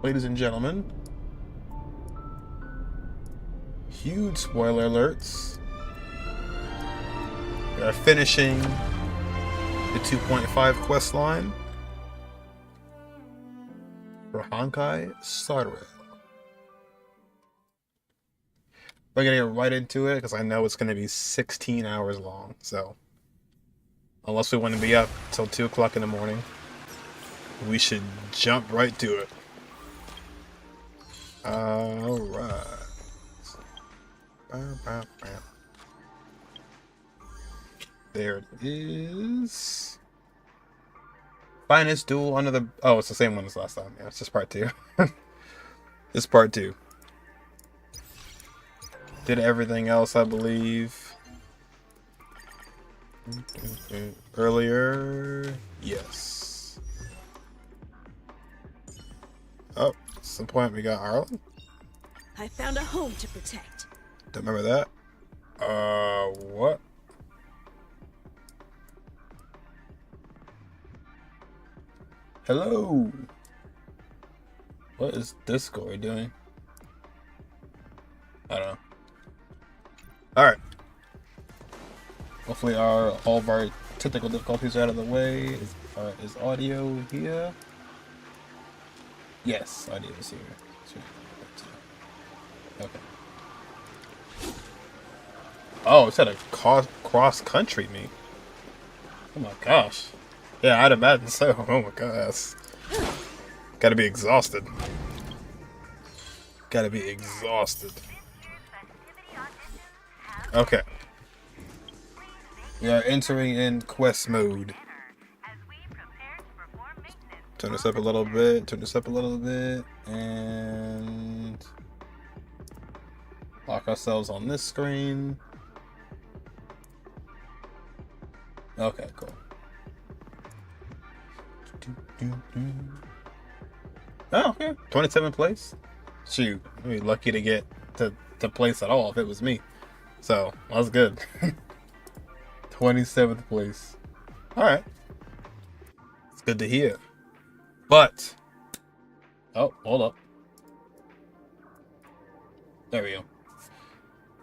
ladies and gentlemen, huge spoiler alerts. We are finishing the 2.5 quest line for Honkai Star Rail. We're gonna get right into it because I know it's gonna be 16 hours long. So, unless we want to be up till 2 o'clock in the morning, we should jump right to it. Alright. There it is. Finest duel under the... Oh, it's the same one as last time. Yeah, it's just part 2. It's part 2. Did everything else, I believe. Earlier. Yes. Oh, at some point we got Arlen. I found a home to protect. Don't remember that. What? Hello. What is this guy doing? I don't know. Alright. Hopefully all of our technical difficulties are out of the way. Is audio here? Yes, audio is here. Okay. Oh, it's at a cross country meet. Oh my gosh. Yeah, I'd imagine so. Oh my gosh. Gotta be exhausted. Gotta be exhausted. Okay. We are entering in quest mode. Turn this up a little bit, turn this up a little bit, and lock ourselves on this screen. Okay, cool. Oh, okay. 27th place. Shoot, I'd be lucky to get to place at all if it was me. So, that was good. 27th place. Alright. It's good to hear. But, oh, hold up. There we go.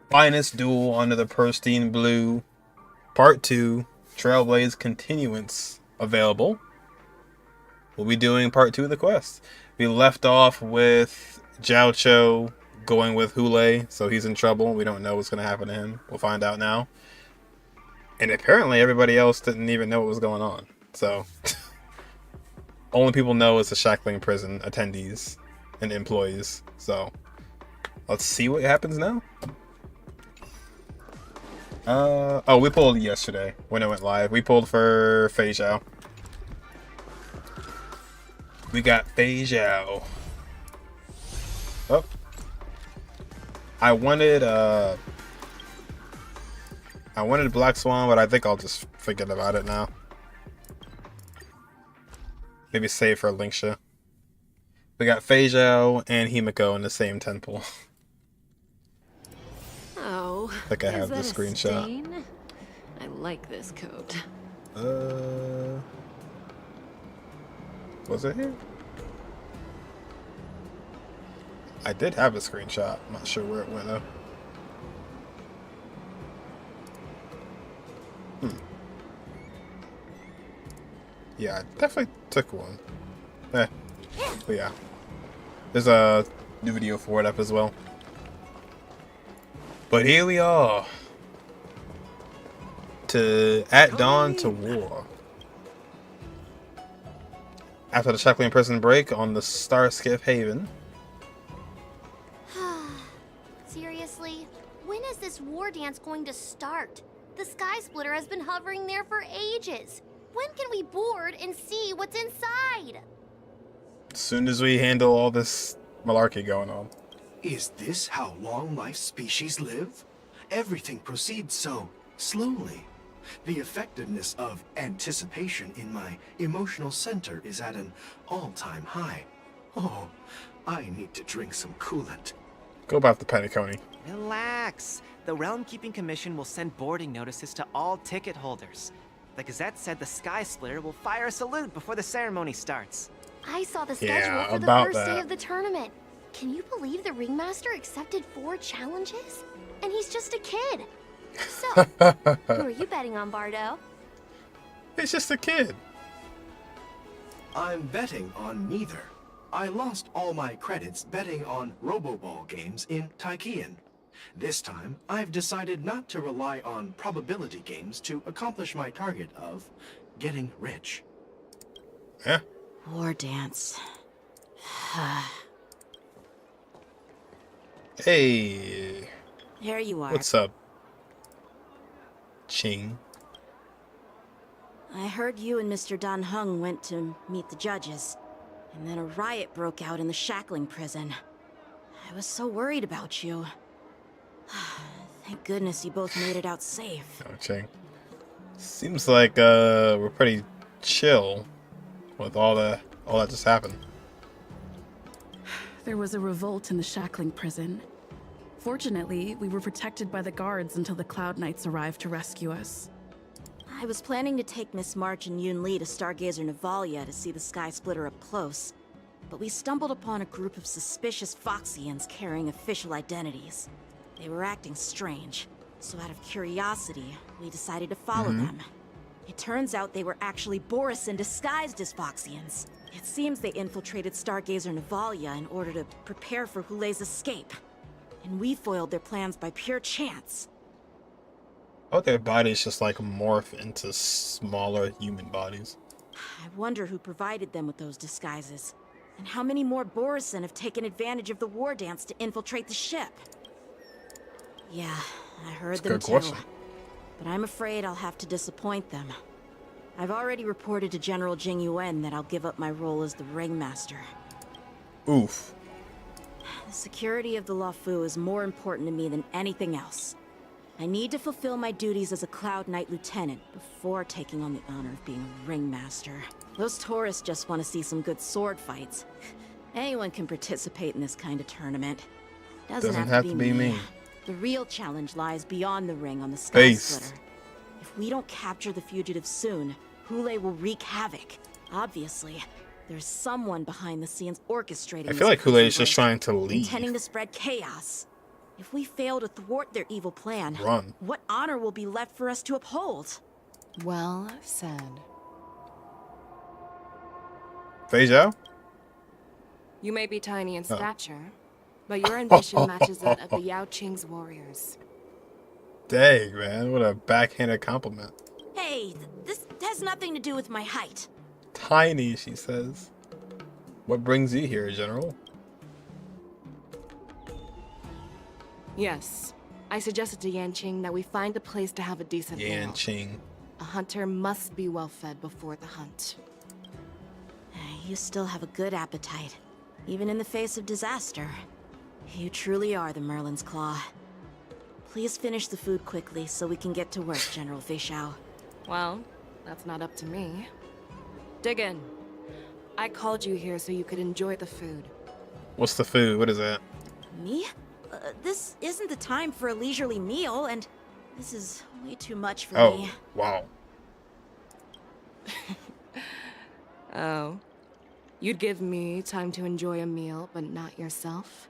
Finest duel under the pristine blue. Part 2. Trailblaze Continuance available. We'll be doing part 2 of the quest. We left off with Jiaoqiu going with Hoolay, so he's in trouble. We don't know what's going to happen to him. We'll find out now. And apparently everybody else didn't even know what was going on. So, only people know is the Shackling Prison attendees and employees. So, let's see what happens now. Oh, we pulled yesterday when it went live. We pulled for Feixiao. We got Feixiao. Oh. I wanted Black Swan, but I think I'll just forget about it now. Maybe save for Linksha. We got Feixiao and Himiko in the same temple. Oh, I think I have the screenshot. Stain? I like this coat. Was it here? I did have a screenshot. I'm not sure where it went though. Yeah, I definitely took one. But yeah. There's a new video for it up as well. But here we are. At dawn to war. After the Shackling Prison break on the Starskip Haven. Seriously? When is this war dance going to start? The Sky Splitter has been hovering there for ages. When can we board and see what's inside? As soon as we handle all this malarkey going on. Is this how long-life species live? Everything proceeds so slowly. The effectiveness of anticipation in my emotional center is at an all-time high. Oh, I need to drink some coolant. Go about the Penacony. Relax. The Realm Keeping Commission will send boarding notices to all ticket holders. The Gazette said the Sky Splitter will fire a salute before the ceremony starts. I saw the Yeah, schedule for the about first day that. of the tournament. Can you believe the ringmaster accepted 4 challenges? And he's just a kid. So, who are you betting on, Bardo? It's just a kid. I'm betting on neither. I lost all my credits betting on Roboball games in Taikian. This time, I've decided not to rely on probability games to accomplish my target of getting rich. Yeah. War dance. Hey, There you are. what's up, Ching? I heard you and Mr. Dan Heng went to meet the judges, and then a riot broke out in the shackling prison. I was so worried about you. Thank goodness you both made it out safe. Oh, Ching. Seems like we're pretty chill with all that just happened. There was a revolt in the shackling prison. Fortunately, we were protected by the guards until the Cloud Knights arrived to rescue us. I was planning to take Miss March and Yun Li to Stargazer Navalia to see the Sky Splitter up close, but we stumbled upon a group of suspicious Foxians carrying official identities. They were acting strange, so out of curiosity, we decided to follow them. It turns out they were actually Borisin disguised as Foxians. It seems they infiltrated Stargazer Navalia in order to prepare for Hoolay's escape. And we foiled their plans by pure chance. Oh, their bodies just like morph into smaller human bodies. I wonder who provided them with those disguises. And how many more Borisin have taken advantage of the war dance to infiltrate the ship? Yeah, I heard them Good too. question. But I'm afraid I'll have to disappoint them. I've already reported to General Jingyuan that I'll give up my role as the ringmaster. Oof. The security of the Luofu is more important to me than anything else. I need to fulfill my duties as a Cloud Knight Lieutenant before taking on the honor of being a ringmaster. Those tourists just want to see some good sword fights. Anyone can participate in this kind of tournament. Doesn't have to be me. The real challenge lies beyond the ring on the Sky Splitter. If we don't capture the fugitives soon, Hoolay will wreak havoc. Obviously, there's someone behind the scenes orchestrating. I feel like Hoolay is just trying to leave. Intending to spread chaos. If we fail to thwart their evil plan, Run. what honor will be left for us to uphold? Well said. Feixiao? You may be tiny in stature, but your ambition matches that of the Yao Qing's warriors. Dang, man. What a backhanded compliment. Hey, this has nothing to do with my height. Tiny, she says. What brings you here, General? Yes, I suggested to Yanqing that we find a place to have a decent meal. Yanqing. A hunter must be well fed before the hunt. You still have a good appetite, even in the face of disaster. You truly are the Merlin's Claw. Please finish the food quickly so we can get to work, General Feixiao. Well, that's not up to me. Dig in. I called you here so you could enjoy the food. What's the food? What is that? Me? This isn't the time for a leisurely meal, and this is way too much for me. Oh, wow. Oh. You'd give me time to enjoy a meal, but not yourself?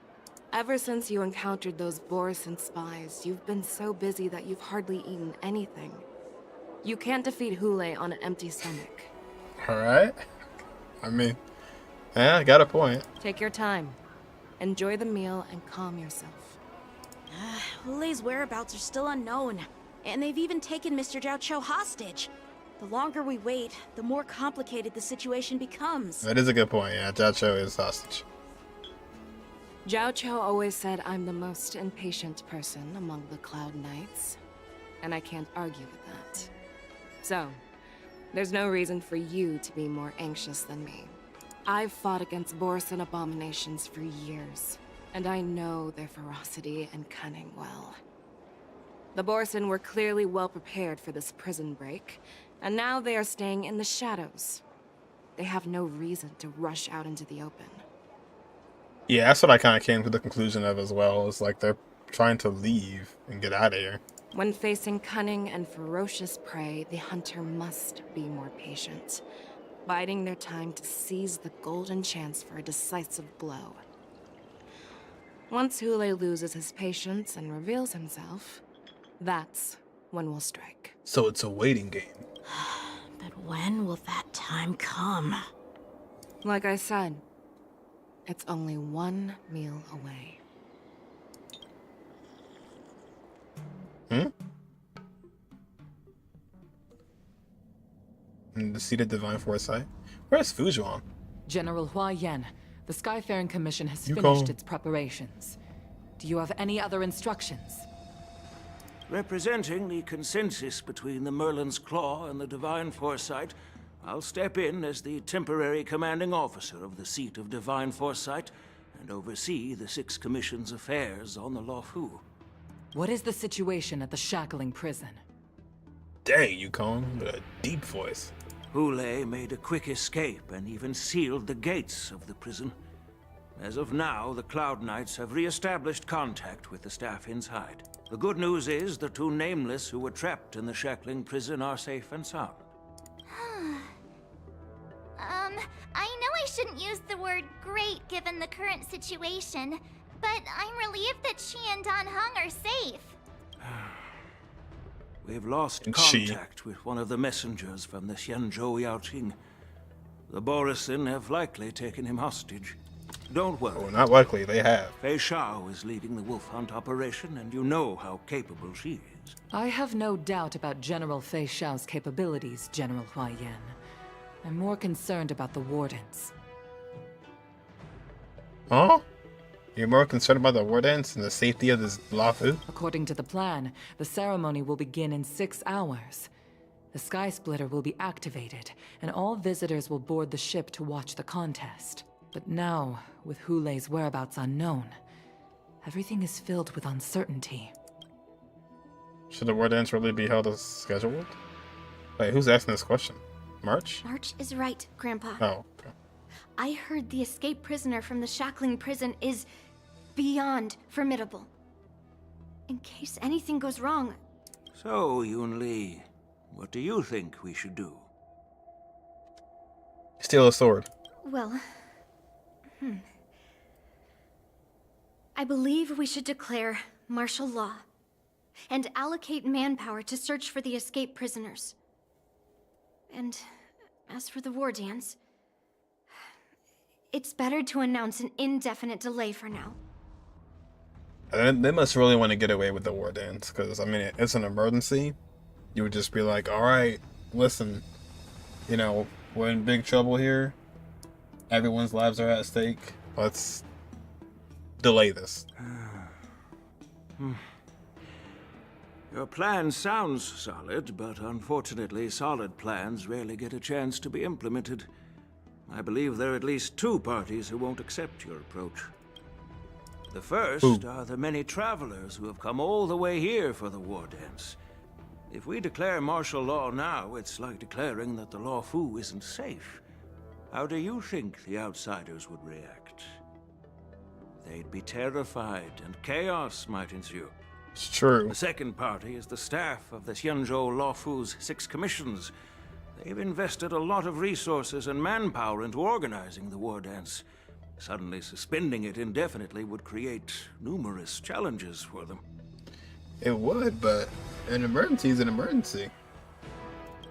Ever since you encountered those Borisin spies, you've been so busy that you've hardly eaten anything. You can't defeat Hoolay on an empty stomach. Alright. I mean, yeah, I got a point. Take your time. Enjoy the meal and calm yourself. Hoolay's whereabouts are still unknown, and they've even taken Mr. Jiaoqiu hostage. The longer we wait, the more complicated the situation becomes. That is a good point, yeah. Jiaoqiu is hostage. Jiaoqiu always said I'm the most impatient person among the Cloud Knights, and I can't argue with that. So, there's no reason for you to be more anxious than me. I've fought against Borisin abominations for years, and I know their ferocity and cunning well. The Borisin were clearly well prepared for this prison break, and now they are staying in the shadows. They have no reason to rush out into the open. Yeah, that's what I kind of came to the conclusion of as well. It's like they're trying to leave and get out of here. When facing cunning and ferocious prey, the hunter must be more patient. biding their time to seize the golden chance for a decisive blow. Once Hoolay loses his patience and reveals himself, that's when we'll strike. So it's a waiting game. But when will that time come? Like I said, it's only one meal away. And the seated divine foresight. Where's Feixiao? General Hua Yan, the Skyfaring Commission has You finished call. its preparations. Do you have any other instructions? Representing the consensus between the Merlin's Claw and the Divine Foresight, I'll step in as the temporary commanding officer of the seat of Divine Foresight and oversee the Six Commission's affairs on the Luofu. What is the situation at the Shackling prison? Dang, Yukong, with a deep voice. Hoolay made a quick escape and even sealed the gates of the prison. As of now, the Cloud Knights have re-established contact with the staff inside. The good news is the two Nameless who were trapped in the Shackling prison are safe and sound. I know I shouldn't use the word great given the current situation, but I'm relieved that she and Don Hung are safe. We've lost And she. contact with one of the messengers from the Xianzhou Yaoqing. The Borisin have likely taken him hostage. Don't worry. Oh, not likely, they have. Feixiao is leading the wolf hunt operation, and you know how capable she is. I have no doubt about General Feixiao's capabilities, General Hua Yan. I'm more concerned about the Wardens. Huh? You're more concerned about the wardens and the safety of this Luofu? According to the plan, the ceremony will begin in 6 hours. The Sky Splitter will be activated, and all visitors will board the ship to watch the contest. But now, with Hoolay's whereabouts unknown, everything is filled with uncertainty. Should the wardens really be held as scheduled? Wait, who's asking this question? March? March is right, Grandpa. Oh, okay. I heard the escaped prisoner from the Shackling prison is beyond formidable. In case anything goes wrong, So, Yun Li, what do you think we should do? Steal a sword. well, I believe we should declare martial law and allocate manpower to search for the escaped prisoners. And as for the war dance, it's better to announce an indefinite delay for now. And they must really want to get away with the war dance, because, I mean, it's an emergency. You would just be like, alright, listen, you know, we're in big trouble here. Everyone's lives are at stake. Let's delay this. Your plan sounds solid, but unfortunately, solid plans rarely get a chance to be implemented. I believe there are at least two parties who won't accept your approach. The first Who? are the many travelers who have come all the way here for the war dance. If we declare martial law now, it's like declaring that the Luofu isn't safe. How do you think the outsiders would react? They'd be terrified, and chaos might ensue. It's true. The second party is the staff of the Xianzhou Luofu's 6 commissions. They've invested a lot of resources and manpower into organizing the war dance. Suddenly suspending it indefinitely would create numerous challenges for them. It would, but an emergency is an emergency.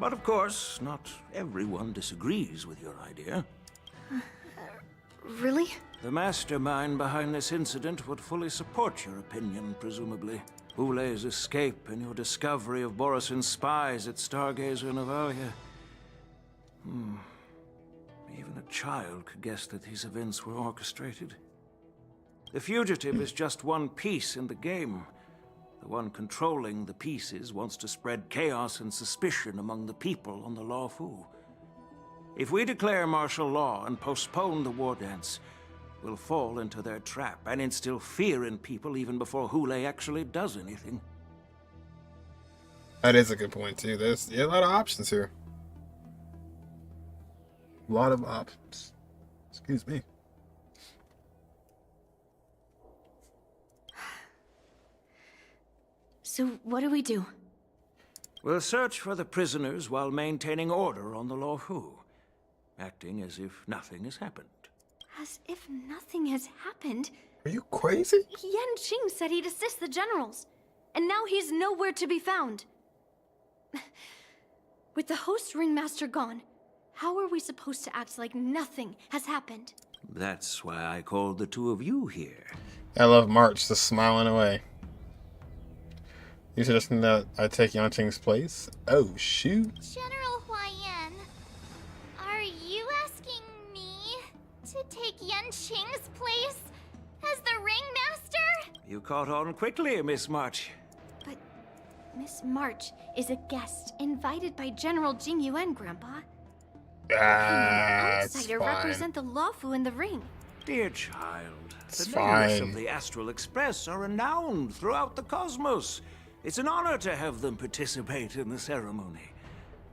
But of course, not everyone disagrees with your idea. Really? The mastermind behind this incident would fully support your opinion, presumably. Hoolay's escape and your discovery of Borisin's spies at Stargazer Navalia. Even a child could guess that these events were orchestrated. The fugitive is just one piece in the game. The one controlling the pieces wants to spread chaos and suspicion among the people on the Luofu. If we declare martial law and postpone the war dance, we'll fall into their trap and instill fear in people even before Hoolay actually does anything. That is a good point, too. There's a lot of options here. A lot of options. Excuse me. So what do we do? We'll search for the prisoners while maintaining order on the Luofu. acting as if nothing has happened. As if nothing has happened. Are you crazy? Yan Qing said he'd assist the generals, and now he's nowhere to be found. With the host ringmaster gone, how are we supposed to act like nothing has happened? That's why I called the two of you here. I love March just smiling away. You suggesting that I take Yanqing's place? Oh, shoot. General Huaiyan, are you asking me to take Yan Qing's place as the ringmaster? You caught on quickly, Miss March. But Miss March is a guest invited by General Jingyuan, Grandpa. An outsider represent the Luofu in the ring. Dear child, It's the names fine. of the Astral Express are renowned throughout the cosmos. It's an honor to have them participate in the ceremony.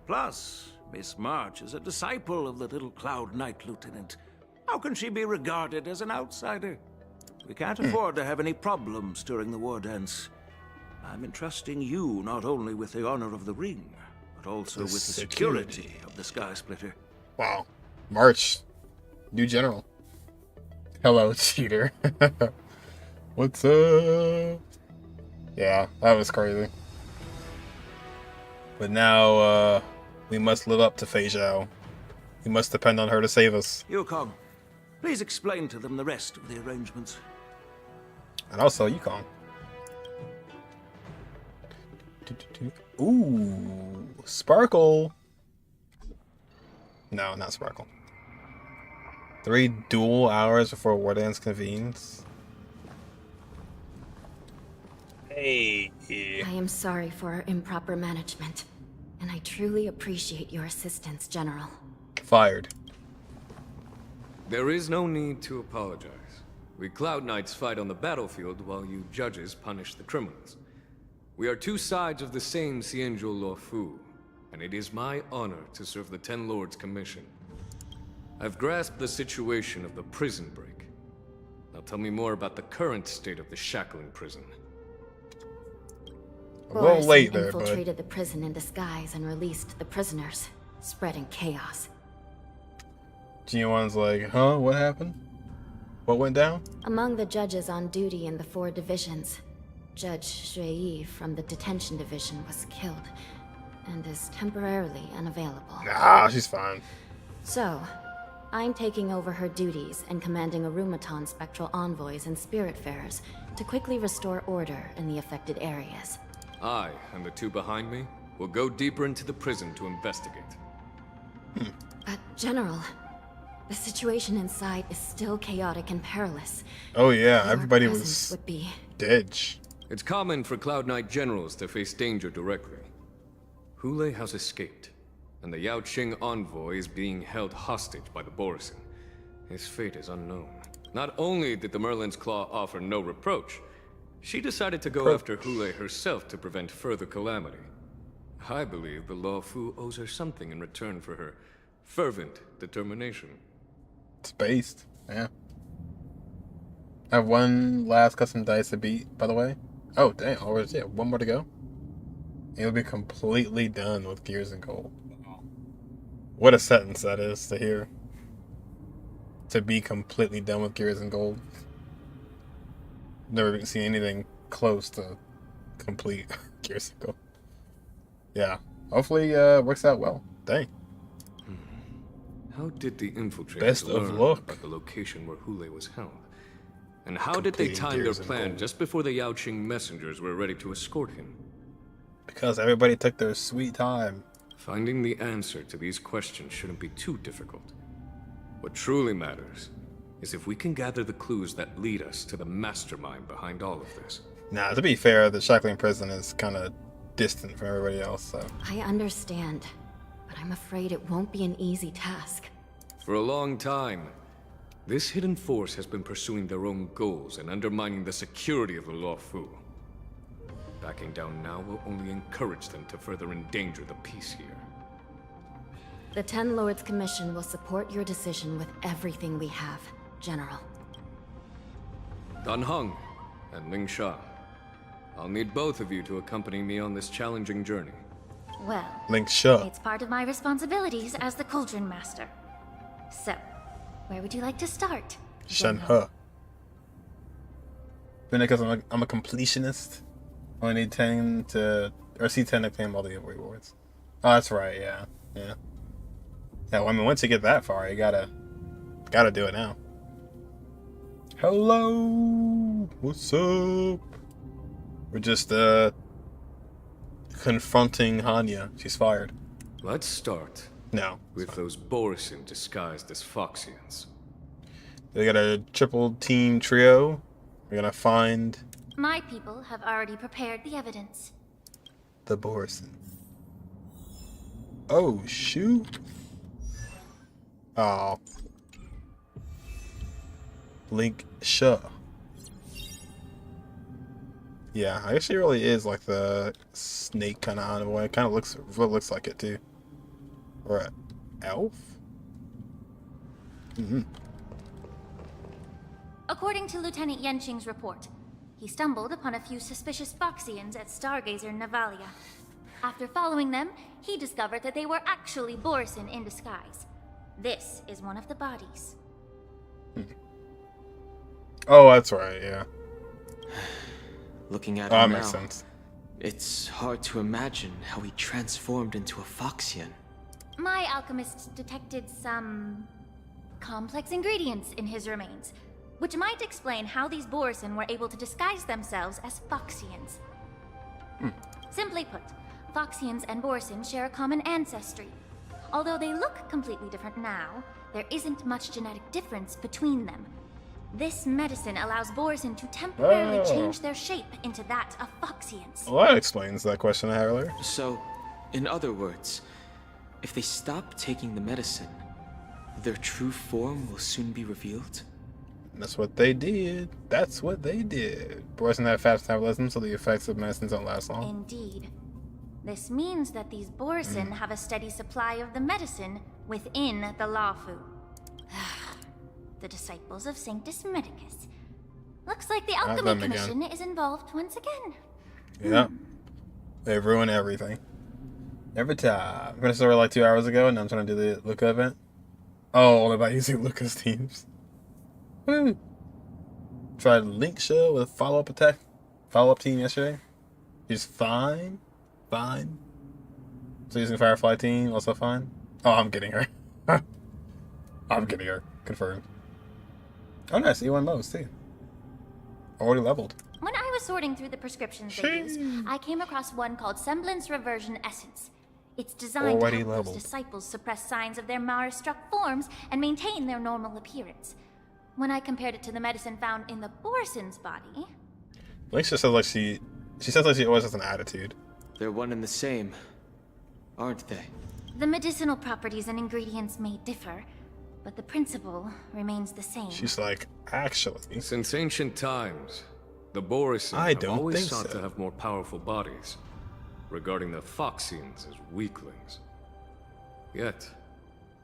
Plus, Miss March is a disciple of the little Cloud Knight Lieutenant. How can she be regarded as an outsider? We can't afford to have any problems during the war dance. I'm entrusting you not only with the honor of the ring, but also with the security of the Sky Splitter. Wow. March. New general. Hello, cheater. What's up? Yeah, that was crazy. But now, we must live up to Feixiao. We must depend on her to save us. Yukong, please explain to them the rest of the arrangements. And also, Yukong. Ooh, Sparkle. No, not Sparkle. 3 dual hours before war dance convenes. Hey. I am sorry for our improper management, and I truly appreciate your assistance, General. Fired. There is no need to apologize. We Cloud Knights fight on the battlefield while you judges punish the criminals. We are two sides of the same Xianzhou Luofu, and it is my honor to serve the Ten Lords' commission. I've grasped the situation of the prison break. Now tell me more about the current state of the shackling prison. A little late there, infiltrated the prison in disguise and released the prisoners, spreading chaos. G1's like, huh? What happened? What went down? Among the judges on duty in the 4 divisions, Judge Xueyi from the detention division was killed and is temporarily unavailable. Nah, she's fine. So, I'm taking over her duties and commanding Arumaton spectral envoys and spiritfarers to quickly restore order in the affected areas. I, and the two behind me, will go deeper into the prison to investigate. But, General, the situation inside is still chaotic and perilous. Oh yeah, Your everybody presence was would be... dead. It's common for Cloud Knight generals to face danger directly. Hoolay has escaped, and the Yaoqing envoy is being held hostage by the Borisin. His fate is unknown. Not only did the Merlin's Claw offer no reproach, she decided to go after Hoolay herself to prevent further calamity. I believe the Luofu owes her something in return for her fervent determination. It's based, yeah. I have one last custom dice to beat, by the way. Oh, dang, already, yeah, one more to go. It'll be completely done with Gears and Gold. What a sentence that is to hear. To be completely done with Gears and Gold. Never seen anything close to complete Gears and Gold. Yeah, hopefully works out well. Dang. How did the infiltrators Best of learn luck. about the location where Hoolay was held? And how did they time their plan just before the Yaoqing messengers were ready to escort him? Because everybody took their sweet time. Finding the answer to these questions shouldn't be too difficult. What truly matters is if we can gather the clues that lead us to the mastermind behind all of this. Nah, to be fair, the shackling prison is kind of distant from everybody else, so... I understand, but I'm afraid it won't be an easy task. For a long time, this hidden force has been pursuing their own goals and undermining the security of the Luofu. Backing down now will only encourage them to further endanger the peace here. The Ten Lords Commission will support your decision with everything we have, General. Dan Heng and Ling Sha, I'll need both of you to accompany me on this challenging journey. Well, Link Sha. it's part of my responsibilities as the Cauldron Master. So, where would you like to start? Shenhe. Because I'm a completionist. Only need 10 to, or C10 to claim all the rewards. Oh, that's right. Yeah, yeah. Yeah. Well, I mean, once you get that far, you gotta do it now. Hello, what's up? We're just confronting Hanya. She's fired. Let's start. No. With those Borisin disguised as Foxians. They got a triple team trio. We're gonna find My people have already prepared the evidence. the Borisin. Oh shoot! Oh. Link Shaw. Yeah, I guess she really is like the snake kind of envoy. It kind of looks like it too. Or an elf? Mm-hmm. According to Lieutenant Yenqing's report, he stumbled upon a few suspicious Foxians at Stargazer Navalia. After following them, he discovered that they were actually Borisin in disguise. This is one of the bodies. Oh, that's right, yeah. Looking at that him makes now, sense. it's hard to imagine how he transformed into a Foxian. My alchemists detected some complex ingredients in his remains, which might explain how these Borisin were able to disguise themselves as Foxians. Simply put, Foxians and Borisin share a common ancestry. Although they look completely different now, there isn't much genetic difference between them. This medicine allows Borisin to temporarily change their shape into that of Foxians. Well, that explains that question I had earlier. So, in other words, if they stop taking the medicine, their true form will soon be revealed? That's what they did. That's what they did. Borisin have fast metabolism, so the effects of medicines don't last long. Indeed. This means that these Borisin have a steady supply of the medicine within the Lafu. The disciples of Sanctus Medicus. Looks like the Alchemy them Commission is involved once again. Yeah. They ruin everything. Every time. I'm gonna start like 2 hours ago, and I'm trying to do the Luca event. Oh, only by using Luca's teams. Woo! Tried Link Show with a follow-up team yesterday. He's fine. Fine. So using Firefly team, also fine. Oh, I'm getting her. I'm getting her. Confirmed. Oh, nice. You won those, too. Already leveled. When I was sorting through the prescriptions they used, I came across one called Semblance Reversion Essence. It's designed Already to help leveled. those disciples suppress signs of their Mara-struck forms and maintain their normal appearance. When I compared it to the medicine found in the Borisin's body... Link just says like she says like she always has an attitude. They're one and the same, aren't they? The medicinal properties and ingredients may differ, but the principle remains the same. She's like, actually. Since ancient times, the Borisin have always sought to have more powerful bodies, regarding the Foxians as weaklings. Yet,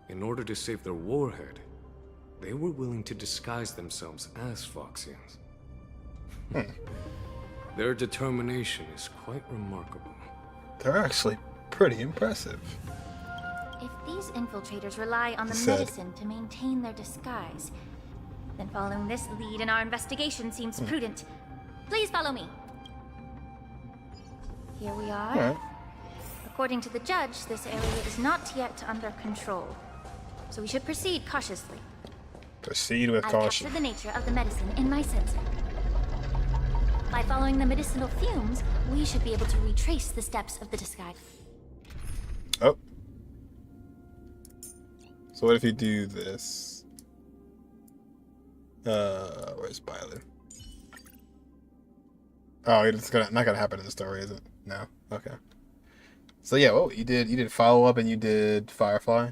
in order to save their warhead, they were willing to disguise themselves as Foxians. Their determination is quite remarkable. They're actually pretty impressive. If these infiltrators rely on the medicine to maintain their disguise, then following this lead in our investigation seems prudent. Please follow me. Here we are. Alright. According to the judge, this area is not yet under control, so we should proceed cautiously. Proceed with I caution. captured the nature of the medicine in my sensor. By following the medicinal fumes, we should be able to retrace the steps of the disguise. Oh. So what if you do this? Where's Byler? Oh, it's not gonna happen in the story, is it? No. Okay. So yeah, well, you did follow up and you did Firefly.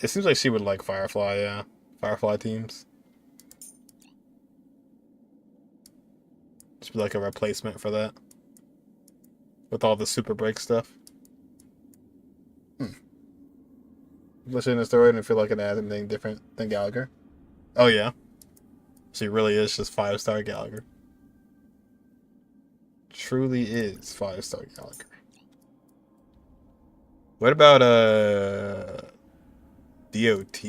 It seems like she would like Firefly, yeah. Firefly teams. Should be like a replacement for that. With all the super break stuff. Listening to the story, I didn't feel like it had anything different than Gallagher. Oh yeah. She really is just 5-star Gallagher. Truly is 5-star Gallagher. What about DOT.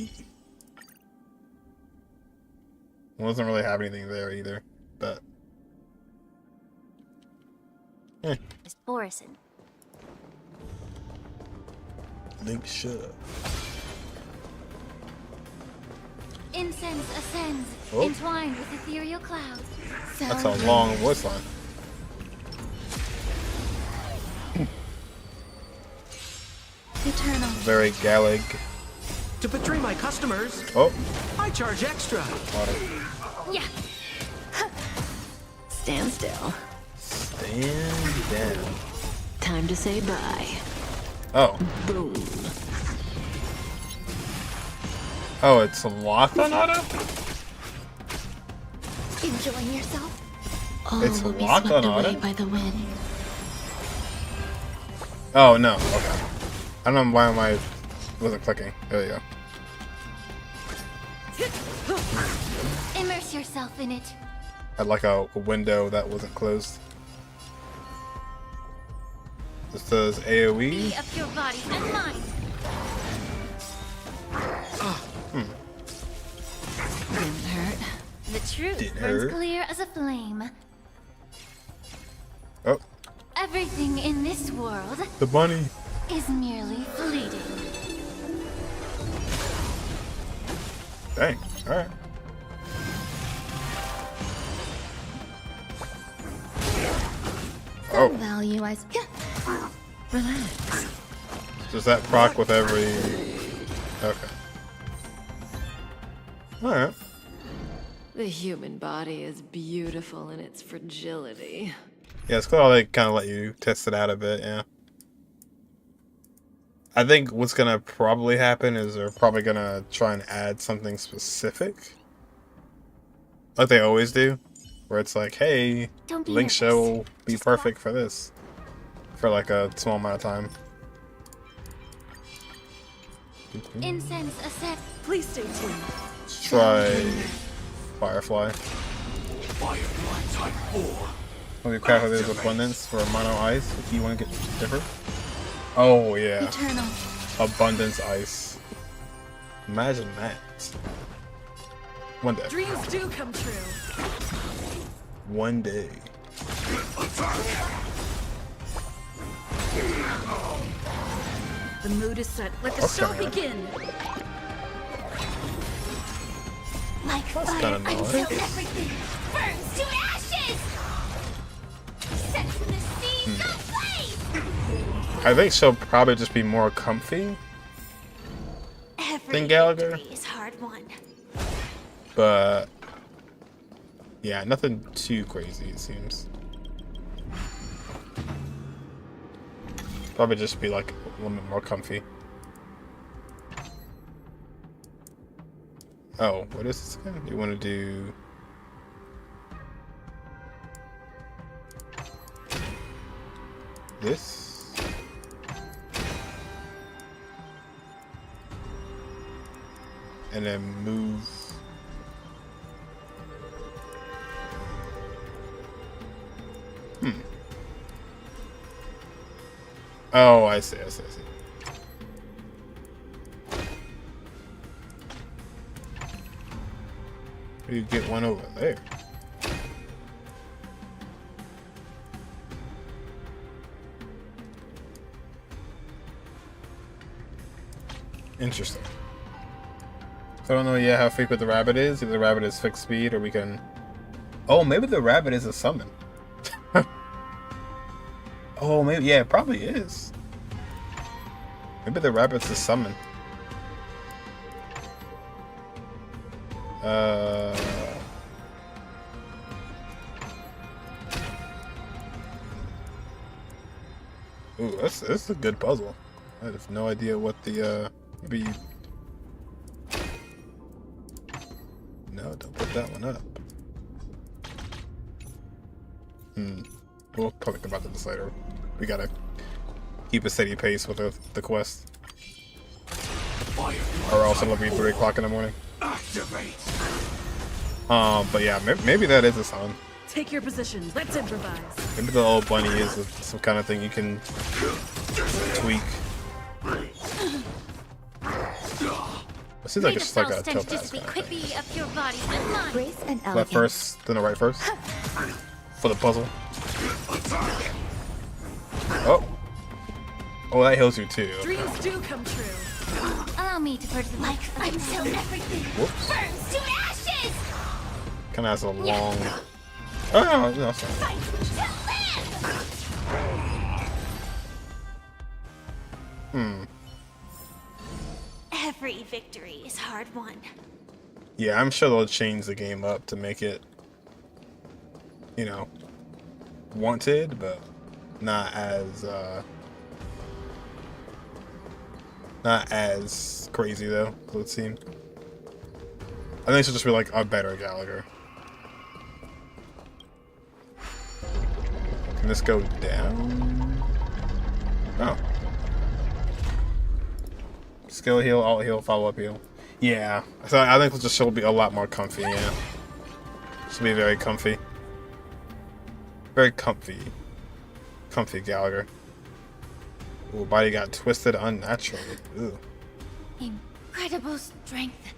Wasn't really have anything there either, but Miss Borison. link shove. Incense ascends, Oh. entwined with ethereal clouds. That's a long voice line. Eternal. Very Gallic. To betray my customers, Oh, I charge extra. Yeah. Stand still. stand down. Time to say bye. Oh. Boom. Oh, it's locked on auto? Enjoying yourself? All It's will be locked swept on away auto? by the wind. Oh, no. Okay. I don't know why my wasn't clicking. There you go. Immerse yourself in it. Had like a window that wasn't closed. This says AoE. Be of your body and mind. Didn't hurt. The truth Didn't burns hurt. clear as a flame. Oh, Everything in this world the bunny. is merely fleeting. Dang. Alright. Some Oh. value I... Relax. Does that proc with every... Okay. Alright. The human body is beautiful in its fragility. Yeah, it's cool how they kind of let you test it out a bit, yeah. I think what's gonna probably happen is they're probably gonna try and add something specific. Like they always do. Where it's like, hey, Don't be Link nervous. Show will be Just perfect for this. For like a small amount of time. Incense ascend. Please stay tuned. Let's try Firefly. Firefly Type 4. Maybe craft of this abundance for mono ice if you want to get different. Oh yeah. Eternal. Abundance ice. Imagine that. One day. Dreams do come true. One day. The mood is set. Let the That's show kinda begin. Like That's fire kinda until nice. everything burns to ashes. Set the seas aflame. I think she'll probably just be more comfy than Gallagher. victory is hard won. But yeah, nothing too crazy it seems. Probably just be like a little bit more comfy. Oh, what is this again? You want to do... this? And then move... Oh, I see. You get one over there. Interesting. So I don't know yet how frequent the rabbit is. Either the rabbit is fixed speed or we can... Oh, maybe the rabbit is a summon. Oh, maybe, yeah, it probably is. Maybe the rabbit's a summon. Ooh, this is a good puzzle. I have no idea what the, maybe... No, don't put that one up. We'll probably come back to this later. We gotta keep a steady pace with the quest. Or else it'll be 3 o'clock in the morning. Activate. But yeah, maybe that is a sound. Take your positions. Let's improvise. Maybe the old bunny is some kind of thing you can tweak. It seems like it's just like a tend to topaz dissipate kind of thing. quickly of pure body and mind. Grace and Left elegance. first, then the right first. For the puzzle. Oh. Oh, that heals you too. Dreams do come true. Allow me to purge the life until everything Whoops. burns to ashes. Kind of has a long. Oh no, no, it's not. Fight to live. Every victory is hard won. Yeah, I'm sure they'll change the game up to make it, you know, wanted, but not as crazy though. Let's see. I think it should just be like a better Gallagher. Can this go down? Oh. Skill heal, alt heal, follow up heal. Yeah, so I think this should be a lot more comfy. Yeah, should be very comfy, very comfy Gallagher. Ooh, body got twisted unnaturally. Ooh. Incredible strength.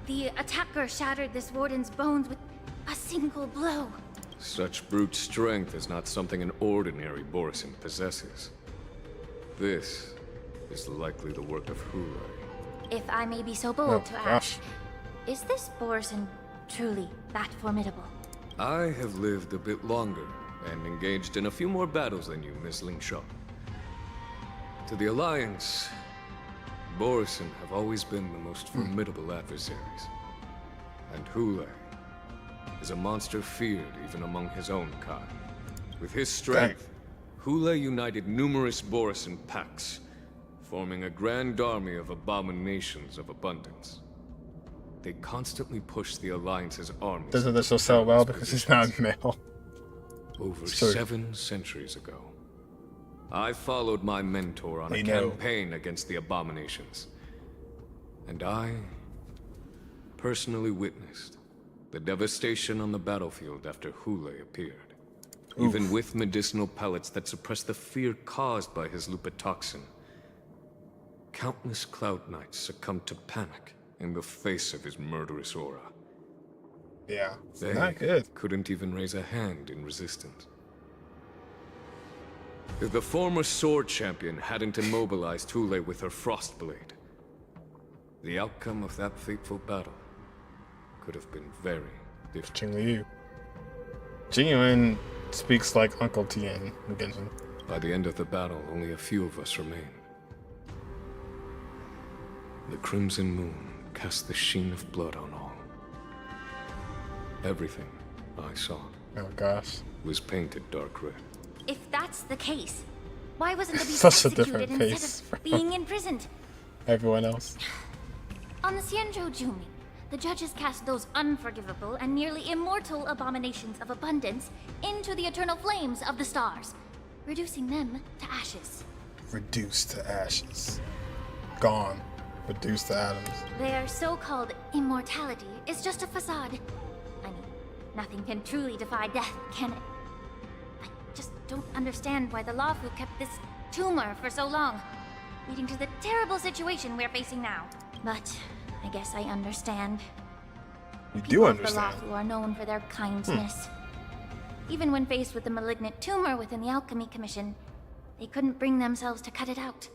The attacker shattered this warden's bones with a single blow. Such brute strength is not something an ordinary Borisin possesses. This is likely the work of Hoolay. If I may be so bold Oh, to gosh. ask, is this Borison truly that formidable? I have lived a bit longer and engaged in a few more battles than you, Miss Lingshaw. To the Alliance, Borisin have always been the most formidable adversaries. And Hoolay is a monster feared even among his own kind. With his strength, Hoolay united numerous Borisin packs, forming a grand army of abominations of abundance. They constantly push the Alliance's armies. Doesn't this so sell well because he's not male? Over Sorry. 7 centuries ago, I followed my mentor on a I know. campaign against the abominations. And I personally witnessed the devastation on the battlefield after Hoolay appeared. Even with medicinal pellets that suppressed the fear caused by his lupitoxin, countless Cloud Knights succumbed to panic in the face of his murderous aura. Yeah, They not good. couldn't even raise a hand in resistance. If the former sword champion hadn't immobilized Hoolay with her Frostblade, the outcome of that fateful battle could have been very different. Jingliu. Tingyun speaks like Uncle Tien in Genshin. By the end of the battle, only a few of us remained. The crimson moon cast the sheen of blood on all. Everything I saw Oh gosh. was painted dark red. If that's the case, why wasn't the beast Such a executed different instead pace of from being imprisoned? everyone else. On the Xianzhou Jumi, the judges cast those unforgivable and nearly immortal abominations of abundance into the eternal flames of the stars, reducing them to ashes. Reduced to ashes. Gone. Reduced to atoms. Their so-called immortality is just a facade. I mean, nothing can truly defy death, can it? I just don't understand why the Lawfu kept this tumor for so long, leading to the terrible situation we're facing now. But I guess I understand. You People do of understand. the Lawfu are known for their kindness. Even when faced with a malignant tumor within the Alchemy Commission, they couldn't bring themselves to cut it out.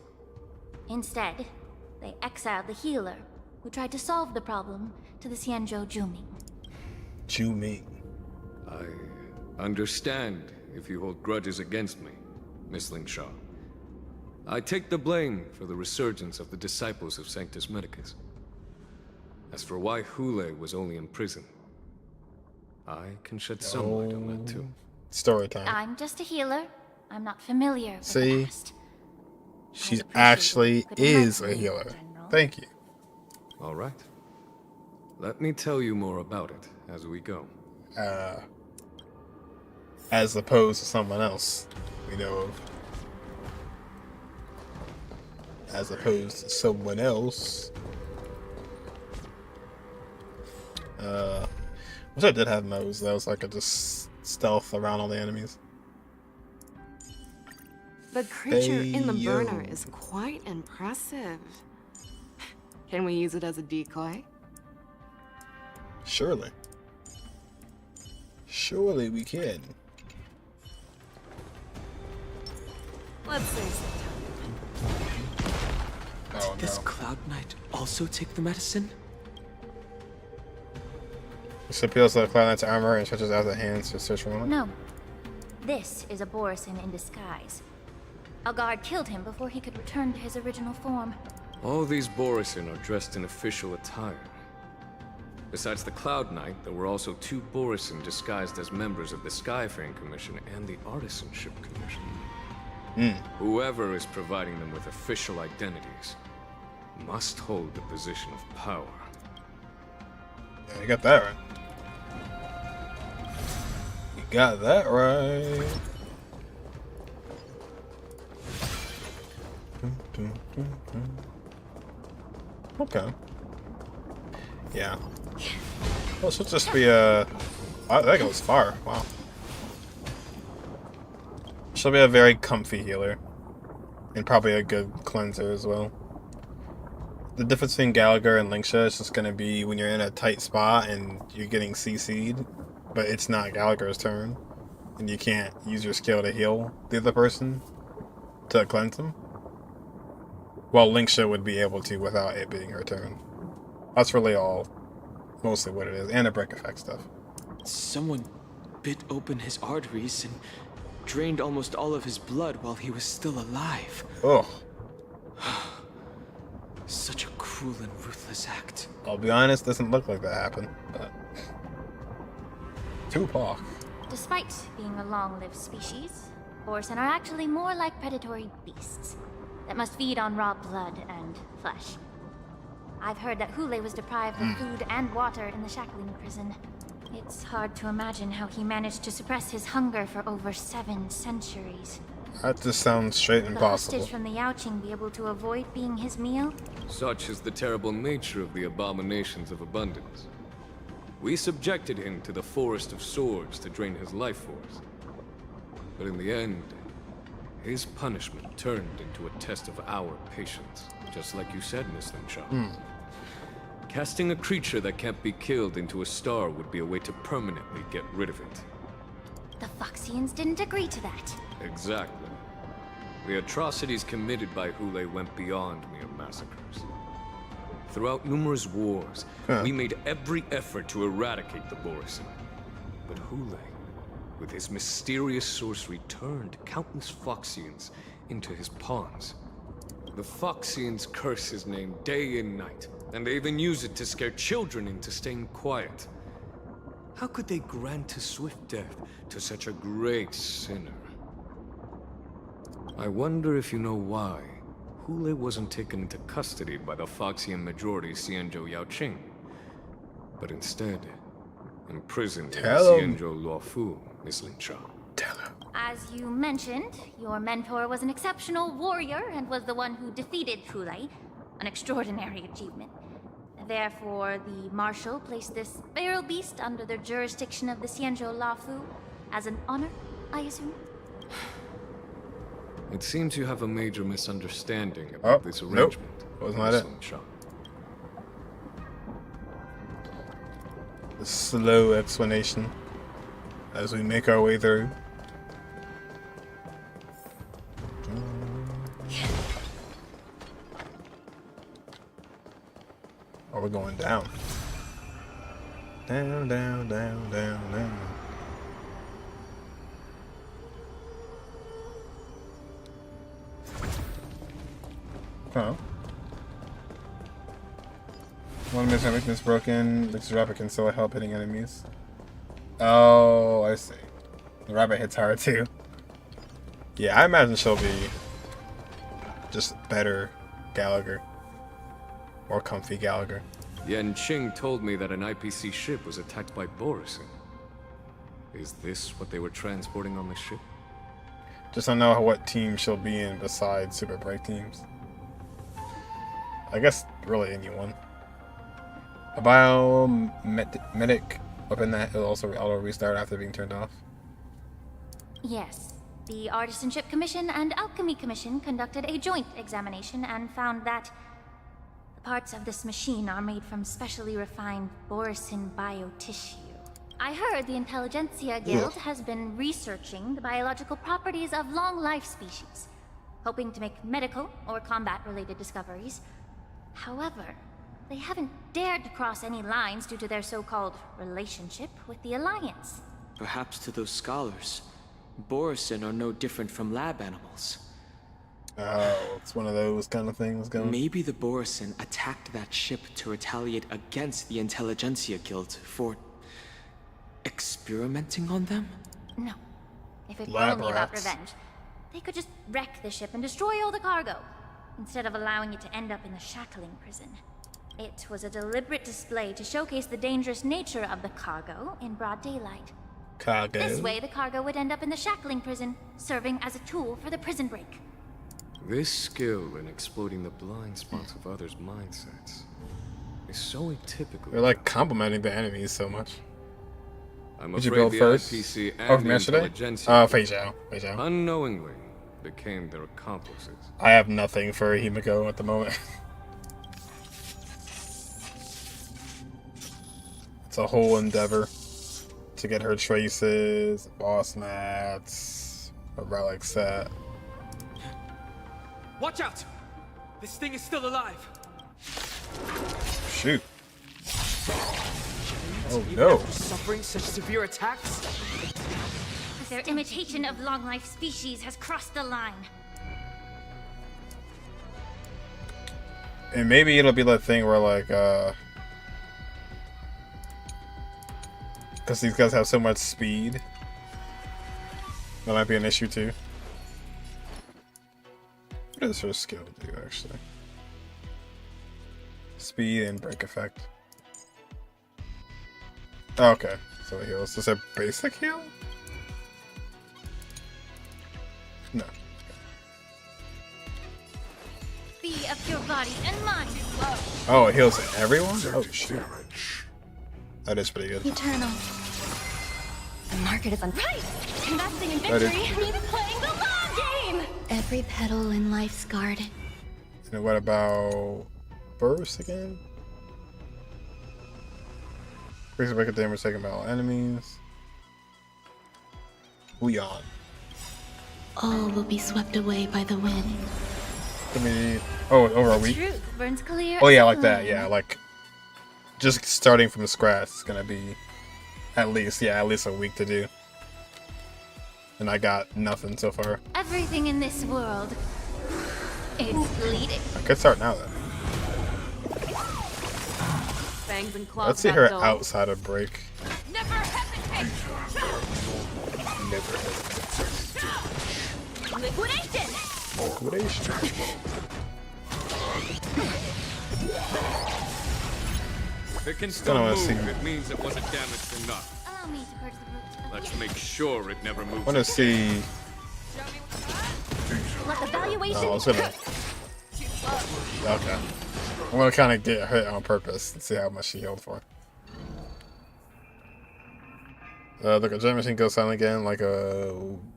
Instead, they exiled the healer, who tried to solve the problem, to the Xianzhou Jumi. Jumi. I understand if you hold grudges against me, Miss Lingshaw. I take the blame for the resurgence of the disciples of Sanctus Medicus. As for why Hoolay was only in prison, I can shed some light on that too. Story time. I'm just a healer. I'm not familiar with the See? past. She actually is a healer. Thank you. All right. Let me tell you more about it as we go. As opposed to someone else we know of. As opposed to someone else. Wish I did have nose though, so I could just stealth around all the enemies. The creature in the burner Feixiao. is quite impressive. Can we use it as a decoy? Surely. Surely we can. Let's say so. Oh, Does no. Cloud Knight also take the medicine? This appeals to the Cloud Knight's armor and stretches out the hands to search for one. No. This is a Borisin in disguise. A guard killed him before he could return to his original form. All these Borisin are dressed in official attire. Besides the Cloud Knight, there were also 2 Borisin disguised as members of the Skyfaring Commission and the Artisanship Commission. Whoever is providing them with official identities must hold the position of power. Yeah, you got that right. You got that right. Okay. Yeah. Well, this will just be a... that goes far. Wow. She'll be a very comfy healer. And probably a good cleanser as well. The difference between Gallagher and Linksha is just going to be when you're in a tight spot and you're getting CC'd, but it's not Gallagher's turn. And you can't use your skill to heal the other person to cleanse them. Well, Linksha would be able to without it being her turn. That's really all, mostly what it is, and the break effect stuff. Someone bit open his arteries and drained almost all of his blood while he was still alive. Ugh. Such a cruel and ruthless act. I'll be honest, doesn't look like that happened, but... Tupac. Despite being a long-lived species, Borisin are actually more like predatory beasts that must feed on raw blood and flesh. I've heard that Hoolay was deprived of food and water in the shackling prison. It's hard to imagine how he managed to suppress his hunger for over 7 centuries. That just sounds straight Will the impossible. hostage from the Yaoqiu be able to avoid being his meal? Such is the terrible nature of the abominations of abundance. We subjected him to the Forest of Swords to drain his life force. But in the end, his punishment turned into a test of our patience. Just like you said, Miss Linshaw. Casting a creature that can't be killed into a star would be a way to permanently get rid of it. The Foxians didn't agree to that. Exactly. The atrocities committed by Hoolay went beyond mere massacres. Throughout numerous wars, we made every effort to eradicate the Borisin. But Hoolay, with his mysterious sorcery, turned countless Foxians into his pawns. The Foxians curse his name day and night, and they even use it to scare children into staying quiet. How could they grant a swift death to such a great sinner? I wonder if you know why Hoolay wasn't taken into custody by the Foxian majority Xianzhou Yaoqing, but instead imprisoned in Xianzhou Luofu, Miss Linshaw. As you mentioned, your mentor was an exceptional warrior and was the one who defeated Hoolay, an extraordinary achievement. Therefore, the Marshal placed this feral beast under the jurisdiction of the Xianzhou Luofu as an honor, I assume? It seems you have a major misunderstanding about this arrangement. Nope. Wasn't that it? Linshaw. A slow explanation as we make our way through. Oh, we're going down. Down, down, down, down, down. Oh. One mission weakness broken. Looks rabbit can still help hitting enemies. Oh, I see. The rabbit hits hard too. Yeah, I imagine she'll be just better Gallagher. More comfy Gallagher. Yan Qing told me that an IPC ship was attacked by Borisin. Is this what they were transporting on the ship? Just don't know what team she'll be in besides Super Break teams. I guess really anyone. A biomedic weapon that will also auto restart after being turned off. Yes. The Artisanship Commission and Alchemy Commission conducted a joint examination and found that The parts of this machine are made from specially refined Borisin biotissue. I heard the Intelligentsia Guild has been researching the biological properties of long-life species, hoping to make medical or combat-related discoveries. However, they haven't dared to cross any lines due to their so-called relationship with the Alliance. Perhaps to those scholars, Borisin are no different from lab animals. Oh, it's one of those kind of things going. Maybe the Borisin attacked that ship to retaliate against the Intelligentsia Guild for experimenting on them? No. If it were Lab only about rats. revenge, they could just wreck the ship and destroy all the cargo, instead of allowing it to end up in the shackling prison. It was a deliberate display to showcase the dangerous nature of the cargo in broad daylight. Cargo. This way, the cargo would end up in the shackling prison, serving as a tool for the prison break. This skill in exploiting the blind spots of others' mindsets is so atypical. They're like complimenting the enemies so much. I'm Did you afraid build the first? IPC Oh, and from the yesterday? Intelligentsia Feixiao. unknowingly became their accomplices. I have nothing for Himiko at the moment. It's a whole endeavor to get her traces, boss mats, a relic set. Watch out! This thing is still alive. Shoot. Oh Even no. after suffering such severe attacks? Their imitation of long-life species has crossed the line. And maybe it'll be that thing where like, because these guys have so much speed, that might be an issue too. What does her skill do actually? Speed and break effect. Oh, okay, so it heals. Is it basic heal? No. Be of your body and mind. Oh, it heals everyone? Oh shoot. That is pretty good. Eternal. The market is right. Investing in That is- victory means playing the long game. Every petal in life's garden. And what about burst again? Increase the break damage taken by all enemies. Huyan. All will be swept away by the wind. Oh, over a week? Truth burns clear. Oh yeah, as like that, flame. yeah, like just starting from scratch is gonna be at least a week to do. And I got nothing so far. Everything in this world is bleeding. I could start now then. Fangs and claws. Let's see her outside of break. Never hesitate. Never hesitate. Liquidation. Liquidation. If it can Kinda still wanna move, see- it means it wasn't damaged enough. Allow me to purge the root. Let's make sure it never moves. I wanna see. Let the valuation. Oh, I was gonna. Okay. I'm gonna kind of get hit on purpose and see how much she healed for. Look, a giant machine goes silent again like a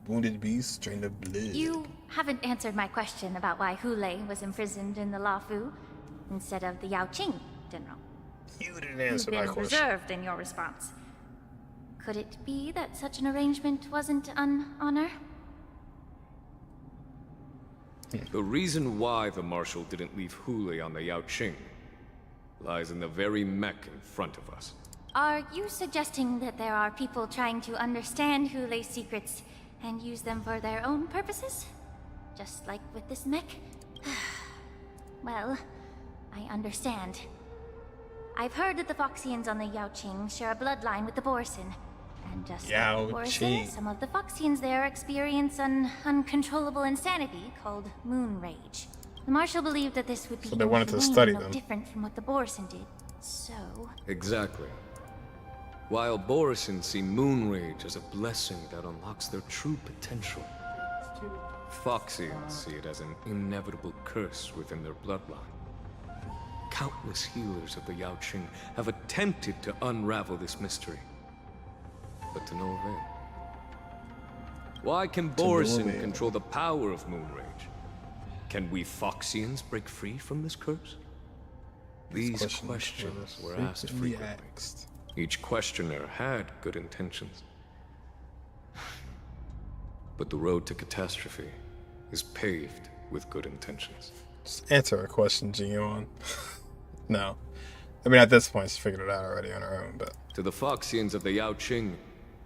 wounded beast drained of blood. You haven't answered my question about why Hoolay was imprisoned in the Lafu instead of the Yaoqing, General. You didn't You've answer my been question. reserved in your response. Could it be that such an arrangement wasn't an honor? The reason why the Marshal didn't leave Hoolay on the Yaoqing lies in the very mech in front of us. Are you suggesting that there are people trying to understand Hoolay's secrets and use them for their own purposes? Just like with this mech? Well, I understand. I've heard that the Foxians on the Yaoqing share a bloodline with the Borisin. And just like the Borisin, Yaoqing. some of the Foxians there experience an uncontrollable insanity called moon rage. The Marshal believed that this would be So they wanted to study no them. different from what the Borisin did. So... Exactly. While Borisin see moon rage as a blessing that unlocks their true potential, Foxians see it as an inevitable curse within their bloodline. Countless healers of the Yaoqing have attempted to unravel this mystery, but to no avail. Why can no Borisin avail. control the power of moon rage? Can we Foxians break free from this curse? These questions were asked frequently. Each questioner had good intentions. But the road to catastrophe is paved with good intentions. Just answer a question, Jingyun. No. I mean, at this point, she's figured it out already on her own, but... To the Foxians of the Yaoqing,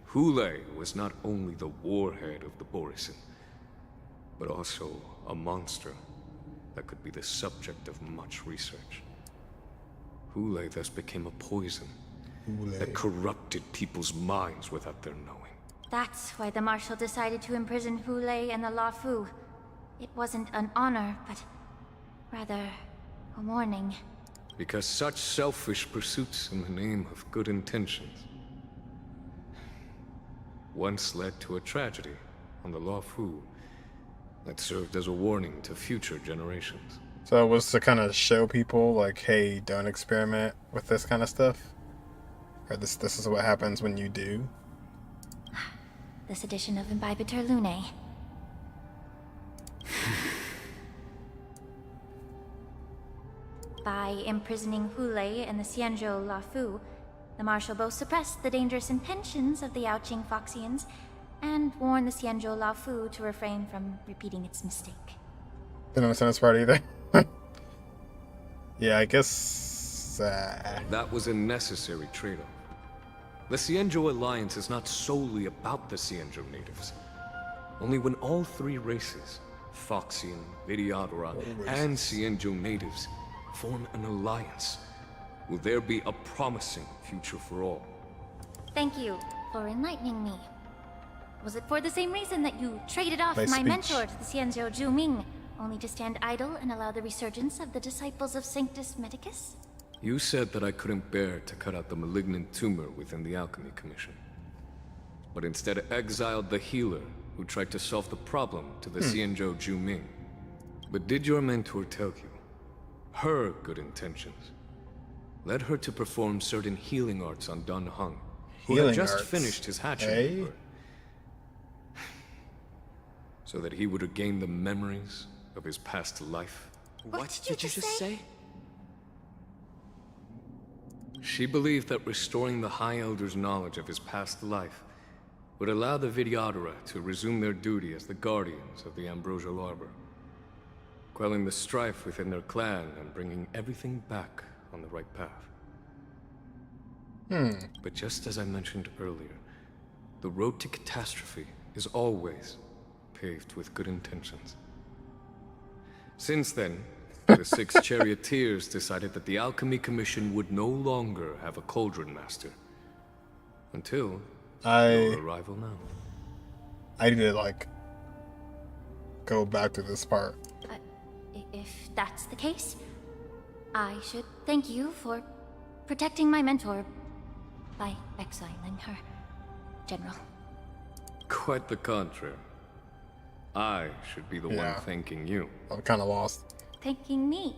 Hoolay was not only the warhead of the Borisin, but also a monster that could be the subject of much research. Hoolay thus became a poison that corrupted people's minds without their knowing. That's why the Marshal decided to imprison Hoolay and the Luofu. It wasn't an honor, but rather a warning. Because such selfish pursuits in the name of good intentions once led to a tragedy on the Luofu that served as a warning to future generations. So it was to kind of show people, like, hey, don't experiment with this kind of stuff? Or this is what happens when you do? This edition of Imbibitor Lunae. By imprisoning Hoolay and the Xianzhou Luofu, the Marshal both suppressed the dangerous intentions of the Yaoqing Foxians and warned the Xianzhou Luofu to refrain from repeating its mistake. Didn't understand this part either. Yeah, I guess... That was a necessary trade-off. The Xianzhou alliance is not solely about the Xianzhou natives. Only when all three races, Foxian, Videodora, and Xianzhou natives, form an alliance, will there be a promising future for all. Thank you for enlightening me. Was it for the same reason that you traded off Nice my speech. mentor to the Xianzhou Zhuming, only to stand idle and allow the resurgence of the disciples of Sanctus Medicus? You said that I couldn't bear to cut out the malignant tumor within the Alchemy Commission, but instead exiled the healer who tried to solve the problem to the Xianzhou Zhuming. But did your mentor tell you her good intentions led her to perform certain healing arts on Dan Heng, who had just finished his hatching chamber, so that he would regain the memories of his past life? What did you just say? She believed that restoring the High Elder's knowledge of his past life would allow the Videodora to resume their duty as the guardians of the Ambrosial Arbor, quelling the strife within their clan and bringing everything back on the right path. But just as I mentioned earlier, the road to catastrophe is always paved with good intentions. Since then, the 6 charioteers decided that the Alchemy Commission would no longer have a cauldron master. Until your arrival now. I need to, like, go back to this part. If that's the case, I should thank you for protecting my mentor by exiling her, General. Quite the contrary. I should be the one thanking you. I'm kind of lost. Thanking me.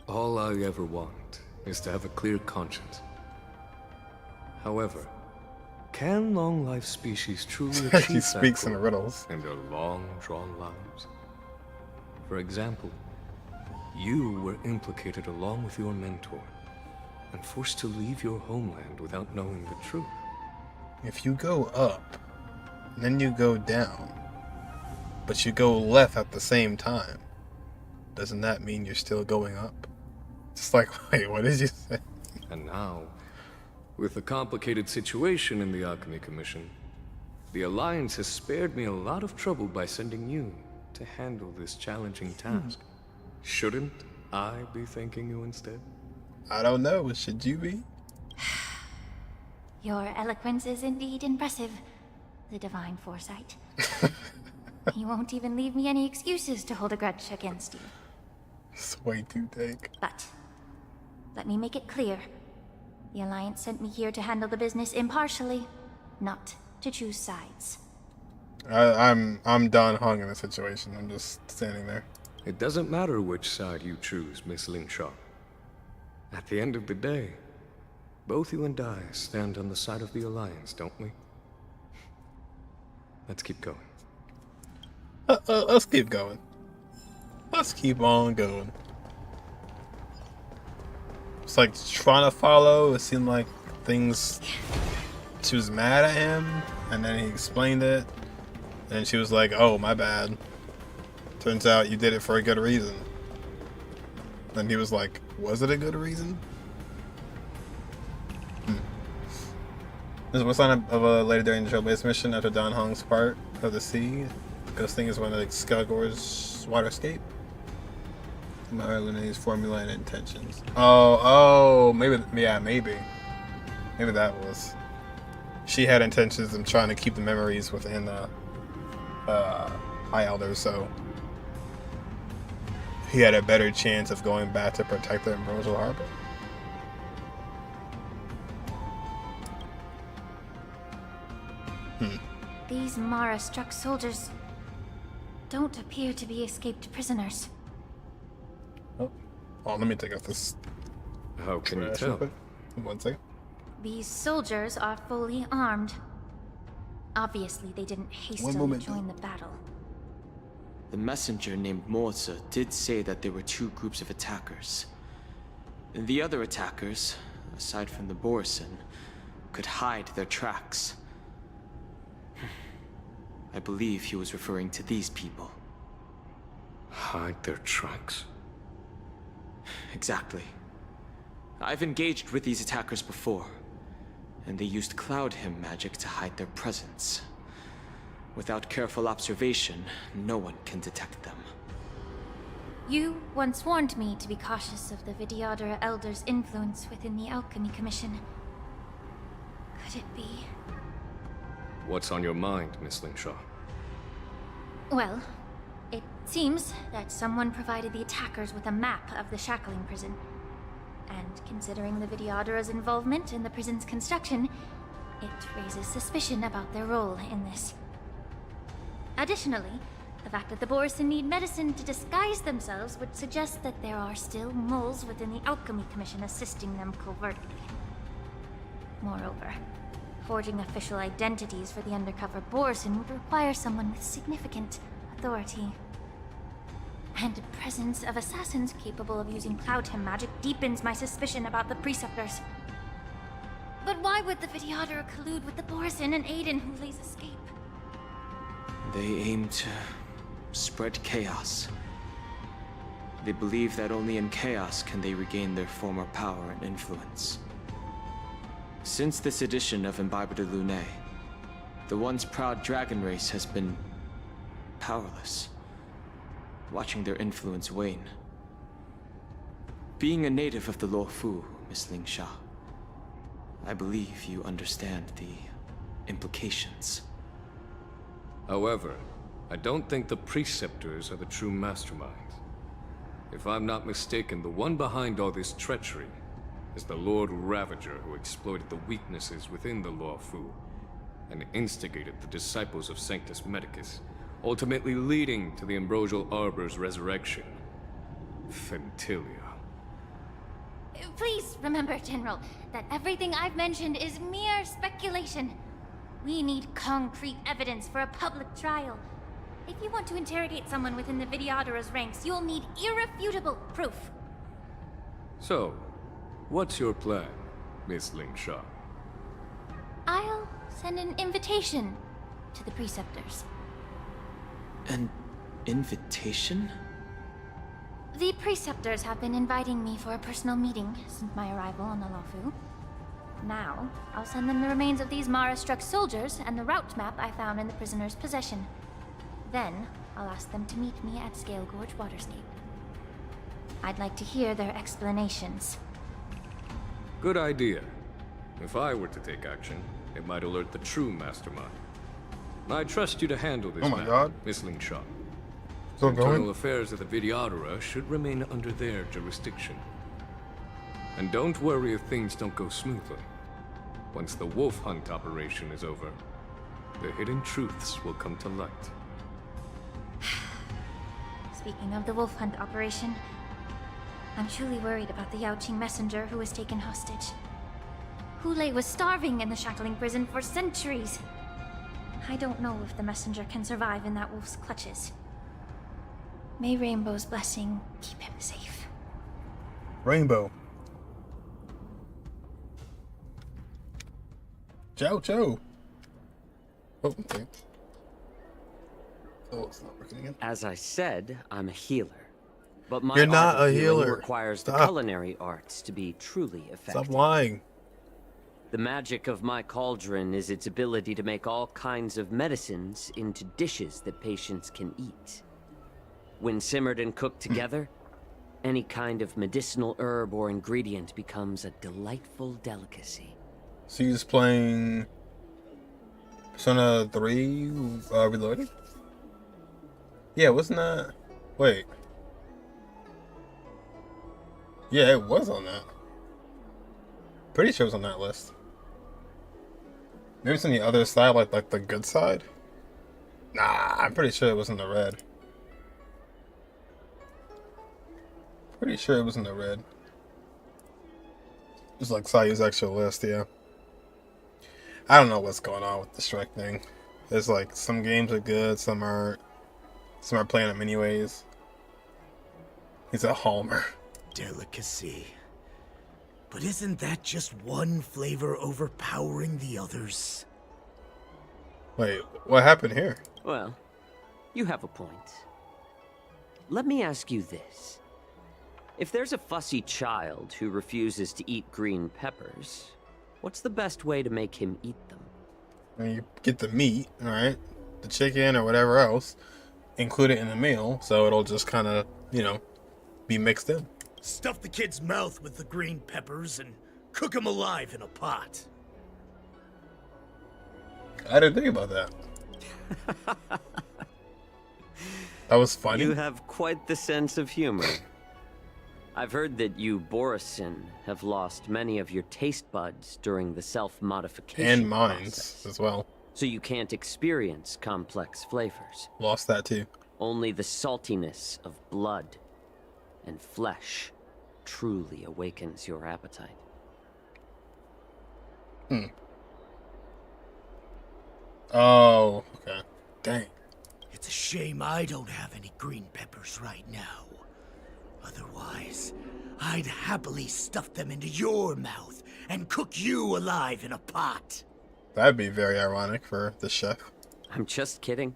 All I ever want is to have a clear conscience. However, can long-life species truly achieve He speaks that in goal riddles. in their long-drawn lives? For example, you were implicated along with your mentor and forced to leave your homeland without knowing the truth. If you go up, then you go down, but you go left at the same time, doesn't that mean you're still going up? It's like, wait, what did you say? And now, with the complicated situation in the Alchemy Commission, the Alliance has spared me a lot of trouble by sending you to handle this challenging task. Shouldn't I be thanking you instead? I don't know, should you be? Your eloquence is indeed impressive, the divine foresight. You won't even leave me any excuses to hold a grudge against you. It's way too thick. But let me make it clear. The Alliance sent me here to handle the business impartially, not to choose sides. I'm done hung in the situation. I'm just standing there. It doesn't matter which side you choose, Miss Lingshaw. At the end of the day, both you and I stand on the side of the Alliance, don't we? Let's keep going. Let's keep going. Let's keep on going. was like trying to follow. It seemed like things. She was mad at him, and then he explained it, and she was like, "Oh, my bad. Turns out you did it for a good reason." And he was like, "Was it a good reason?" This was one of a later during the Trailblaze mission after Don Hong's part of the sea. Ghosting is one of the Skelgor's water escape. Luna's formula and intentions. Oh, maybe, yeah, maybe that was. She had intentions of trying to keep the memories within High Elder, so he had a better chance of going back to protect the Ambrosial Harbor. These Mara-struck soldiers don't appear to be escaped prisoners. Oh, let me take off this. How can you tell? 1 second. These soldiers are fully armed. Obviously, they didn't hastily join the battle. The messenger named Moza did say that there were 2 groups of attackers. The other attackers, aside from the Borison, could hide their tracks. I believe he was referring to these people. Hide their tracks? Exactly. I've engaged with these attackers before, and they used Cloud Hymn magic to hide their presence. Without careful observation, no one can detect them. You once warned me to be cautious of the Vidyadhara Elder's influence within the Alchemy Commission. Could it be? What's on your mind, Miss Lingshaw? Well, it seems that someone provided the attackers with a map of the shackling prison. And considering the Vidyadhara's involvement in the prison's construction, it raises suspicion about their role in this. Additionally, the fact that the Borison need medicine to disguise themselves would suggest that there are still moles within the Alchemy Commission assisting them covertly. Moreover, forging official identities for the undercover Borison would require someone with significant authority. And the presence of assassins capable of using Cloud Hymn magic deepens my suspicion about the Preceptors. But why would the Vidyadhara collude with the Borison and aid in Hulay's escape? They aim to spread chaos. They believe that only in chaos can they regain their former power and influence. Since this edition of Imbibe de Lune, the once proud dragon race has been powerless, watching their influence wane. Being a native of the Luofu, Miss Lingsha, I believe you understand the implications. However, I don't think the Preceptors are the true masterminds. If I'm not mistaken, the one behind all this treachery is the Lord Ravager who exploited the weaknesses within the Luofu and instigated the disciples of Sanctus Medicus, ultimately leading to the Ambrosial Arbor's resurrection. Fentilia. Please remember, General, that everything I've mentioned is mere speculation. We need concrete evidence for a public trial. If you want to interrogate someone within the Vidyadhara's ranks, you'll need irrefutable proof. So, what's your plan, Miss Lingshaw? I'll send an invitation to the Preceptors. An invitation? The Preceptors have been inviting me for a personal meeting since my arrival on the Luofu. Now, I'll send them the remains of these Mara-struck soldiers and the route map I found in the prisoner's possession. Then, I'll ask them to meet me at Scale Gorge Waterscape. I'd like to hear their explanations. Good idea. If I were to take action, it might alert the true mastermind. I trust you to handle this matter, Miss Lingshaw. So Internal affairs of the Vidyadhara should remain under their jurisdiction. And don't worry if things don't go smoothly. Once the wolf hunt operation is over, the hidden truths will come to light. Speaking of the wolf hunt operation, I'm truly worried about the Yaoqing messenger who was taken hostage. Hoolay was starving in the shackling prison for centuries. I don't know if the messenger can survive in that wolf's clutches. May Rainbow's blessing keep him safe. Rainbow. Jiaoqiu. Oh, okay. Oh, it's not working again. As I said, I'm a healer. But my You're not art of a healing healer. requires the Stop. culinary arts to be truly effective. Stop lying. The magic of my cauldron is its ability to make all kinds of medicines into dishes that patients can eat. When simmered and cooked together, any kind of medicinal herb or ingredient becomes a delightful delicacy. So you're just playing Persona 3 Reloaded? Yeah, wasn't that... Wait. Yeah, it was on that. Pretty sure it was on that list. Maybe it's on the other side, like the good side? Nah, I'm pretty sure it was in the red. Pretty sure it was in the red. It's like Sayu's actual list, yeah. I don't know what's going on with the Shrek thing. There's like, some games are good, some aren't. Some are playing them anyways. He's a Homer. Delicacy. But isn't that just one flavor overpowering the others? Wait, what happened here? Well, you have a point. Let me ask you this. If there's a fussy child who refuses to eat green peppers, what's the best way to make him eat them? I mean, you get the meat, alright? The chicken or whatever else. Include it in the meal, so it'll just kind of, you know, be mixed in. Stuff the kid's mouth with the green peppers and cook him alive in a pot. I didn't think about that. That was funny. You have quite the sense of humor. I've heard that you, Borisin, have lost many of your taste buds during the self-modification And minds process. as well. So you can't experience complex flavors. Lost that too. Only the saltiness of blood and flesh truly awakens your appetite. Oh, okay. Dang. It's a shame I don't have any green peppers right now. Otherwise, I'd happily stuff them into your mouth and cook you alive in a pot. That'd be very ironic for the chef. I'm just kidding.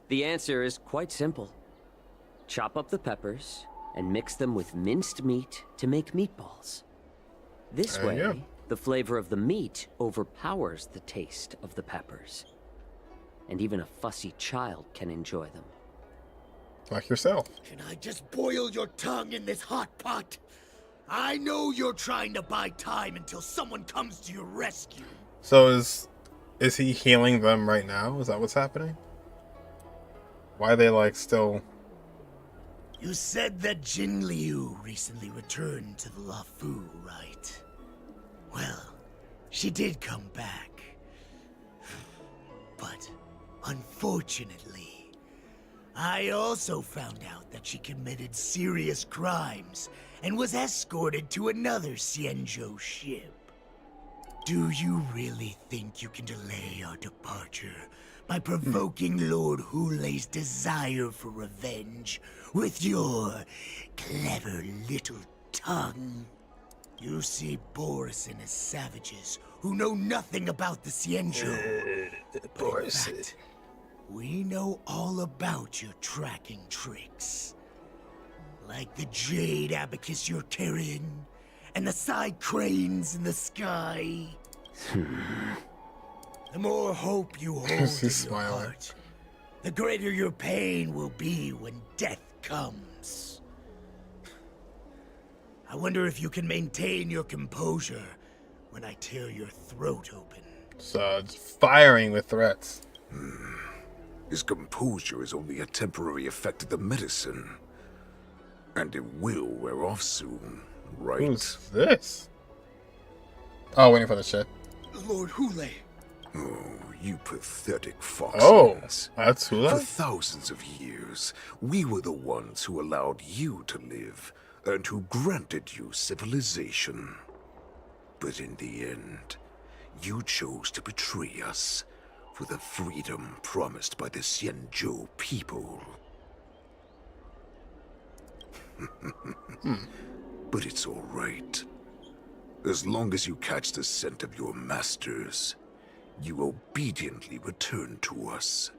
The answer is quite simple. Chop up the peppers and mix them with minced meat to make meatballs. This There you go. way, the flavor of the meat overpowers the taste of the peppers. And even a fussy child can enjoy them. Like yourself. Can I just boil your tongue in this hot pot? I know you're trying to buy time until someone comes to your rescue. So is he healing them right now? Is that what's happening? Why are they like still... You said that Jin Liu recently returned to the Luofu, right? Well, she did come back. But, unfortunately, I also found out that she committed serious crimes and was escorted to another Xianzhou ship. Do you really think you can delay our departure by provoking Lord Hoolay's desire for revenge with your clever little tongue? You see Borisin as savages who know nothing about the Xianzhou. Borisin. We know all about your tracking tricks. Like the jade abacus you're carrying, and the side cranes in the sky. The more hope you hold in your heart, the greater your pain will be when death comes. I wonder if you can maintain your composure when I tear your throat open. So it's firing with threats. His composure is only a temporary effect of the medicine. And it will wear off soon, right? Who's this? Oh, waiting for the shit. Lord Hoolay. Oh, you pathetic fox. Oh, that's Hoolay? For thousands of years, we were the ones who allowed you to live, and who granted you civilization. But in the end, you chose to betray us for the freedom promised by the Xianzhou people. But it's all right. As long as you catch the scent of your masters, you obediently return to us.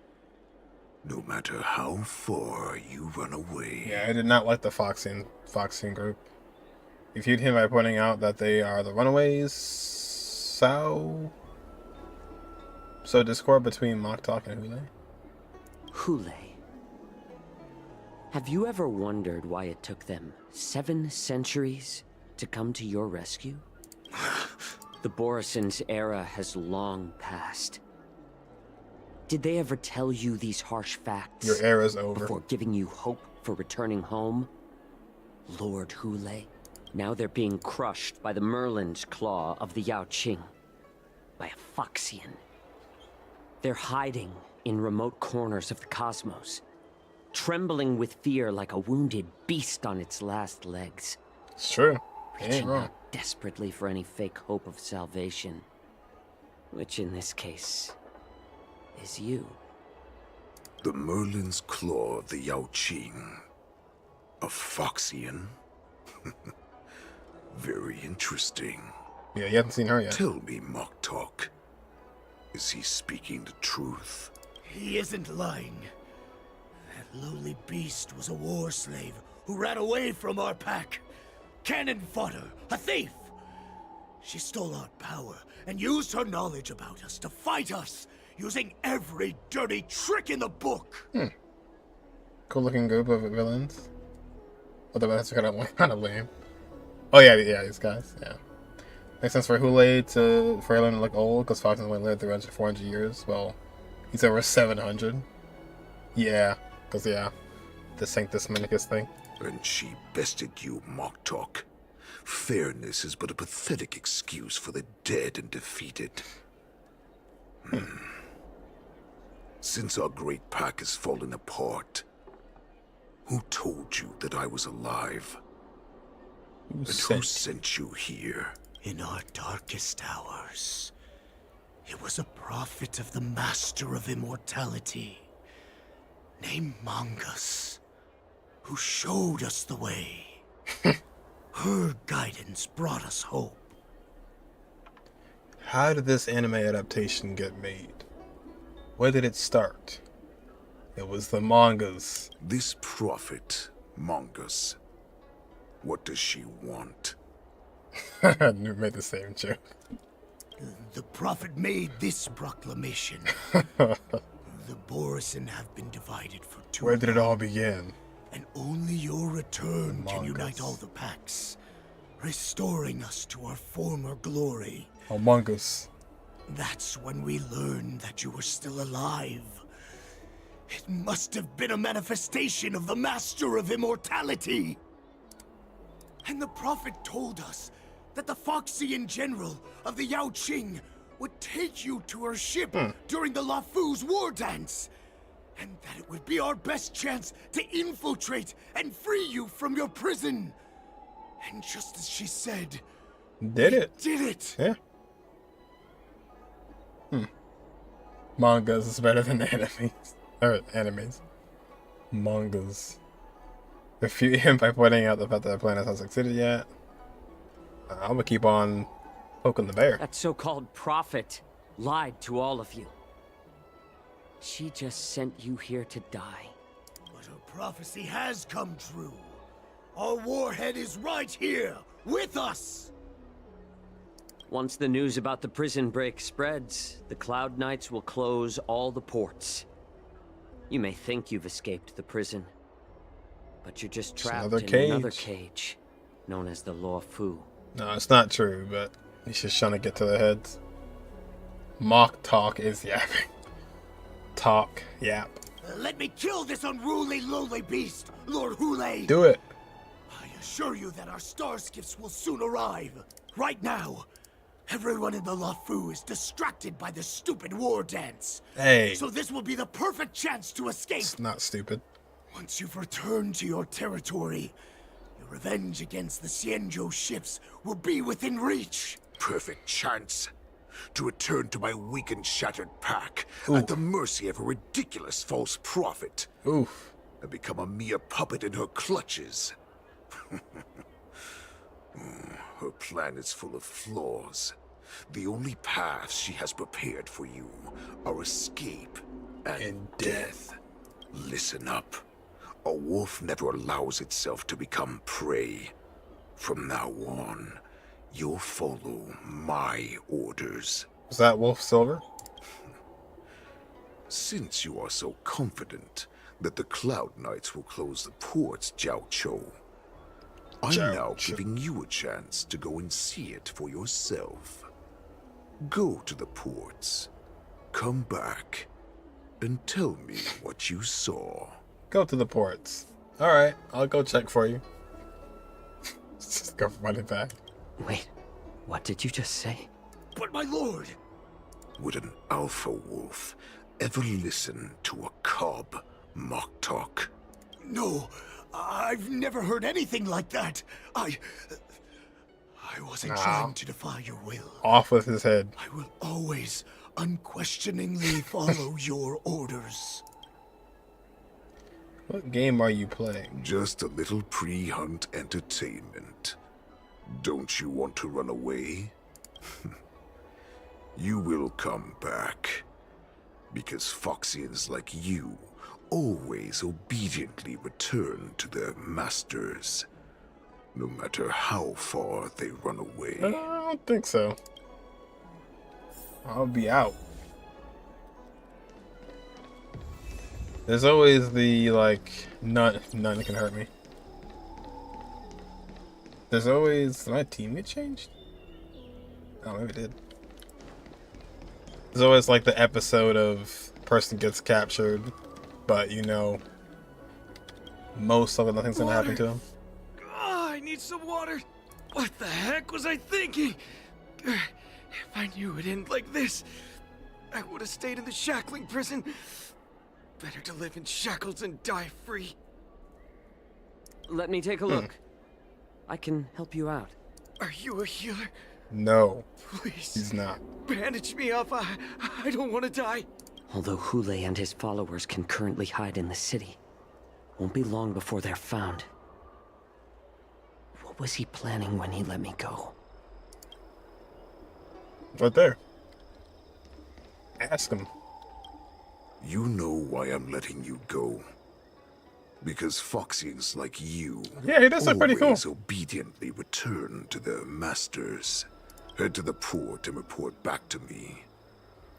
No matter how far you run away. Yeah, I did not like the Foxian group. He viewed him by pointing out that they are the runaways. So discord between Mock Talk and Hoolay? Hoolay. Have you ever wondered why it took them 7 centuries to come to your rescue? The Borison's era has long passed. Did they ever tell you these harsh facts? Your era's over. Before giving you hope for returning home? Lord Hoolay, now they're being crushed by the Merlin's claw of the Yaoqing. By a Foxian. They're hiding in remote corners of the cosmos. Trembling with fear like a wounded beast on its last legs. It's true. Reaching out desperately for any fake hope of salvation. Which in this case is you. The Merlin's claw of the Yaoqing. A Foxian? Very interesting. Yeah, you haven't seen her yet. Tell me, Mock Talk. Is he speaking the truth? He isn't lying. That lowly beast was a war slave who ran away from our pack. Cannon fodder, a thief. She stole our power and used her knowledge about us to fight us, using every dirty trick in the book. Cool looking group of villains. Although that's kind of lame. Oh yeah, these guys, yeah. Makes sense for Hoolay to Him to look old, because Fox has only lived 400 years. Well, he's over 700. Yeah, because the Sanctus Minicus thing. And she bested you, Mock Talk. Fairness is but a pathetic excuse for the dead and defeated. Since our great pack has fallen apart, who told you that I was alive? Who sent you here? In our darkest hours, it was a prophet of the Master of Immortality, named Mongus, who showed us the way. Her guidance brought us hope. How did this anime adaptation get made? Where did it start? It was the mangas. This prophet, Mongus, what does she want? I made the same joke. The prophet made this proclamation. The Borison have been divided for 2. Where did it all begin? And only your return can unite all the packs, restoring us to our former glory. Among Us. That's when we learned that you were still alive. It must have been a manifestation of the Master of Immortality. And the prophet told us that the Foxian general of the Yaoqing would take you to her ship during the Lafu's war dance. And that it would be our best chance to infiltrate and free you from your prison. And just as she said... Did it? Yeah. Mangas is better than animes. Or animes. Mangas. Refute him by pointing out the fact that the plan hasn't succeeded yet. I'm gonna keep on poking the bear. That so-called prophet lied to all of you. She just sent you here to die. But her prophecy has come true. Our warhead is right here, with us! Once the news about the prison break spreads, the Cloud Knights will close all the ports. You may think you've escaped the prison, but you're just trapped in another cage, known as the Law Fu. No, it's not true, but he's just trying to get to the heads. Mock Talk is yapping. Talk, yap. Let me kill this unruly, lowly beast, Lord Hoolay! Do it! I assure you that our star skiffs will soon arrive. Right now, everyone in the Lafu is distracted by the stupid war dance. Hey. So this will be the perfect chance to escape. It's not stupid. Once you've returned to your territory, your revenge against the Xianzhou ships will be within reach. Perfect chance to return to my weak and shattered pack at the mercy of a ridiculous false prophet. And become a mere puppet in her clutches. Her plan is full of flaws. The only paths she has prepared for you are escape and death. Listen up. A wolf never allows itself to become prey. From now on, you'll follow my orders. Is that Wolf Silver? Since you are so confident that the Cloud Knights will close the ports, Jiaoqiu, I'm now giving you a chance to go and see it for yourself. Go to the ports, come back, and tell me what you saw. Go to the ports. Alright, I'll go check for you. Just go run it back. Wait, what did you just say? But my lord! Would an alpha wolf ever listen to a cub mock talk? No, I've never heard anything like that. I wasn't trying to defy your will. Off with his head. I will always unquestioningly follow your orders. What game are you playing? Just a little pre-hunt entertainment. Don't you want to run away? You will come back. Because Foxians like you always obediently return to their masters, no matter how far they run away. I don't think so. I'll be out. There's always the, like, none can hurt me. There's always... Did my team get changed? Oh, maybe it did. There's always, like, the episode of person gets captured, but, you know, most of it, nothing's gonna happen to him. Oh, I need some water. What the heck was I thinking? If I knew it'd end like this, I would have stayed in the shackling prison. Better to live in shackles and die free. Let me take a look. I can help you out. Are you a healer? No. Please. He's not. Bandage me up. I don't want to die. Although Hoolay and his followers can currently hide in the city, won't be long before they're found. What was he planning when he let me go? Right there. Ask him. You know why I'm letting you go. Because Foxians like you always obediently return to their masters. Head to the port and report back to me.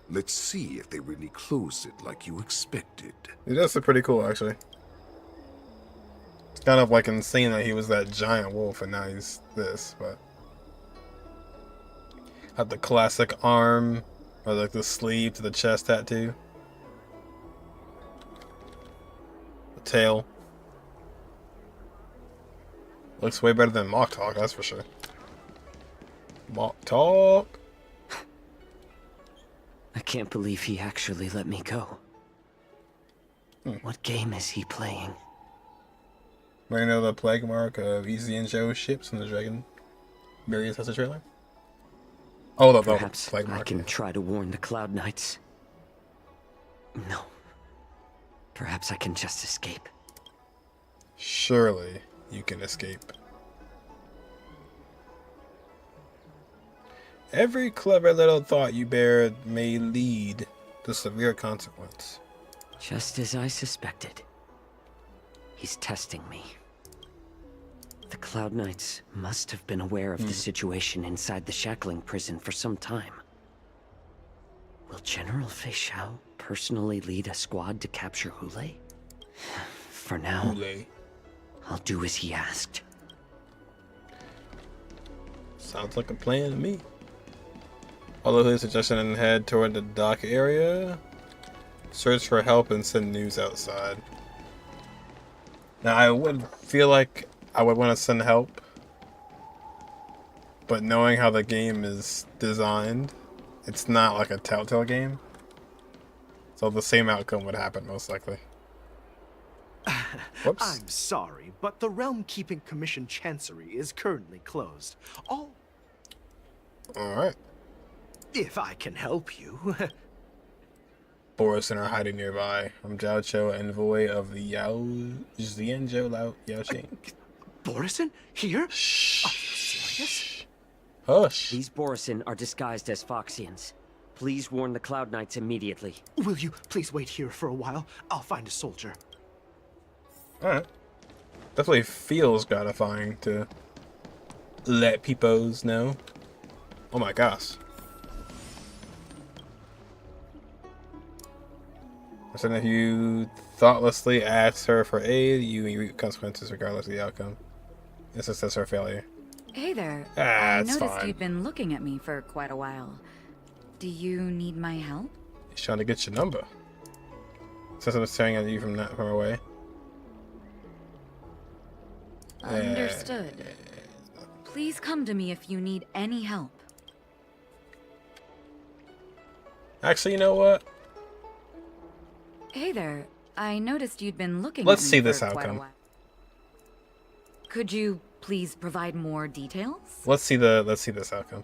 Let's see if they really closed it like you expected. It does look pretty cool, actually. It's kind of like insane that he was that giant wolf and now he's this, but... Had the classic arm, or like the sleeve to the chest tattoo. The tail. Looks way better than Mock Talk, that's for sure. Mock Talk. I can't believe he actually let me go. What game is he playing? Might know the plague mark of Easy and Joe's ships in the Dragon Barriers has a trailer? Oh, the Perhaps plague mark. I can try to warn the Cloud Knights. No. Perhaps I can just escape. Surely you can escape. Every clever little thought you bear may lead to severe consequence. Just as I suspected. He's testing me. The Cloud Knights must have been aware of the situation inside the shackling prison for some time. Will General Feixiao personally lead a squad to capture Hoolay? For now, I'll do as he asked. Sounds like a plan to me. Follow his suggestion and head toward the dock area. Search for help and send news outside. Now, I would feel like I would want to send help, but knowing how the game is designed, it's not like a Telltale game. So the same outcome would happen, most likely. Whoops. I'm sorry, but the Realm Keeping Commission Chancery is currently closed. Alright. If I can help you. Boris and are hiding nearby. I'm Jiaoqiu, envoy of the Xianzhou Yaoqing. Borison? Here? Shh. Hush. These Borisin are disguised as Foxians. Please warn the Cloud Knights immediately. Will you please wait here for a while? I'll find a soldier. Alright. Definitely feels gratifying to let peoples know. Oh my gosh. So if you thoughtlessly ask her for aid, you reap consequences regardless of the outcome. It's a success or failure. Hey there. Ah, I it's noticed fine. you'd been looking at me for quite a while. Do you need my help? He's trying to get your number. Since I was staring at you from away. Understood. Please come to me if you need any help. Actually, you know what? Hey there. I noticed you'd been looking Let's at me see this for quite a outcome. while. Could you please provide more details? Let's see this outcome.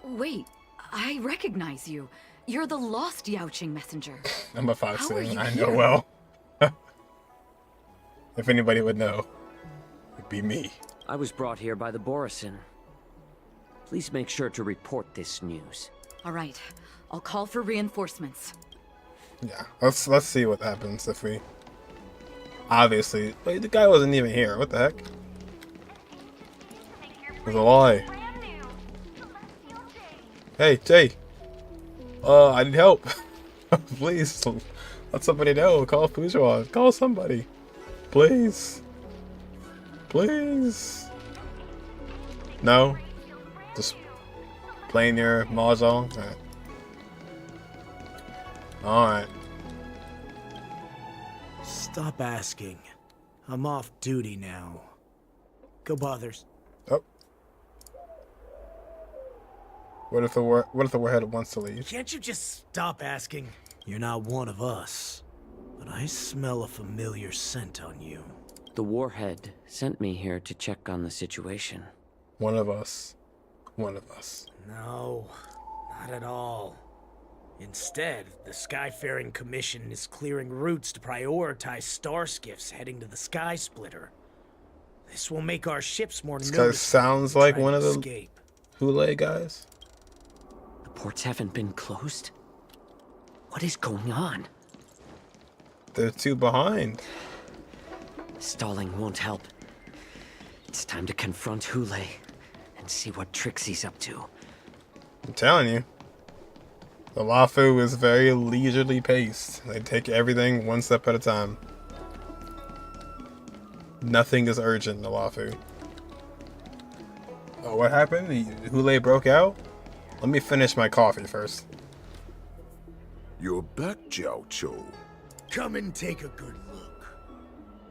Wait, I recognize you. You're the lost Yaoqing messenger. I'm a How are Foxy. you I know here? well. If anybody would know, it'd be me. I was brought here by the Borisin. Please make sure to report this news. All right, I'll call for reinforcements. Yeah, let's see what happens if we. Obviously, wait, the guy wasn't even here. What the heck? It was a lie. Hey, Jay. I need help. Please, let somebody know. Call Fujian. Call somebody. Please. Please. No? Just playing your mahjong? Alright. Alright. Stop asking. I'm off duty now. Go bothers. Oh. What if the warhead wants to leave? Can't you just stop asking? You're not one of us. But I smell a familiar scent on you. The Warhead sent me here to check on the situation. One of us. One of us. No, not at all. Instead, the Skyfaring Commission is clearing routes to prioritize star skiffs heading to the Sky Splitter. This will make our ships more This guy noticeable. sounds when like trying one to of the escape. Hoolay guys. The ports haven't been closed? What is going on? They're two behind. Stalling won't help. It's time to confront Hoolay and see what tricks he's up to. I'm telling you. The Lafu is very leisurely paced. They take everything one step at a time. Nothing is urgent in the Lafu. Oh, what happened? Hoolay broke out? Let me finish my coffee first. You're back, Jiaoqiu. Come and take a good look.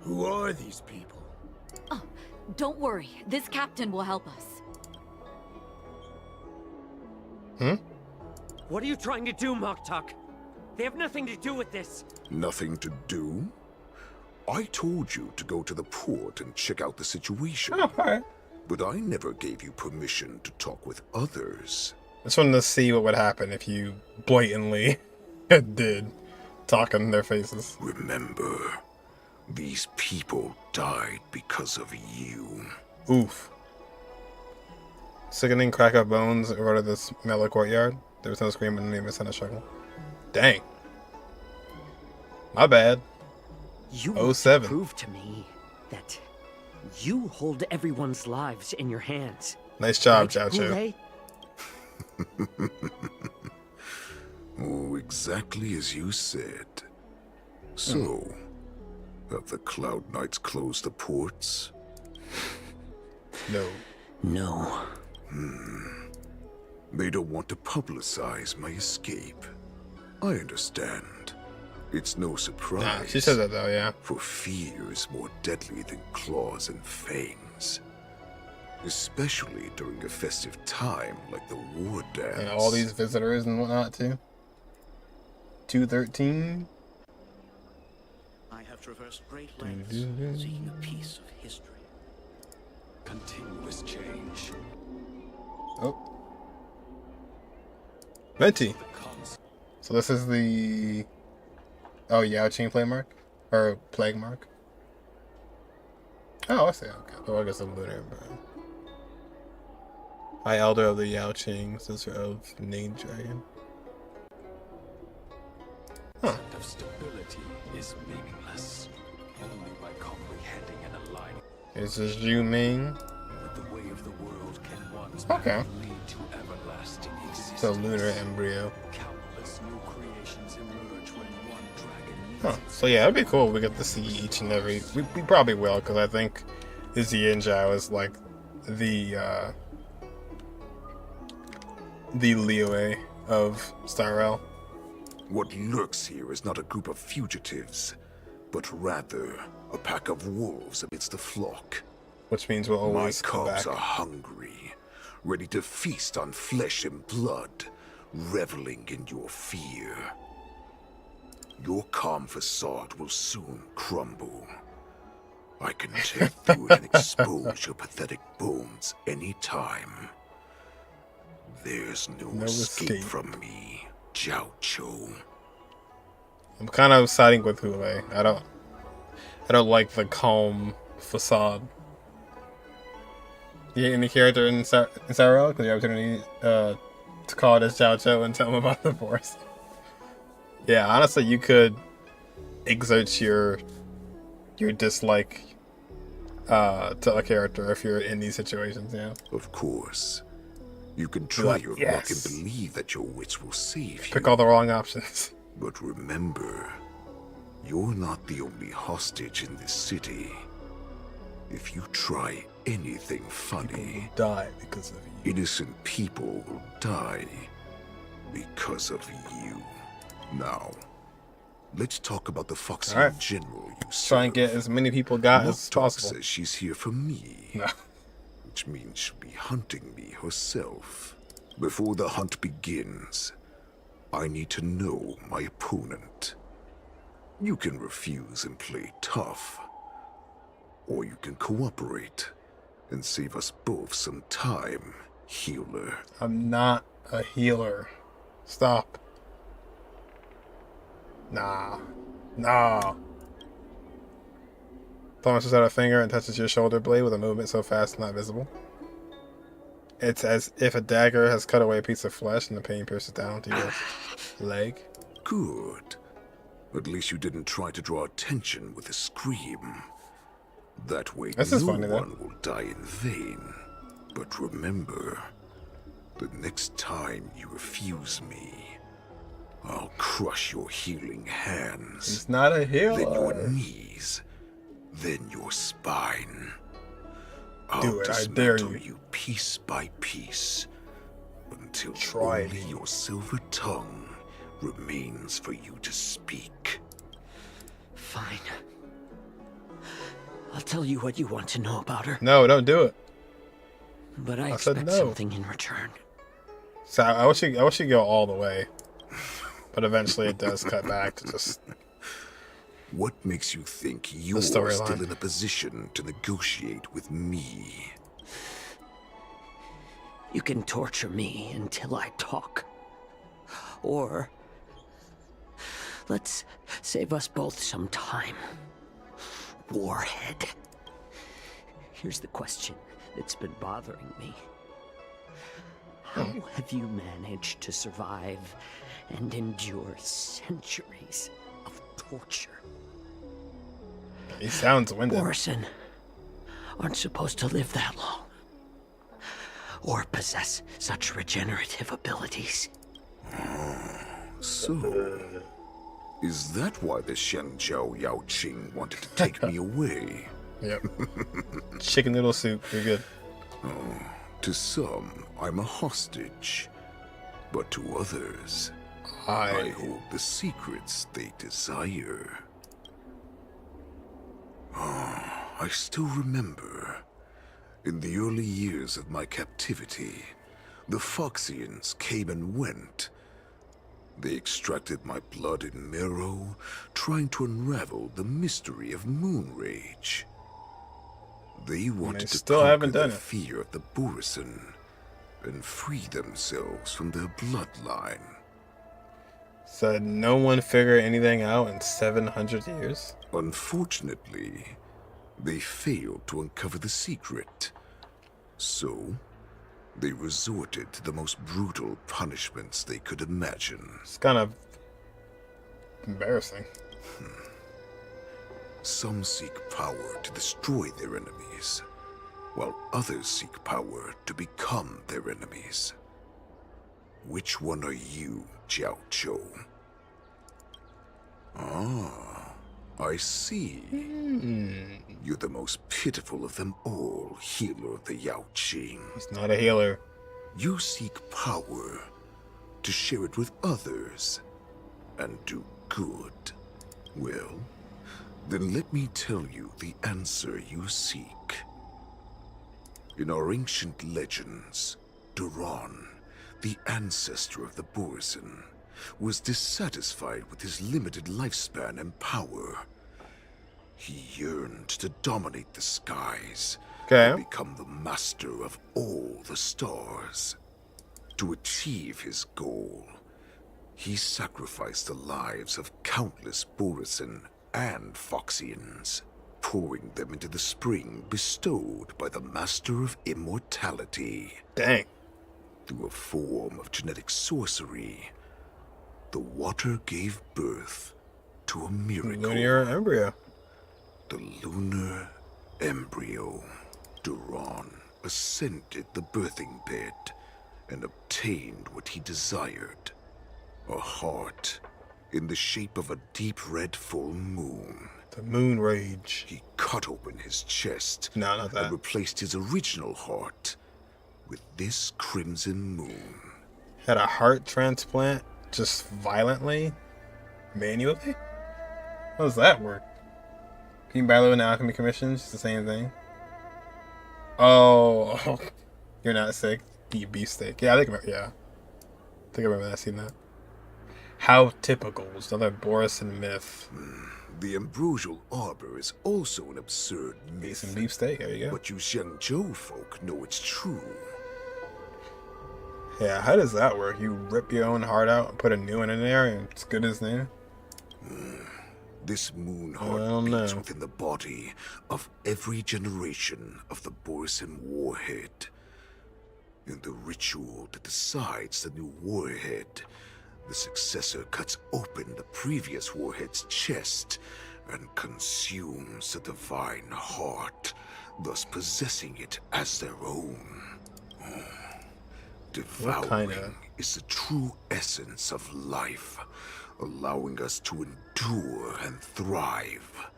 Who are these people? Oh, don't worry. This captain will help us. Hmm? What are you trying to do, Moktak? They have nothing to do with this. Nothing to do? I told you to go to the port and check out the situation. Oh, alright. But I never gave you permission to talk with others. I just wanted to see what would happen if you blatantly did talk in their faces. Remember, these people died because of you. Oof. Sickening crack of bones over to this mellow courtyard. There was no screaming and even a struggle. Dang. My bad. You 07. prove to me that you hold everyone's lives in your hands. Nice job, Right, Jiaoqiu. Hoolay? Oh, exactly as you said. So, have the Cloud Knights closed the ports? No. No. They don't want to publicize my escape. I understand. It's no surprise. Nah, she said that though, yeah. For fear is more deadly than claws and fangs. Especially during a festive time like the war dance. And all these visitors and whatnot too. 213. I have traversed great lengths seeking a piece of history. Continuous change. Oh. Venti. So this is the Yaoqing plague mark? Or plague mark? Oh, I see. Okay. Oh, I guess I'm lunar. High Elder of the Yaoqing, sister of Ning Dragon. Huh. Of stability is meaningless only by comprehending and aligning. Is this Zhu Ming? But the way of the world can once Okay. lead to everlasting existence. So lunar embryo. Countless new creations emerge when one dragon Huh. So yeah, it'd be cool if we get to see each and every. We probably will, because I think this Yinzhao is like the Liyue of Styrel. What lurks here is not a group of fugitives, but rather a pack of wolves amidst the flock. Which means we'll always My come cubs back. are hungry, ready to feast on flesh and blood, reveling in your fear. Your calm facade will soon crumble. I can tear through it and expose your pathetic bones anytime. There's no escape from me, Jiaoqiu. I'm kind of siding with Hoolay. I don't like the calm facade. You hate any character in Styrel? Because you have the opportunity to call it as Jiaoqiu and tell him about the force. Yeah, honestly, you could exert your dislike to a character if you're in these situations. Yeah. Of course. You can try Like, your luck yes. and believe that your wits will save you. Pick all the wrong options. But remember, you're not the only hostage in this city. If you try anything funny, die because of you. Innocent people will die because of you. Now, let's talk about the Feixiao All right. general you serve. Try and get as many people got as Moktok possible. says she's here for me. No. Which means she'll be hunting me herself. Before the hunt begins, I need to know my opponent. You can refuse and play tough, or you can cooperate and save us both some time, healer. I'm not a healer. Stop. Nah. Thomas out a finger and touches your shoulder blade with a movement so fast it's not visible. It's as if a dagger has cut away a piece of flesh and the pain pierces down to your leg. Good. At least you didn't try to draw attention with a scream. That way This is no funny, though. one will die in vain. But remember, the next time you refuse me, I'll crush your healing hands. He's not a healer. Then your knees. Then your spine. I'll it, I dare dismantle you. you piece by piece until Try only your silver tongue remains for you to speak. Fine. I'll tell you what you want to know about her. No, don't do it. But I said expect no. something in return. So I wish you go all the way, but eventually it does cut back to just. What makes you think you're storyline. still in a position to negotiate with me? You can torture me until I talk. Or let's save us both some time. Warhead. Here's the question that's been bothering me. How have you managed to survive and endure centuries of torture? He sounds winded. Orson aren't supposed to live that long. Or possess such regenerative abilities. So, is that why the Shenzhou Yaoqing wanted to take me away? Yep. Chicken noodle soup. You're good. Oh, to some, I'm a hostage. But to others, I hold the secrets they desire. I still remember, in the early years of my captivity, the Feixians came and went. They extracted my blood and marrow, trying to unravel the mystery of moon rage. They wanted to still conquer haven't their done it. fear of the Borison and free themselves from their bloodline. Said no one figured anything out in 700 years. Unfortunately, they failed to uncover the secret. So, They resorted to the most brutal punishments they could imagine. It's kind of embarrassing. Some seek power to destroy their enemies, while others seek power to become their enemies. Which one are you, Jiaoqiu? Ah, I see. You're the most pitiful of them all, healer of the Yaoqing. He's not a healer. You seek power to share it with others and do good. Well, then let me tell you the answer you seek. In our ancient legends, Duran, the ancestor of the Borson, was dissatisfied with his limited lifespan and power. He yearned to dominate the skies and become the master of all the stars. To achieve his goal, he sacrificed the lives of countless Borson and Foxians, pouring them into the spring bestowed by the Master of Immortality. Dang. Through a form of genetic sorcery, the water gave birth to a miracle. Lunar embryo. The lunar embryo. Duran ascended the birthing bed and obtained what he desired. A heart in the shape of a deep red full moon. The moon rage. He cut open his chest not that. and replaced his original heart with this crimson moon. Had a heart transplant just violently? Manually? How does that work? Can you battle in alchemy commissions? It's the same thing. Oh, you're not sick. Eat beefsteak. Yeah, I think I remember that. Seen that. How typical is another Borson myth. The ambrosial arbor is also an absurd myth. Some beefsteak, there you go. But you Xiangzhou folk know it's true. Yeah, how does that work? You rip your own heart out and put a new one in there and it's good as new? This moon heart beats within the body of every generation of the Borson warhead. In the ritual that decides the new warhead, the successor cuts open the previous warhead's chest and consumes the divine heart, thus possessing it as their own. Devouring is the true essence of life, allowing us to endure and thrive.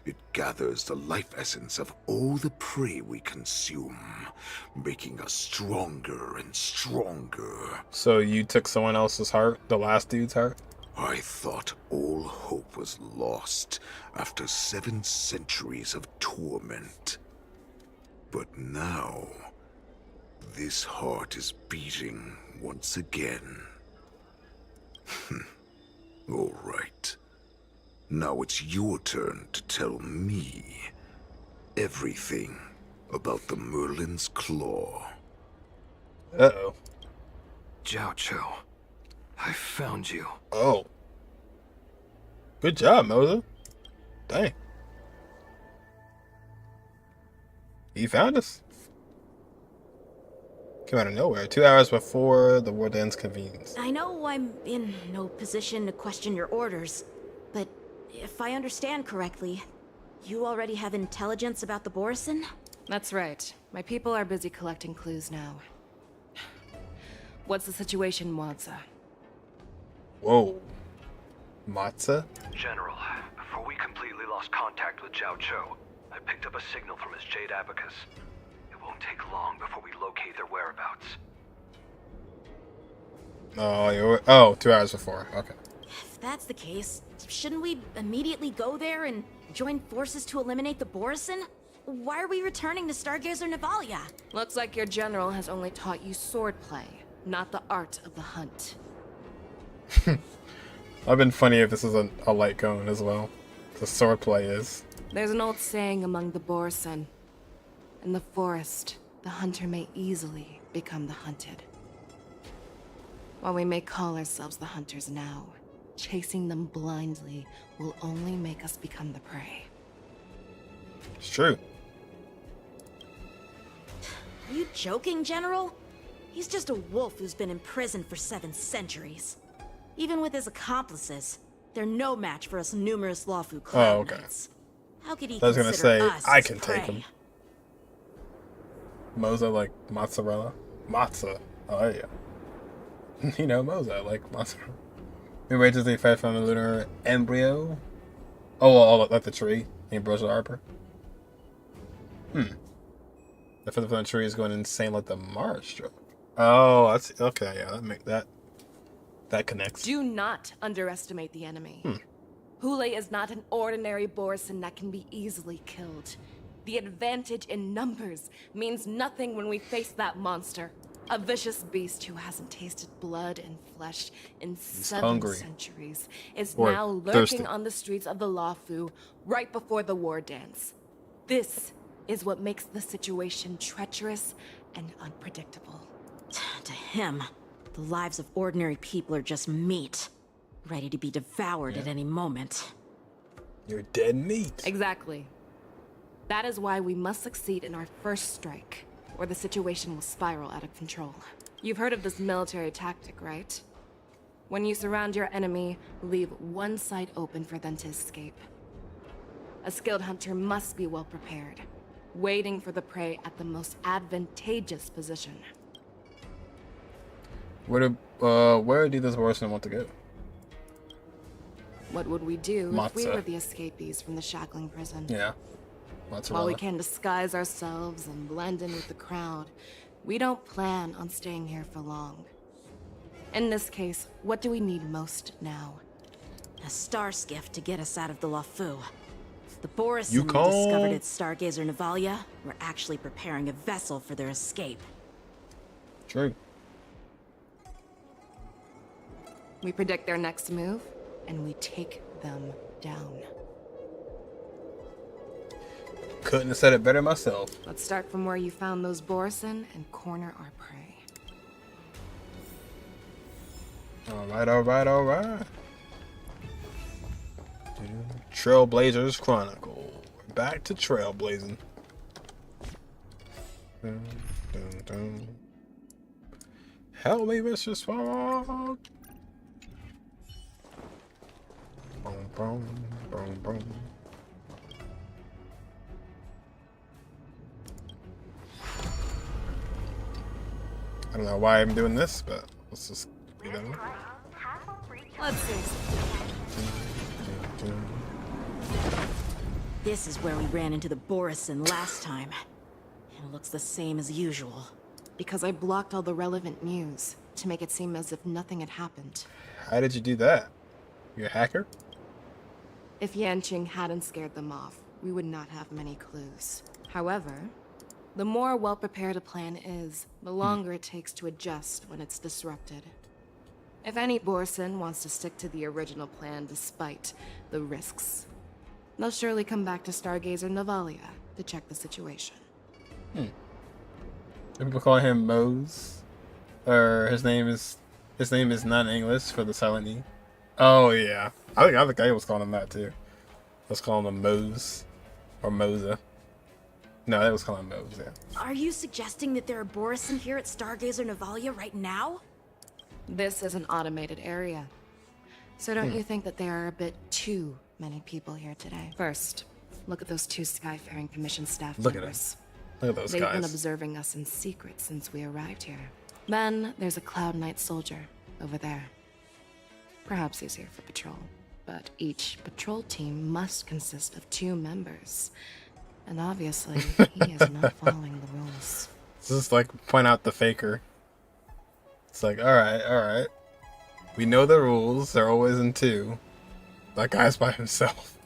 It gathers the life essence of all the prey we consume, making us stronger and stronger. So you took someone else's heart, the last dude's heart? I thought all hope was lost after 7 centuries of torment. But now, this heart is beating once again. All right. Now it's your turn to tell me everything about the Merlin's Claw. Uh-oh. Jiaoqiu, I found you. Oh. Good job, Moses. Dang. He found us. Came out of nowhere. 2 hours before the Warden's convenes. I know I'm in no position to question your orders, but if I understand correctly, you already have intelligence about the Borson? That's right. My people are busy collecting clues now. What's the situation, Wadza? Whoa. Matza? General, before we completely lost contact with Jiaoqiu, I picked up a signal from his Jade Abacus. It won't take long before we locate their whereabouts. Oh, 2 hours before. Okay. If that's the case, shouldn't we immediately go there and join forces to eliminate the Borson? Why are we returning to Stargazer Navalia? Looks like your general has only taught you swordplay, not the art of the hunt. I've been funny if this is a light cone as well. The swordplay is. There's an old saying among the Borson. In the forest, the hunter may easily become the hunted. While we may call ourselves the hunters now, chasing them blindly will only make us become the prey. It's true. Are you joking, General? He's just a wolf who's been in prison for 7 centuries. Even with his accomplices, they're no match for us numerous Lawfu Cloud Knights. How could he I was gonna consider say us I his can prey? take him. Moza like mozzarella, matza. Oh yeah. You know Moza like mozzarella. It raises the effect from the lunar embryo. Oh, well, like the tree in Brussels Arbor. The effect from the tree is going insane like the Mars stroke. Oh, that's okay. Yeah, that connects. Do not underestimate the enemy. Hoolay is not an ordinary Borison that can be easily killed. The advantage in numbers means nothing when we face that monster. A vicious beast who hasn't tasted blood and flesh in 7 centuries is now lurking on the streets of the Lawfu right before the war dance. This is what makes the situation treacherous and unpredictable. To him, the lives of ordinary people are just meat, ready to be devoured at any moment. You're dead meat. Exactly. That is why we must succeed in our first strike, or the situation will spiral out of control. You've heard of this military tactic, right? When you surround your enemy, leave one side open for them to escape. A skilled hunter must be well prepared, waiting for the prey at the most advantageous position. Where do this person want to go? What would we do if we were the escapees from the shackling prison? Yeah. While we can disguise ourselves and blend in with the crowd, we don't plan on staying here for long. In this case, what do we need most now? A star skiff to get us out of the Lawfu. The Borison we discovered at Stargazer Navalia were actually preparing a vessel for their escape. True. We predict their next move, and we take them down. Couldn't have said it better myself. Let's start from where you found those Borison and corner our prey. Alright. Trailblazers Chronicle. We're back to trailblazing. Help me, Mr. Swamp. Boom. I don't know why I'm doing this, but let's just get it. Let's see. This is where we ran into the Borison last time. It looks the same as usual. Because I blocked all the relevant news to make it seem as if nothing had happened. How did you do that? You're a hacker? If Yanqing hadn't scared them off, we would not have many clues. However, the more well-prepared a plan is, the longer it takes to adjust when it's disrupted. If any Borison wants to stick to the original plan despite the risks, they'll surely come back to Stargazer Navalia to check the situation. People call him Mose, or his name is not English for the silent E. Oh yeah, I think I was calling him that too. I was calling him Mose or Moza. No, that was calling him Mose. Yeah. Are you suggesting that there are Borison here at Stargazer Navalia right now? This is an automated area. So don't you think that there are a bit too many people here today? First, look at those 2 Skyfaring Commission staff members. Look at those They've guys. been observing us in secret since we arrived here. Then there's a Cloud Knight soldier over there. Perhaps he's here for patrol, but each patrol team must consist of 2 members. And obviously, he is not following the rules. Just like point out the faker. It's like, alright. We know the rules. They're always in 2. That guy's by himself.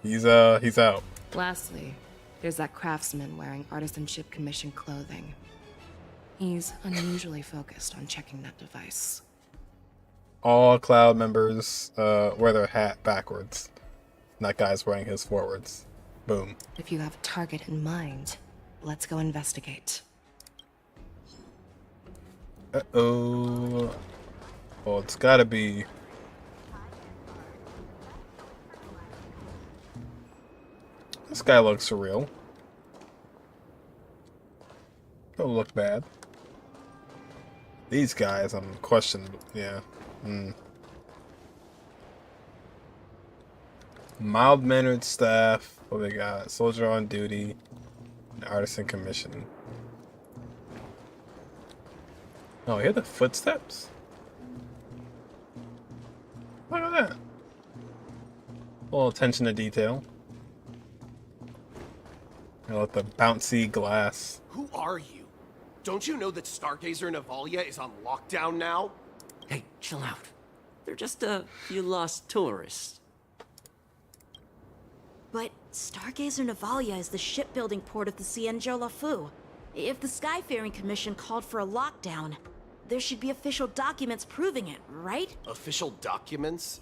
He's out. Lastly, there's that craftsman wearing Artisanship Commission clothing. He's unusually focused on checking that device. All Cloud members wear their hat backwards. And that guy's wearing his forwards. Boom. If you have a target in mind, let's go investigate. Uh-oh. Well, it's gotta be... This guy looks surreal. Don't look bad. These guys, I'm questioning. Yeah. Mild-mannered staff. What we got? Soldier on duty. Artisan commission. Oh, hear the footsteps? Look at that. A little attention to detail. I like the bouncy glass. Who are you? Don't you know that Stargazer Navalia is on lockdown now? Hey, chill out. They're just a few lost tourists. But Stargazer Navalia is the shipbuilding port of the Xianzhou Lafu. If the Skyfaring Commission called for a lockdown, there should be official documents proving it, right? Official documents?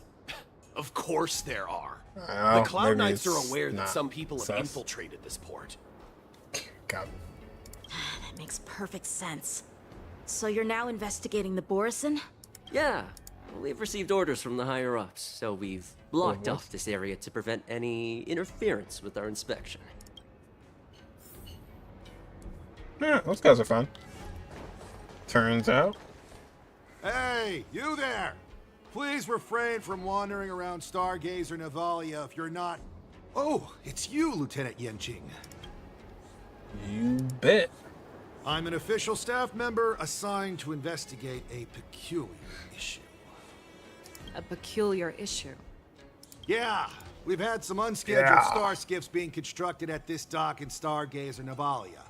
Of course there are. Well, the Cloud Knights are aware that some people have sus. infiltrated this port. God. That makes perfect sense. So you're now investigating the Borison? Yeah, we've received orders from the higher-ups, so we've blocked what? off this area to prevent any interference with our inspection. Yeah, those guys are fun. Turns out. Hey, you there! Please refrain from wandering around Stargazer Navalia if you're not... Oh, it's you, Lieutenant Yanqing. You bet. I'm an official staff member assigned to investigate a peculiar issue. A peculiar issue? Yeah, we've had some unscheduled star skiffs being constructed at this dock in Stargazer Navalia.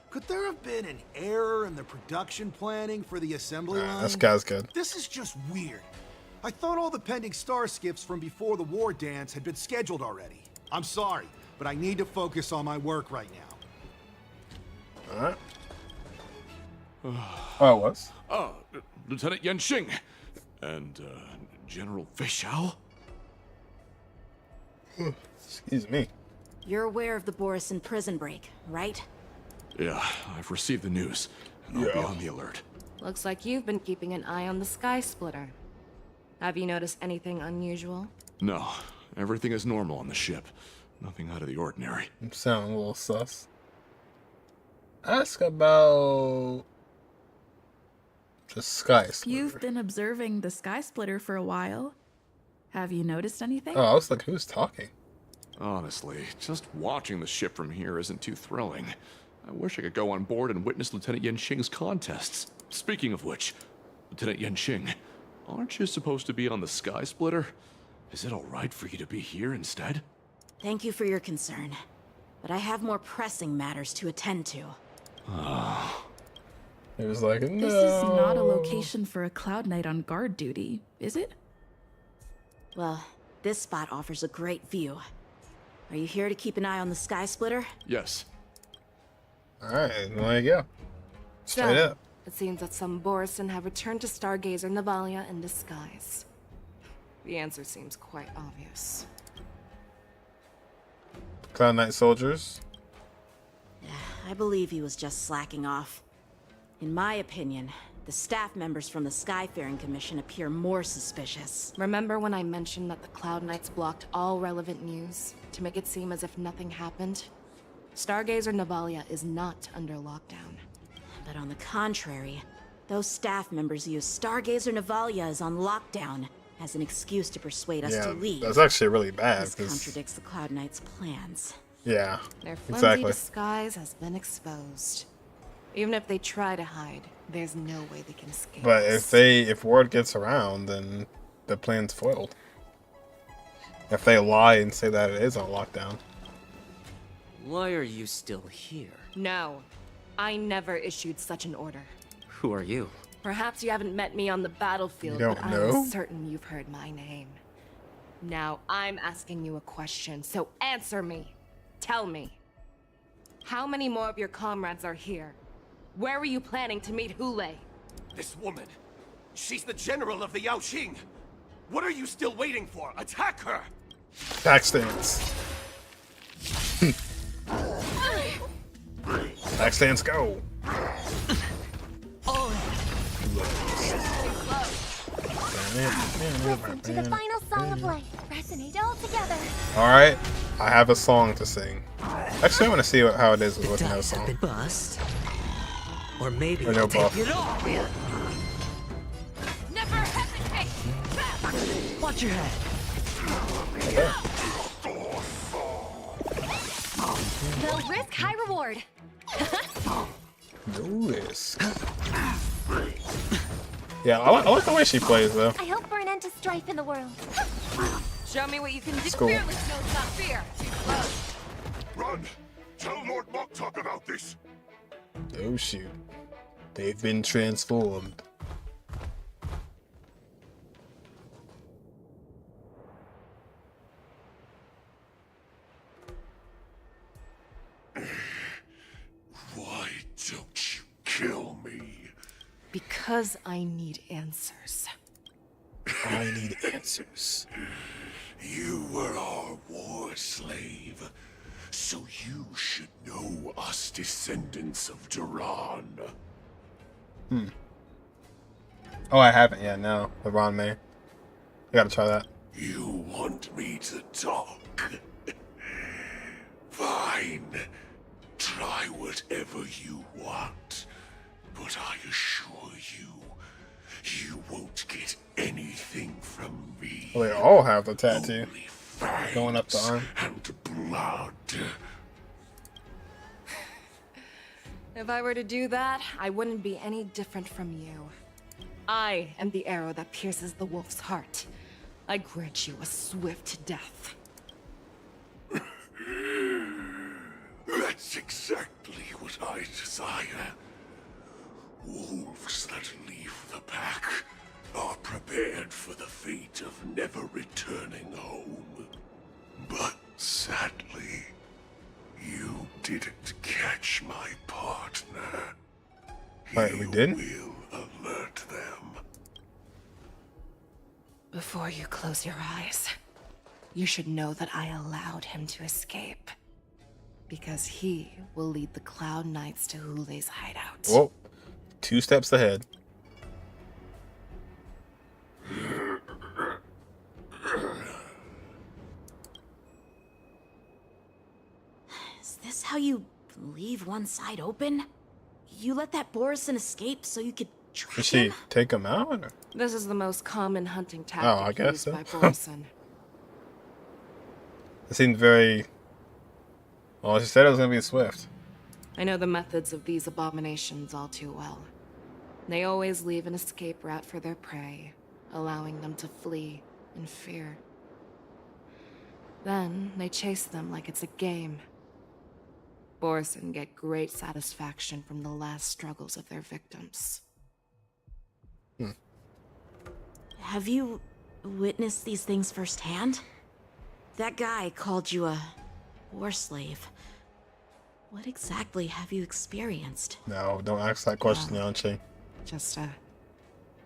Could there have been an error in the production planning for the assembly line? This guy's good. This is just weird. I thought all the pending star skiffs from before the war dance had been scheduled already. I'm sorry, but I need to focus on my work right now. Alright. Oh, it was? Lieutenant Yanqing. And, General Feixiao? Excuse me. You're aware of the Borison prison break, right? Yeah, I've received the news, and I'll be on the alert. Looks like you've been keeping an eye on the Sky Splitter. Have you noticed anything unusual? No, everything is normal on the ship. Nothing out of the ordinary. I'm sounding a little sus. Ask about the Sky Splitter. You've been observing the Sky Splitter for a while. Have you noticed anything? Oh, I was like, who's talking? Honestly, just watching the ship from here isn't too thrilling. I wish I could go on board and witness Lieutenant Yanqing's contests. Speaking of which, Lieutenant Yanqing, aren't you supposed to be on the Sky Splitter? Is it alright for you to be here instead? Thank you for your concern, but I have more pressing matters to attend to. It was like, no. This is not a location for a Cloud Knight on guard duty, is it? Well, this spot offers a great view. Are you here to keep an eye on the Sky Splitter? Yes. Alright, there you go. Straight up. It seems that some Borison have returned to Stargazer Navalia in disguise. The answer seems quite obvious. Cloud Knight soldiers. I believe he was just slacking off. In my opinion, the staff members from the Skyfaring Commission appear more suspicious. Remember when I mentioned that the Cloud Knights blocked all relevant news to make it seem as if nothing happened? Stargazer Navalia is not under lockdown. But on the contrary, those staff members use Stargazer Navalia is on lockdown as an excuse to persuade us to leave. That's actually really bad. This contradicts the Cloud Knights' plans. Yeah, Their flimsy disguise has been exposed. Even if they try to hide, there's no way they can escape. But if word gets around, then the plan's foiled. If they lie and say that it is on lockdown. Why are you still here? No, I never issued such an order. Who are you? Perhaps you haven't met me on the battlefield, You don't but know? I'm certain you've heard my name. Now I'm asking you a question, so answer me. Tell me. How many more of your comrades are here? Where were you planning to meet Hoolay? This woman, she's the general of the Yaoqing. What are you still waiting for? Attack her! Back stance. Back stance, go. Listen to the final song of life. Resonate all together. Alright, I have a song to sing. Actually, I want to see how it is with no song. Bust. Or maybe Or no I'll take buff. it all. Watch your head. Low risk, high reward. No risk. Yeah, I like the way she plays though. I hope for an end to strife in the world. Show me what you can do. It's cool. Fearless knows not fear. Too close. Run! Tell Lord Moktok about this! Oh shoot. They've been transformed. Why don't you kill me? Because I need answers. I need answers. You were our war slave, so you should know us descendants of Duran. Hmm. Oh, I haven't yet. No, the Ron May. I gotta try that. You want me to talk? Fine. Try whatever you want. But I assure you, you won't get anything from me. Well, they all have the tattoo going up the arm. And blood. If I were to do that, I wouldn't be any different from you. I am the arrow that pierces the wolf's heart. I grant you a swift death. That's exactly what I desire. Wolves that leave the pack are prepared for the fate of never returning home. But sadly, you didn't catch my partner. Wait, we didn't? You will alert them. Before you close your eyes, you should know that I allowed him to escape. Because he will lead the Cloud Knights to Hoolay's hideout. Whoa. 2 steps ahead. Is this how you leave one side open? You let that Borison escape so you could trick Did she him? take him out? Or? This is the most common hunting tactic Oh, I guess used so. by Borison. It seemed very... Well, she said it was going to be swift. I know the methods of these abominations all too well. They always leave an escape route for their prey, allowing them to flee in fear. Then they chase them like it's a game. Borison get great satisfaction from the last struggles of their victims. Have you witnessed these things firsthand? That guy called you a war slave. What exactly have you experienced? No, don't ask that question, Yanchi. Just a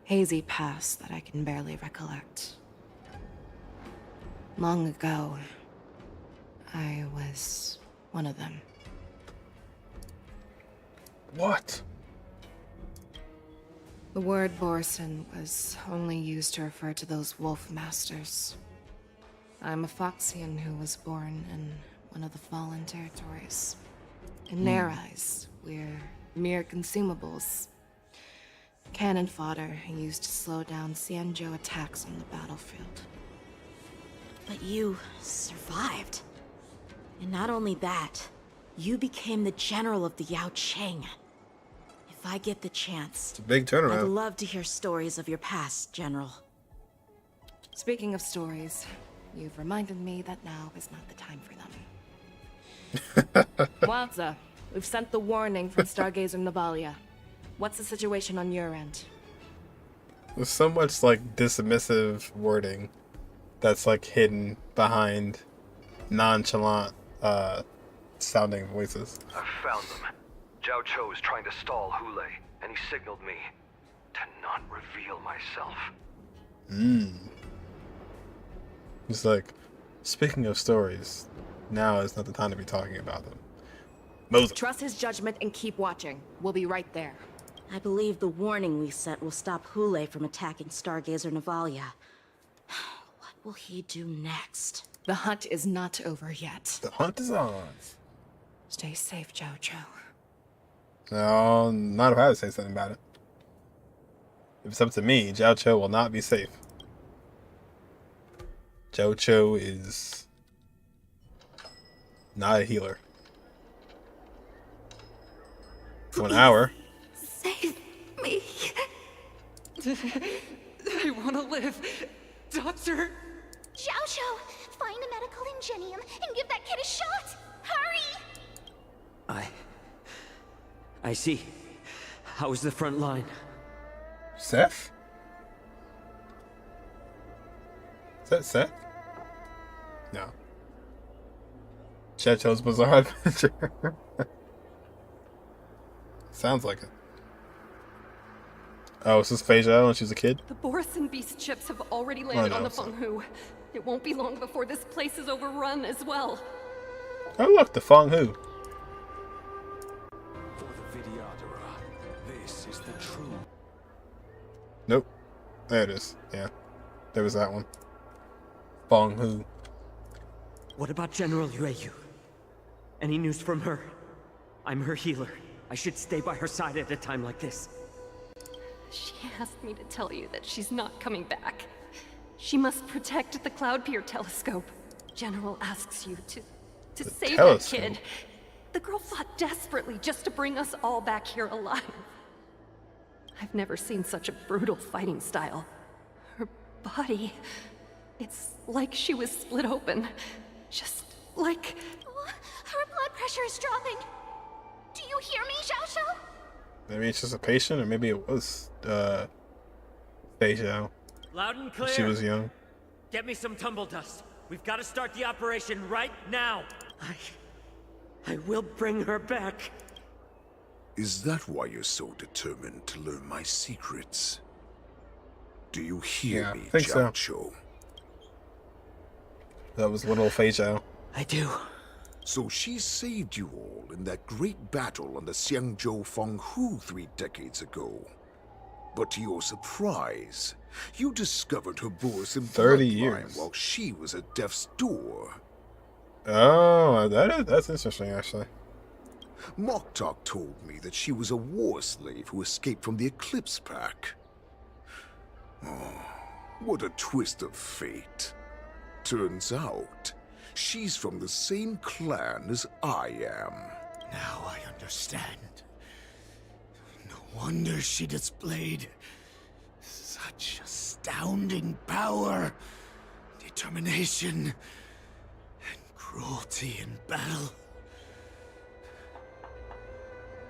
hazy past that I can barely recollect. Long ago, I was one of them. What? The word Borison was only used to refer to those wolf masters. I'm a Foxian who was born in one of the fallen territories. In their eyes, we're mere consumables. Cannon fodder used to slow down Xianzhou attacks on the battlefield. But you survived. And not only that, you became the general of the Yaoqiu. If I get the chance, It's a big I'd turnaround. love to hear stories of your past, General. Speaking of stories, you've reminded me that now is not the time for them. Wadza, we've sent the warning from Stargazer Navalia. What's the situation on your end? There's so much like dismissive wording that's like hidden behind nonchalant sounding voices. I've found them. Jiaoqiu is trying to stall Hoolay, and he signaled me to not reveal myself. It's like, speaking of stories, now is not the time to be talking about them. Moses. Trust his judgment and keep watching. We'll be right there. I believe the warning we sent will stop Hoolay from attacking Stargazer Navalia. What will he do next? The hunt is not over yet. The hunt is on. Stay safe, Jiaoqiu. No, not if I had to say something about it. If it's up to me, Jiaoqiu will not be safe. Jiaoqiu is not a healer. 1 hour. Save me. I want to live. Doctor. Jiaoqiu, find a medical ingenium and give that kid a shot. Hurry! I see. How is the front line? Seth? Is that Seth? No. Checho's Bizarre Adventure. Sounds like it. Oh, is this Feixiao when she was a kid? The Borison Beast ships have already Oh, landed no, on the sorry. Fenghu. It won't be long before this place is overrun as well. Oh, look, the Fenghu. For the Vidyadhara, this is the true. Nope. There it is. Yeah. There was that one. Fenghu. What about General Yueyu? Any news from her? I'm her healer. I should stay by her side at a time like this. She asked me to tell you that she's not coming back. She must protect the Cloud Pier telescope. General asks you to save telescope? that kid. The girl fought desperately just to bring us all back here alive. I've never seen such a brutal fighting style. Her body, it's like she was split open. Just like... Her blood pressure is dropping. Do you hear me, Jiaoqiu? Maybe it's just a patient, or maybe it was Feixiao. Loud and clear. She was young. Get me some tumble dust. We've got to start the operation right now. I will bring her back. Is that why you're so determined to learn my secrets? Do you hear Yeah, me, I think so. Jiaoqiu? That was little Feixiao. I do. So she saved you all in that great battle on the Xiangzhou Fenghu 3 decades ago. But to your surprise, you discovered her Borison 30 bloodline years. while she was at death's door. Oh, that's interesting, actually. Moktok told me that she was a war slave who escaped from the Eclipse Pack. Oh, what a twist of fate. Turns out, she's from the same clan as I am. Now I understand. No wonder she displayed such astounding power, determination, and cruelty in battle.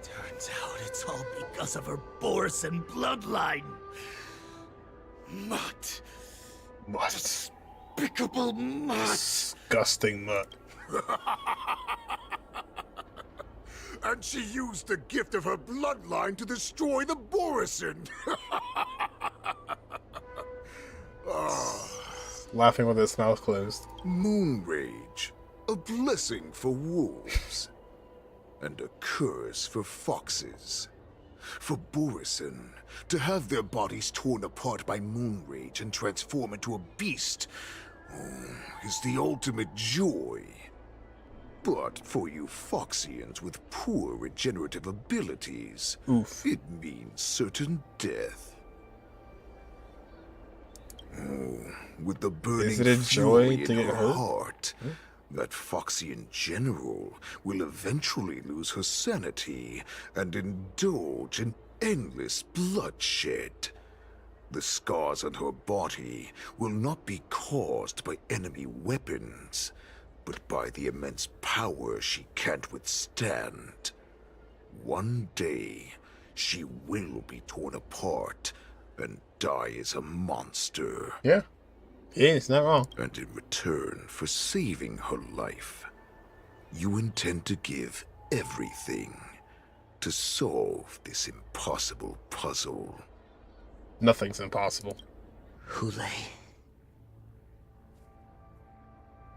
Turns out it's all because of her Borison bloodline. Mutt. Despicable mutt. Disgusting mutt. And she used the gift of her bloodline to destroy the Borison. Laughing with his mouth closed. Moon rage, a blessing for wolves, and a curse for foxes. For Borison, to have their bodies torn apart by moon rage and transform into a beast is the ultimate joy. But for you Foxians with poor regenerative abilities, it means certain death. Oh, with the burning Is it a joy fury to in get her hurt? heart, that Foxian general will eventually lose her sanity and indulge in endless bloodshed. The scars on her body will not be caused by enemy weapons, but by the immense power she can't withstand. One day, she will be torn apart and die as a monster. Yeah. Yeah, it's not wrong. And in return for saving her life, you intend to give everything to solve this impossible puzzle. Nothing's impossible. Hoolay.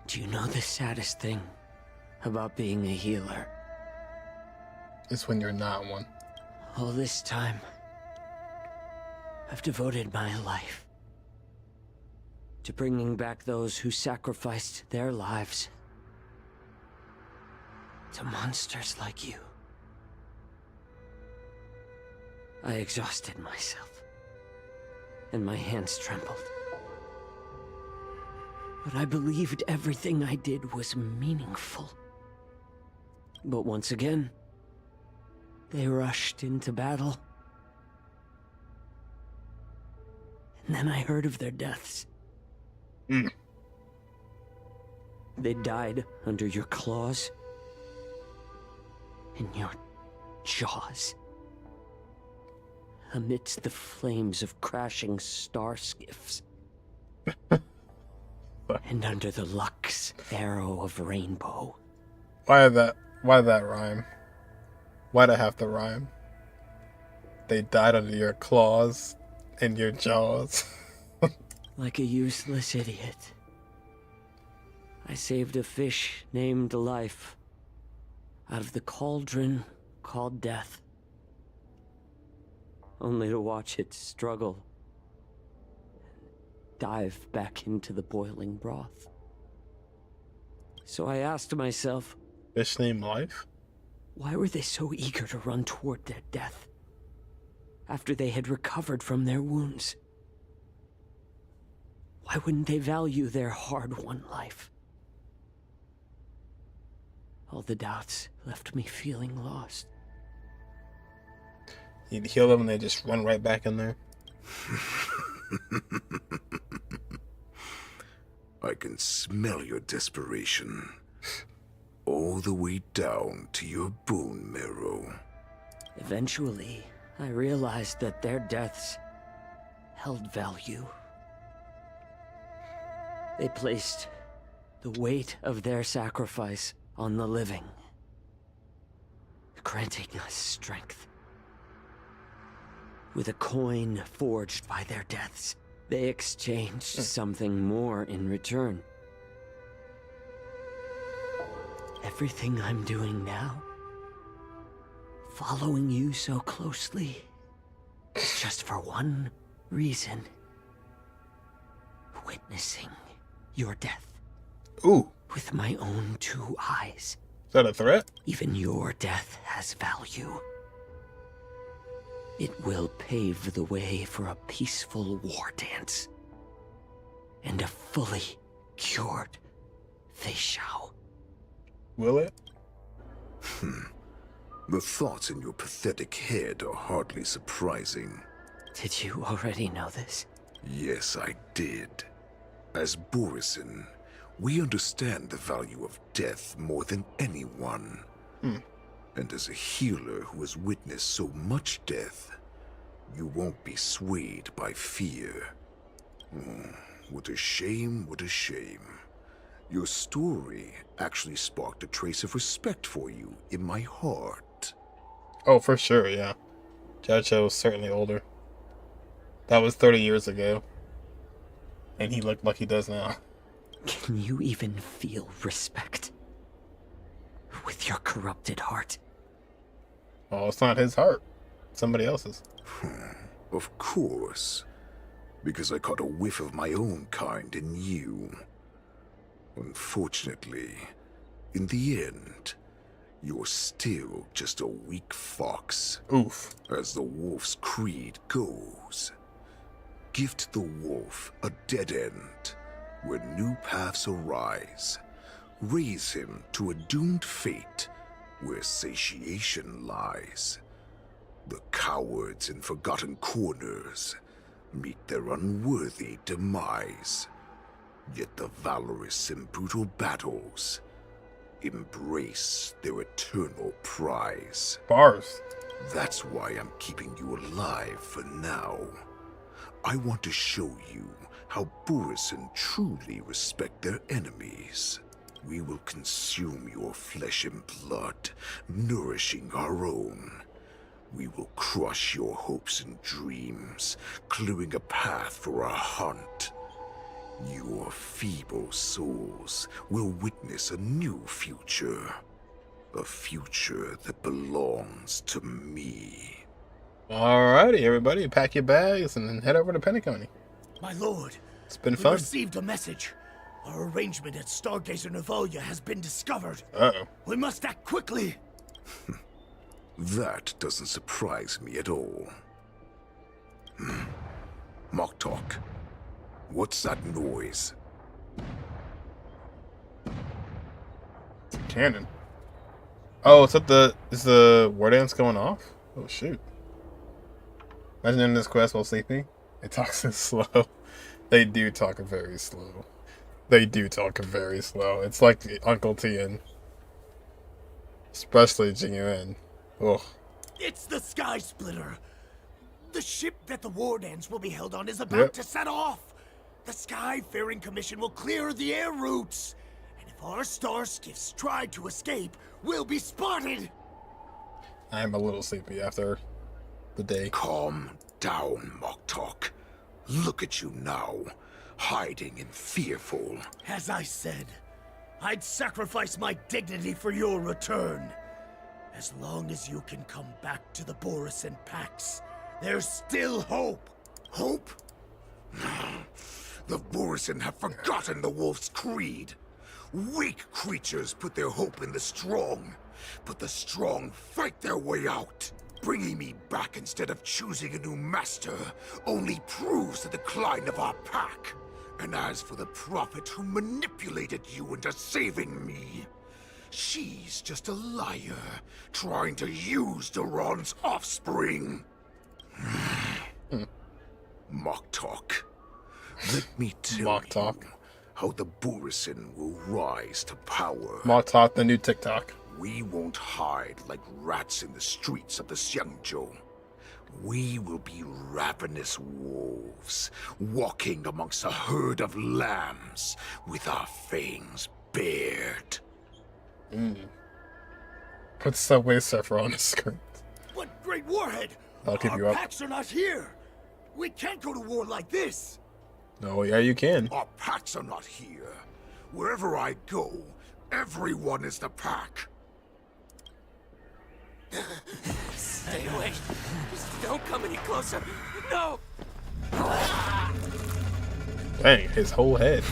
Do you know the saddest thing about being a healer? It's when you're not one. All this time, I've devoted my life to bringing back those who sacrificed their lives to monsters like you. I exhausted myself, and my hands trembled. But I believed everything I did was meaningful. But once again, they rushed into battle. And then I heard of their deaths. They died under your claws. In your jaws. Amidst the flames of crashing star skiffs. And under the Lux arrow of rainbow. Why that rhyme? Why'd I have to rhyme? They died under your claws and your jaws. Like a useless idiot. I saved a fish named Life out of the cauldron called Death. Only to watch it struggle. Dive back into the boiling broth. So I asked myself, fish named Life? Why were they so eager to run toward their death after they had recovered from their wounds? Why wouldn't they value their hard-won life? All the doubts left me feeling lost. You'd heal them and they just run right back in there. I can smell your desperation. All the way down to your bone marrow. Eventually, I realized that their deaths held value. They placed the weight of their sacrifice on the living, granting us strength. With a coin forged by their deaths, they exchanged something more in return. Everything I'm doing now, following you so closely, is just for one reason. Witnessing your death. Ooh. With my own two eyes. Is that a threat? Even your death has value. It will pave the way for a peaceful war dance. And a fully cured Feixiao. Will it? The thoughts in your pathetic head are hardly surprising. Did you already know this? Yes, I did. As Borisin, we understand the value of death more than anyone. And as a healer who has witnessed so much death, you won't be swayed by fear. What a shame, what a shame. Your story actually sparked a trace of respect for you in my heart. Oh, for sure, yeah. Jiaoqiu was certainly older. That was 30 years ago. And he looked like he does now. Can you even feel respect? With your corrupted heart? Oh, it's not his heart. It's somebody else's. Of course. Because I caught a whiff of my own kind in you. Unfortunately, in the end, you're still just a weak fox. Oof. As the wolf's creed goes. Gift the wolf a dead end, where new paths arise. Raise him to a doomed fate, where satiation lies. The cowards in forgotten corners meet their unworthy demise. Yet the valorous in brutal battles embrace their eternal prize. Bars. That's why I'm keeping you alive for now. I want to show you how Borisin truly respect their enemies. We will consume your flesh and blood, nourishing our own. We will crush your hopes and dreams, clearing a path for our hunt. Your feeble souls will witness a new future. A future that belongs to me. Alrighty, everybody, pack your bags and then head over to Pentaconi. My lord, it's been we fun. Received a message. Our arrangement at Stargazer Navalia has been discovered. Uh-oh. We must act quickly. That doesn't surprise me at all. Mock talk. What's that noise? Cannon. Oh, is the war dance going off? Oh shoot. Imagine in this quest while sleeping. It talks in slow. They do talk very slow. They do talk very slow. It's like Uncle Tien. Especially Jingyun. Ugh. It's the Sky Splitter. The ship that the Wardens will be held on is about to set off. The Skyfaring Commission will clear the air routes. And if our star skiffs try to escape, we'll be spotted. I'm a little sleepy after the day. Calm down, Moktok. Look at you now, hiding and fearful. As I said, I'd sacrifice my dignity for your return. As long as you can come back to the Borisin Pax, there's still hope. Hope? The Borisin have forgotten the wolf's creed. Weak creatures put their hope in the strong, but the strong fight their way out. Bringing me back instead of choosing a new master only proves the decline of our pack. And as for the prophet who manipulated you into saving me, she's just a liar, trying to use Duran's offspring. Moktok, let me tell you how the Borisin will rise to power. Moktok, the new TikTok. We won't hide like rats in the streets of the Xiangzhou. We will be ravenous wolves, walking amongst a herd of lambs with our fangs bared. Put Subway Surfer on the screen. What great warhead! I'll keep you Our up. packs are not here. We can't go to war like this. Oh, yeah, you can. Our packs are not here. Wherever I go, everyone is the pack. Stay away. Just don't come any closer. No! Dang, his whole head.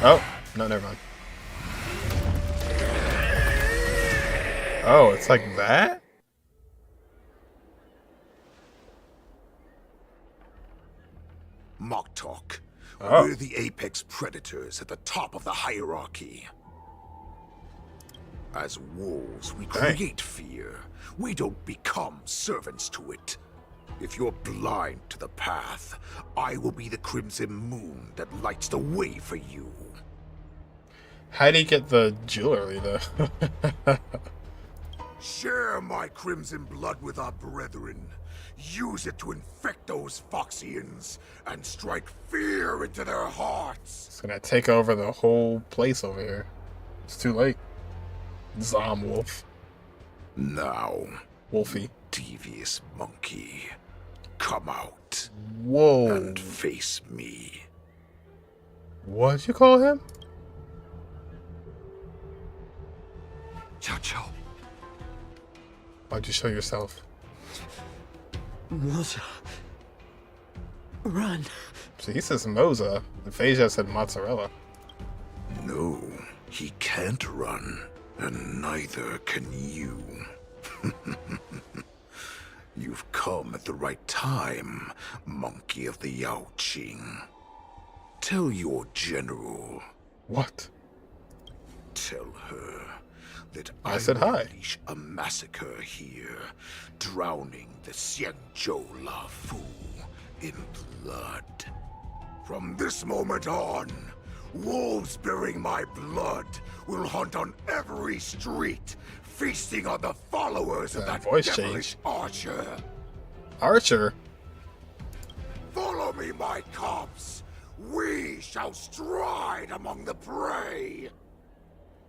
Oh, no, never mind. Oh, it's like that? Moktok. Oh. We're the apex predators at the top of the hierarchy. As wolves, we create fear. We don't become servants to it. If you're blind to the path, I will be the crimson moon that lights the way for you. How do you get the jewelry, though? Share my crimson blood with our brethren. Use it to infect those Foxians and strike fear into their hearts. It's gonna take over the whole place over here. It's too late. Zom Wolf. Now, Wolfie. Devious monkey, come out. Whoa. And face me. What'd you call him? Jiaoqiu. Why'd you show yourself? Moza. Run. See, he says Moza. The Feixiao said mozzarella. No, he can't run, and neither can you. You've come at the right time, monkey of the Yaoqing. Tell your general. What? Tell her that I said hi. Unleash a massacre here, drowning the Xiangzhou La Fu in blood. From this moment on, wolves bearing my blood will hunt on every street, feasting on the followers of that voice devilish change. archer. Archer? Follow me, my cubs. We shall stride among the prey.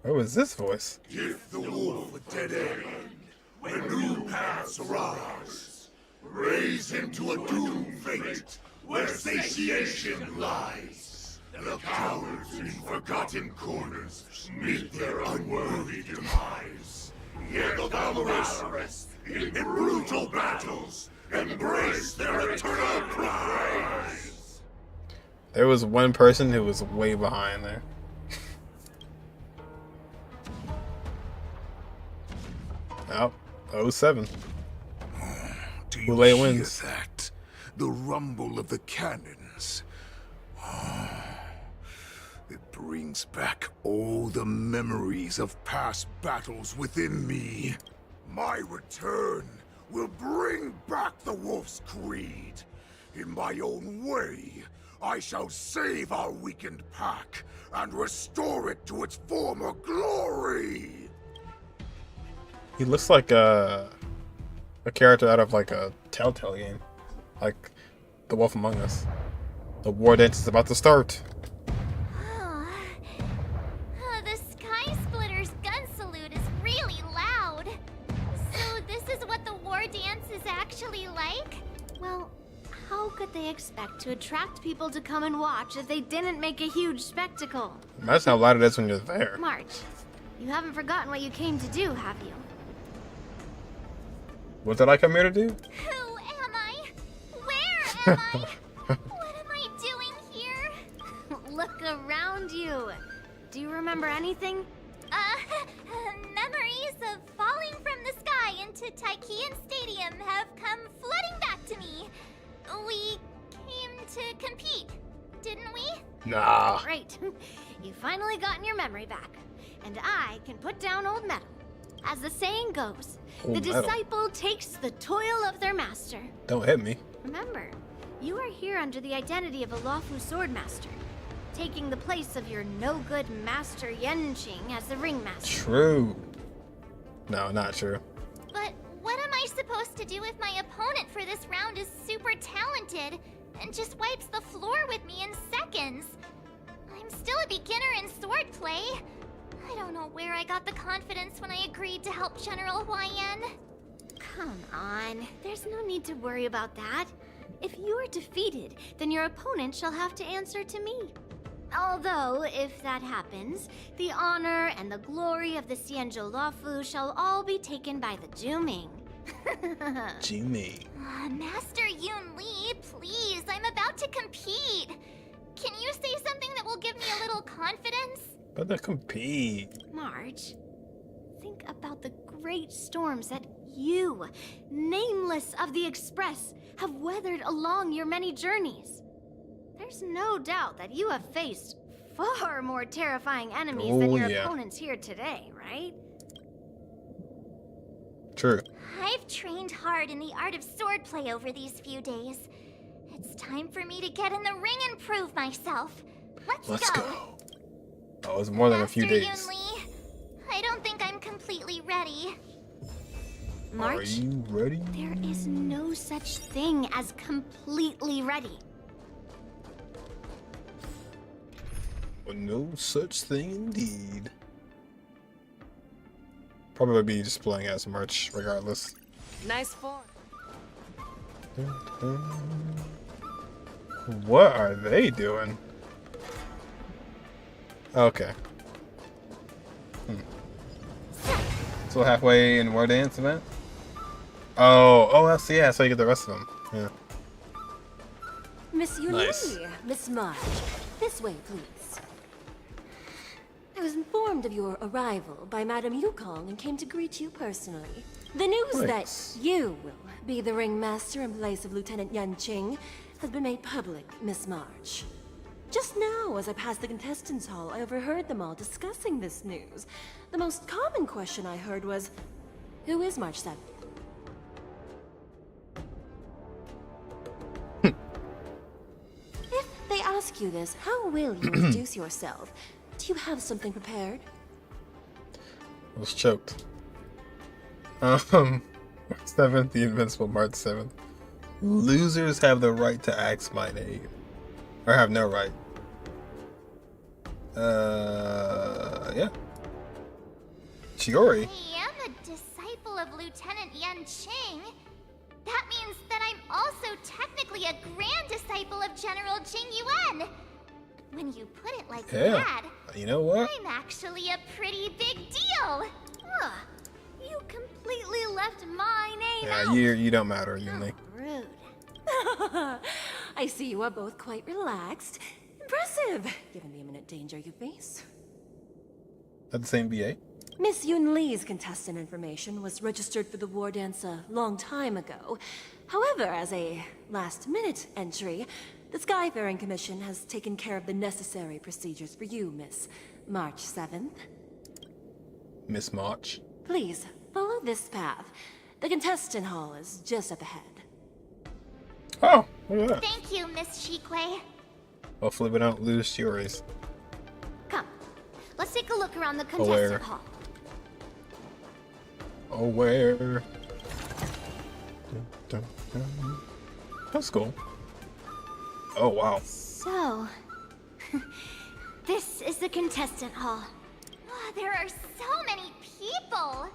What was this voice? Give the wolf a dead end when new paths arise. Raise him to a doomed fate where satiation lies. The cowards in forgotten corners meet their unworthy demise. Yet the valorous in brutal battles embrace their eternal prize. There was one person who was way behind there. Oh, 07. Do you Hoolay hear wins. that? The rumble of the cannons. It brings brings back all the memories of past battles within me. My return will bring back the Wolf's Creed. In my own way, I shall save our weakened pack and restore it to its former glory. He looks like a character out of like a Telltale game, like The Wolf Among Us. The war dance is about to start. The Sky Splitter's gun salute is really loud. So this is what the war dance is actually like? Well, how could they expect to attract people to come and watch if they didn't make a huge spectacle? Imagine how loud it is when you're there. March, you haven't forgotten what you came to do, have you? What did I come here to do? Who am I? Where am I? What am I doing here? Look around you. Do you remember anything? Memories of falling from the sky into Tingyun Stadium have come flooding back to me. We came to compete, didn't we? Nah. Great. You finally gotten your memory back. And I can put down old metal. As the saying goes, Old the metal. disciple takes the toil of their master. Don't hit me. Remember, you are here under the identity of a lawful swordmaster, taking the place of your no-good master Yenqing as the ringmaster. True. No, not true. But what am I supposed to do if my opponent for this round is super talented and just wipes the floor with me in seconds? I'm still a beginner in swordplay. I don't know where I got the confidence when I agreed to help General Huayan. Come on, there's no need to worry about that. If you are defeated, then your opponent shall have to answer to me. Although, if that happens, the honor and the glory of the Xianzhou Luofu shall all be taken by the Juming. Jimmy. Master Yun Li, please, I'm about to compete. Can you say something that will give me a little confidence? But they compete. Marge, think about the great storms that you, nameless of the Express, have weathered along your many journeys. There's no doubt that you have faced far more terrifying enemies than your opponents here today, right? True. I've trained hard in the art of swordplay over these few days. It's time for me to get in the ring and prove myself. Let's go. Oh, it was more than a few days. Master Yun Li, I don't think I'm completely ready. March, Are you ready? there is no such thing as completely ready. Well, no such thing indeed. Probably would be just playing as merch regardless. Nice form. What are they doing? Okay. So halfway in War Dance event? Oh, that's yeah, so you get the rest of them. Yeah. Miss Yun Nice. Li, Miss March, this way, please. I was informed of your arrival by Madame Yukong and came to greet you personally. The news Nice. that you will be the ringmaster in place of Lieutenant Yanqing has been made public, Miss March. Just now, as I passed the contestants' hall, I overheard them all discussing this news. The most common question I heard was, who is March 7th? If they ask you this, how will you introduce yourself? Do you have something prepared? I was choked. March 7th, the Invincible March 7th. Losers have the right to ask my name. Or have no right. Yeah. Chiori. I am a disciple of Lieutenant Yanqing. That means that I'm also technically a grand disciple of General Jingyuan. When you put it like that, You know what? I'm actually a pretty big deal. You completely left my name Yeah, out. you don't matter, Yunli. Rude. I see you are both quite relaxed. Impressive, given the imminent danger you face. At the same BA? Miss Yun Li's contestant information was registered for the war dance a long time ago. However, as a last-minute entry, The Skyfaring Commission has taken care of the necessary procedures for you, Miss March 7th. Miss March. Please, follow this path. The contestant hall is just up ahead. Oh, look at that. Thank you, Miss Shikwe. Hopefully we don't lose Shiori's. Come, let's take a look around the Oh, where? contestant hall. Oh, where? Dun, dun, dun. That's cool. Oh, wow. So, this is the contestant hall. Oh, there are so many people.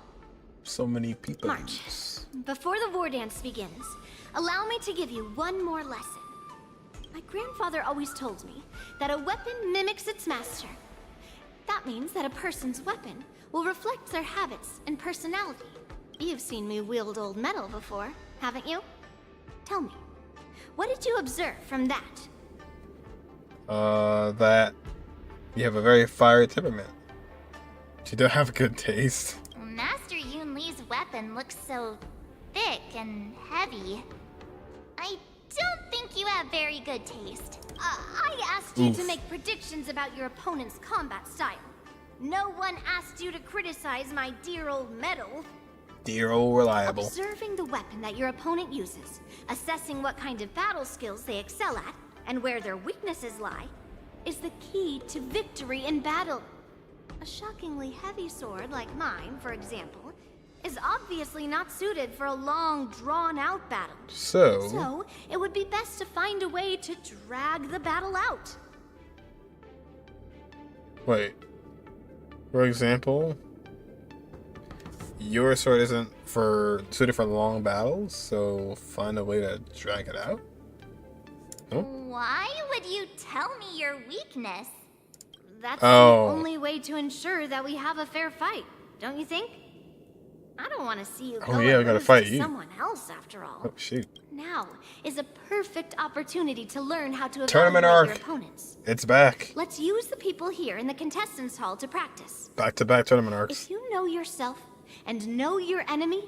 So many people. March, before the war dance begins, allow me to give you one more lesson. My grandfather always told me that a weapon mimics its master. That means that a person's weapon will reflect their habits and personality. You've seen me wield old metal before, haven't you? Tell me, what did you observe from that? That you have a very fiery temperament. You don't have good taste. Master Yun Li's weapon looks so thick and heavy. I don't think you have very good taste. I asked you to make predictions about your opponent's combat style. No one asked you to criticize my dear old metal. Dear old reliable. Observing the weapon that your opponent uses, assessing what kind of battle skills they excel at, and where their weaknesses lie, is the key to victory in battle. A shockingly heavy sword like mine, for example, is obviously not suited for a long, drawn-out battle. So, it would be best to find a way to drag the battle out. Wait. For example, your sword isn't suited for long battles, so find a way to drag it out? Huh? Why would you tell me your weakness? That's the only way to ensure that we have a fair fight, don't you think? I don't want to see you go we gotta lose fight to you. someone else after all. Oh, shoot. Now is a perfect opportunity to learn how to Tournament evaluate arc. your opponents. It's back. Let's use the people here in the contestants hall to practice. Back-to-back tournament arcs. If you know yourself and know your enemy,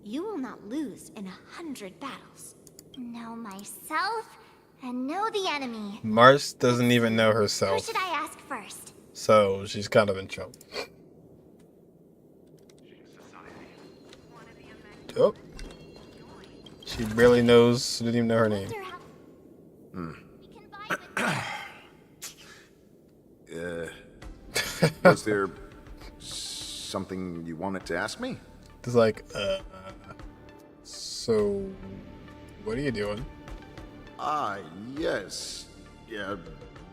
you will not lose in 100 battles. Know myself and know the enemy. Mars doesn't even know Who herself, should I ask first? so she's kind of in trouble. Oh. She barely knows, she didn't even know her name. Was there something you wanted to ask me? It's like, so, what are you doing? Yes. Yeah,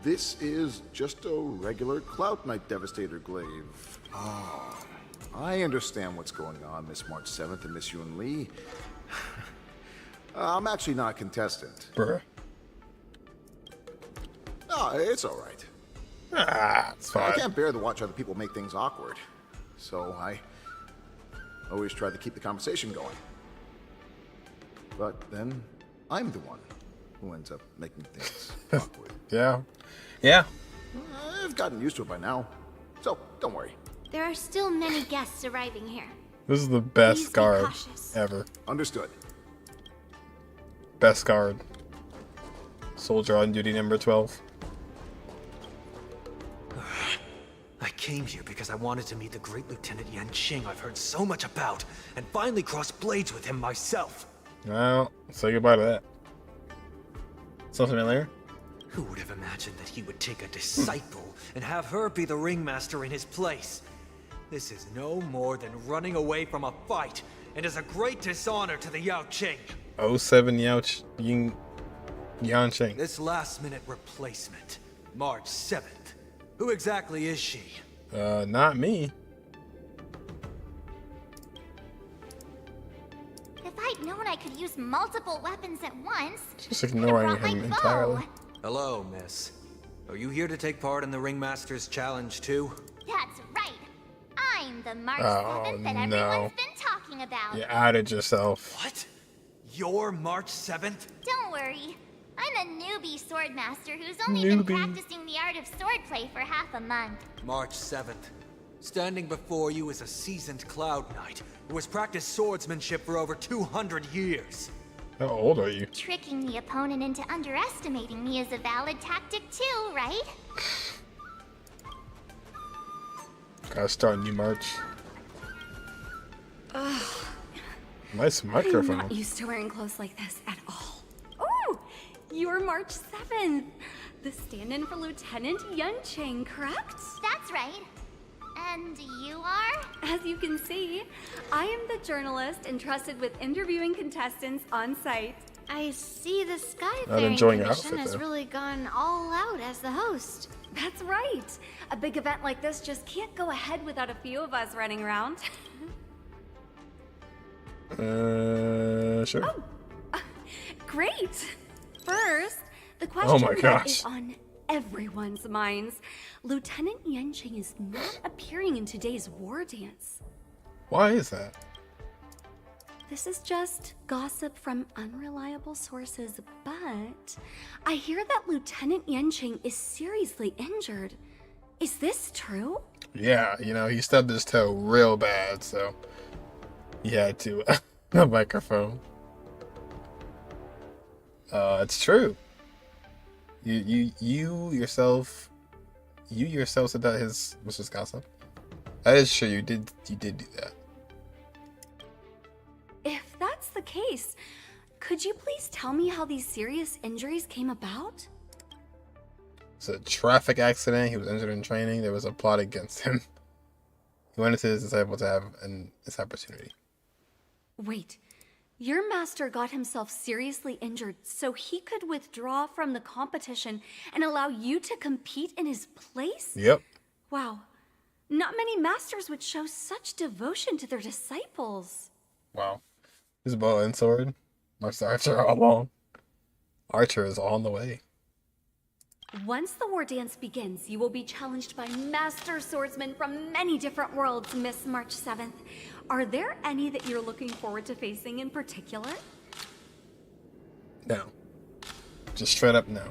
this is just a regular Cloud Knight Devastator glaive. Oh, I understand what's going on, Miss March 7th and Miss Yun Li. I'm actually not a contestant. Bruh. Oh, it's alright. It's fine. I can't bear to watch other people make things awkward. So I always try to keep the conversation going. But then I'm the one who ends up making things awkward. Yeah. Yeah. I've gotten used to it by now. So don't worry. There are still many guests arriving here. This is the best Please be guard cautious. ever. Understood. Best guard. Soldier on duty number 12. I came here because I wanted to meet the great Lieutenant Yanqing I've heard so much about, and finally cross blades with him myself. Well, say goodbye to that. Something familiar? Who would have imagined that he would take a disciple and have her be the ringmaster in his place? This is no more than running away from a fight, and is a great dishonor to the Yaoqing. 07 Yanqing. This last-minute replacement, March 7th. Who exactly is she? Not me. If I'd known I could use multiple weapons at once, Just ignoring brought my him bow. entirely. Hello, miss. Are you here to take part in the Ringmaster's Challenge too? That's right. I'm the March Oh, 7th that no. everyone's been talking about. You outed yourself. What? You're March 7th? Don't worry. I'm a newbie swordmaster who's only been practicing the art of swordplay for half a month. March 7th. Standing before you is a seasoned Cloud Knight who has practiced swordsmanship for over 200 years. How old are you? Tricking the opponent into underestimating me is a valid tactic too, right? Gotta start a new march. Ugh. Nice I'm microphone. not used to wearing clothes like this at all. Oh, you're March 7th. The stand-in for Lieutenant Yunqing, correct? That's right. And you are? As you can see, I am the journalist entrusted with interviewing contestants on site. I see the Not Skyfaring enjoying your Commission outfit, has though. really gone all out as the host. That's right. A big event like this just can't go ahead without a few of us running around. Sure. Great. First, the Oh my question that gosh. is on everyone's minds. Lieutenant Yunqing is not appearing in today's war dance. Why is that? This is just gossip from unreliable sources, but I hear that Lieutenant Yunqing is seriously injured. Is this true? Yeah, you know, he stubbed his toe real bad, so he had to the microphone. It's true. You yourself said that his was just gossip. That is true. You did do that. If that's the case, could you please tell me how these serious injuries came about? It's a traffic accident. He was injured in training. There was a plot against him. He wanted his disciple to have this opportunity. Wait, your master got himself seriously injured so he could withdraw from the competition and allow you to compete in his place? Yep. Wow. Not many masters would show such devotion to their disciples. Wow. His bow and sword. Marks Archer all along. Archer is on the way. Once the war dance begins, you will be challenged by master swordsmen from many different worlds, Miss March 7th. Are there any that you're looking forward to facing in particular? No. Just straight up no.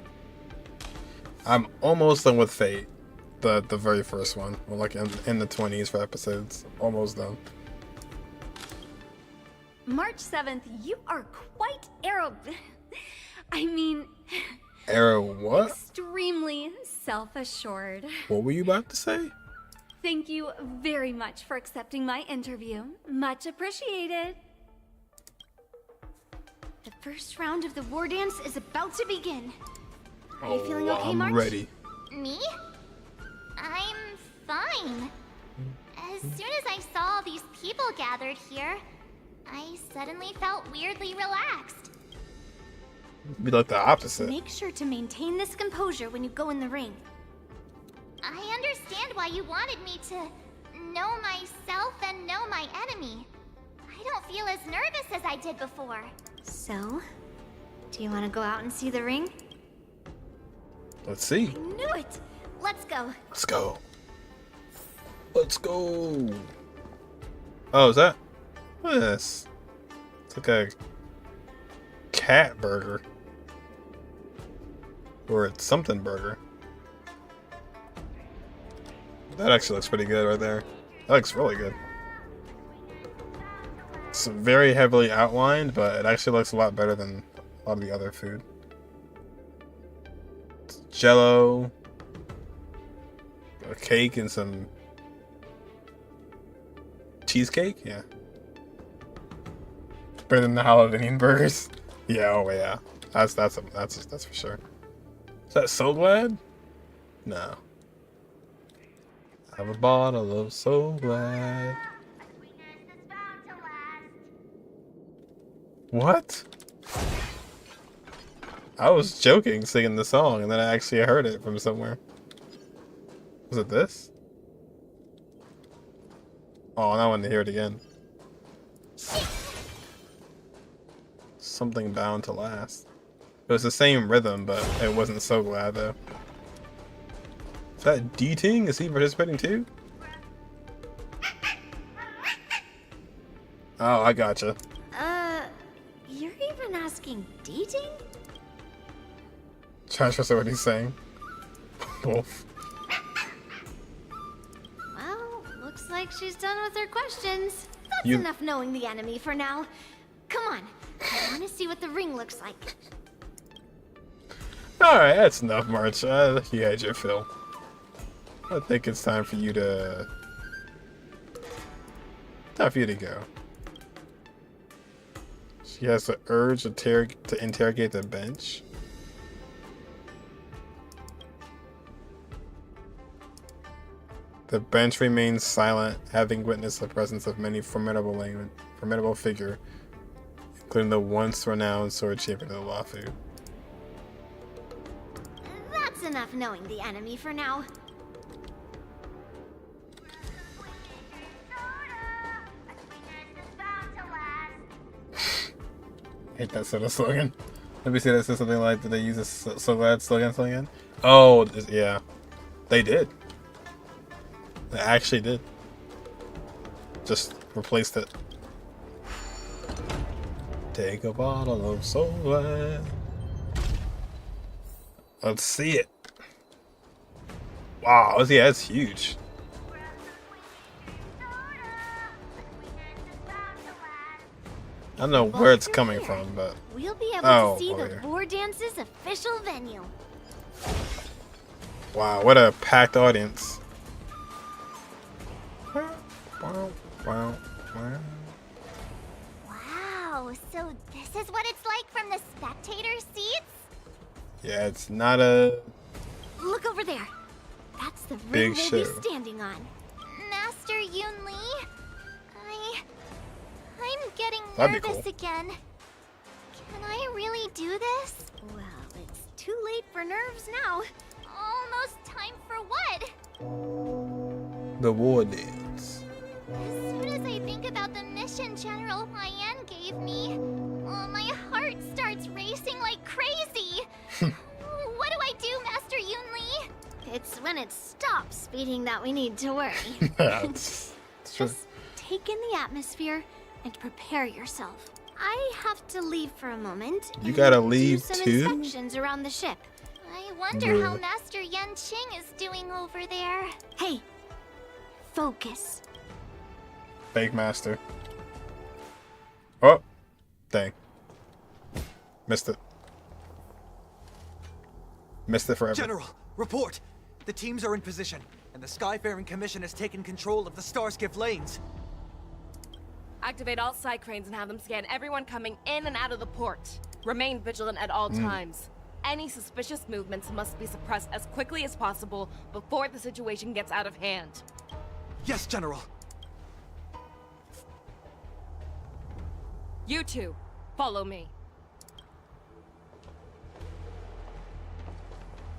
I'm almost done with Fate. The very first one. We're like in the 20s for episodes. Almost done. March 7th, you are quite I mean... Arrow what? Extremely self-assured. What were you about to say? Thank you very much for accepting my interview. Much appreciated. The first round of the war dance is about to begin. Are you feeling okay, I'm March? ready. Me? I'm fine. As soon as I saw these people gathered here, I suddenly felt weirdly relaxed. Be like the opposite. Make sure to maintain this composure when you go in the ring. I understand why you wanted me to know myself and know my enemy. I don't feel as nervous as I did before. So, do you want to go out and see the ring? Let's see. I knew it! Let's go. Let's go. Let's go. Oh, is that? What is this? It's like a cat burger. Or it's something burger. That actually looks pretty good right there. That looks really good. It's very heavily outlined, but it actually looks a lot better than a lot of the other food. It's Jello, a cake, and some cheesecake. Yeah, better than the Halloween burgers. Yeah, oh yeah, that's for sure. Is that So Glad? No. I have a bottle of So Glad. What? I was joking singing the song and then I actually heard it from somewhere. Was it this? Oh, now I want to hear it again. Something bound to last. It was the same rhythm, but it wasn't So Glad though. Is that D-Ting? Is he participating too? Oh, I gotcha. You're even asking dating? Trying to trust what he's saying. Wolf. Well, looks like she's done with her questions. That's You- enough knowing the enemy for now. Come on, I want to see what the ring looks like. Alright, that's enough, March. You had your fill. I think it's time for you to... Time for you to go. She has the urge to interrogate the bench. The bench remains silent, having witnessed the presence of many formidable figure, including the once renowned sword champion of the Wafu. That's enough knowing the enemy for now. Hate that sort of slogan. Let me see that says something like, did they use a so glad slogan again? Oh, yeah. They did. They actually did. Just replaced it. Take a bottle of so glad. Let's see it. Wow, yeah, it's huge. I don't know where it's coming from, but... We'll be able to see the Boar Dance's official venue. Wow, what a packed audience. Wow. Wow, so this is what it's like from the spectator seats? Yeah, it's not a... Look over there. That's the big ring we'll show. be standing on. Master Yun Li, I'm getting That'd be nervous cool. again. Can I really do this? Well, it's too late for nerves now. Almost time for what? The war dance. As soon as I think about the mission General Huayan gave me, my heart starts racing like crazy. What do I do, Master Yun Li? It's when it stops beating that we need to worry. It's true. Just take in the atmosphere and prepare yourself. I have to leave for a moment. You gotta and leave do some too? inspections around the ship. I wonder Yeah. how Master Yan Qing is doing over there. Hey, focus. Fake master. Oh, dang. Missed it. Missed it forever. General, report! The teams are in position, and the Skyfaring Commission has taken control of the Starskiff lanes. Activate all side cranes and have them scan everyone coming in and out of the port. Remain vigilant at all times. Any suspicious movements must be suppressed as quickly as possible before the situation gets out of hand. Yes, General. You two, follow me.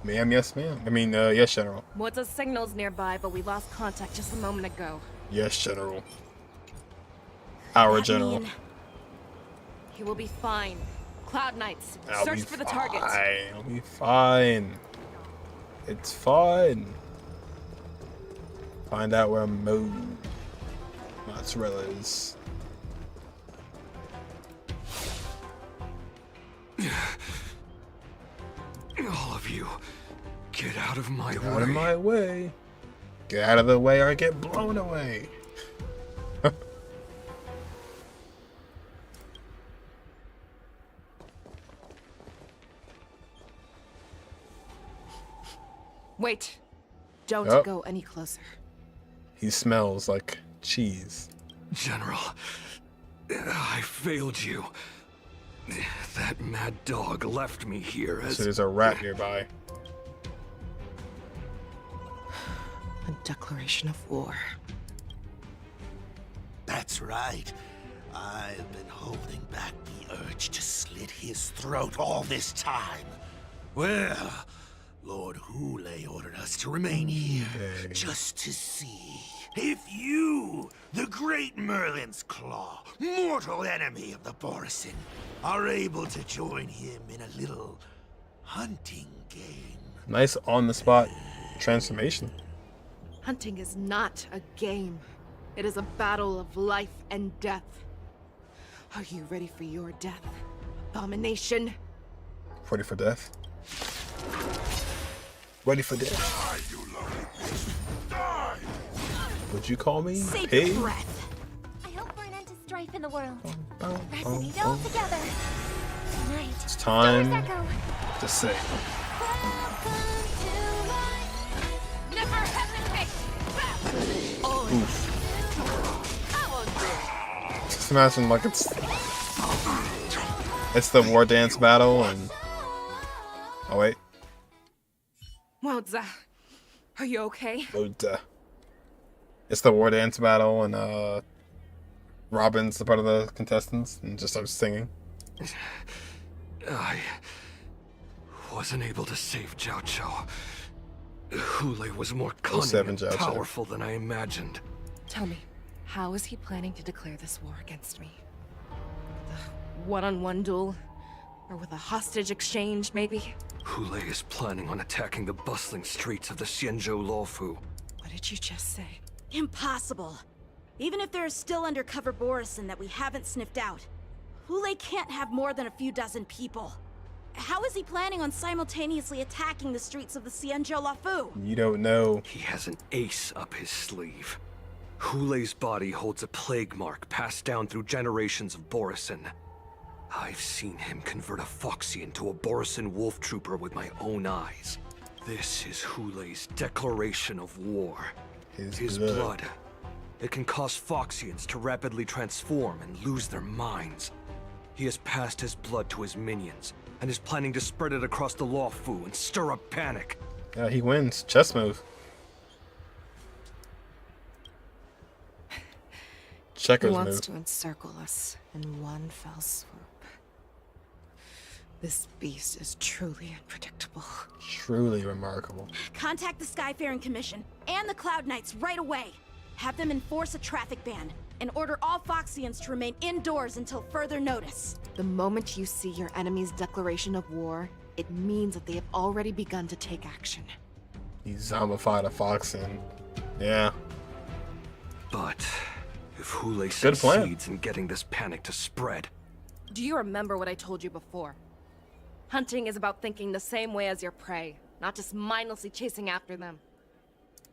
Ma'am, yes, ma'am. I mean, yes, General. What's signals nearby, but we lost contact just a moment ago. Yes, General. Our General. He will be fine. Cloud Knights, I'll search be for the target. fine. I'll be fine. It's fine. Find out where Mozzarella is. All of you, get out of my way. Get out of my way. Get out of the way or get blown away. Wait. Don't Oh. go any closer. He smells like cheese. General, I failed you. That mad dog left me here as... So there's a rat nearby. A declaration of war. That's right. I've been holding back the urge to slit his throat all this time. Well, Lord Hoolay ordered us to remain here just to see if you, the great Merlin's Claw, mortal enemy of the Borison, are able to join him in a little hunting game. Nice on-the-spot transformation. Hunting is not a game. It is a battle of life and death. Are you ready for your death, Abomination? Ready for death? Ready for death? Would you call me? Save pig? your breath. I hope for an end to strife in the world. Resonate all together. Tonight, It's time stars echo. to say. Never hesitate. Oof. Just imagine like it's the war dance battle and oh wait. Moza, are you okay? It's the war dance battle and Robin's the part of the contestants and just starts singing. I wasn't able to save Jiaoqiu. Hoolay was more cunning and powerful than I imagined. Tell me, how is he planning to declare this war against me? With a one-on-one duel? Or with a hostage exchange, maybe? Hoolay is planning on attacking the bustling streets of the Xianzhou Lawfu. What did you just say? Impossible. Even if there is still undercover Borison that we haven't sniffed out, Hoolay can't have more than a few dozen people. How is he planning on simultaneously attacking the streets of the Xianzhou Lawfu? You don't know. He has an ace up his sleeve. Hoolay's body holds a plague mark passed down through generations of Borison. I've seen him convert a Foxy into a Borison wolf trooper with my own eyes. This is Hoolay's declaration of war. His blood. It can cause Foxians to rapidly transform and lose their minds. He has passed his blood to his minions, and is planning to spread it across the Lawfu and stir up panic. Yeah, he wins. Chess move. Checkers He wants move. to encircle us in one fell swoop. This beast is truly unpredictable. Truly remarkable. Contact the Skyfaring Commission and the Cloud Knights right away. Have them enforce a traffic ban and order all Foxians to remain indoors until further notice. The moment you see your enemy's declaration of war, it means that they have already begun to take action. He zombified a Foxian. Yeah. But if Hoolay Good plan. succeeds in getting this panic to spread, Do you remember what I told you before? Hunting is about thinking the same way as your prey, not just mindlessly chasing after them.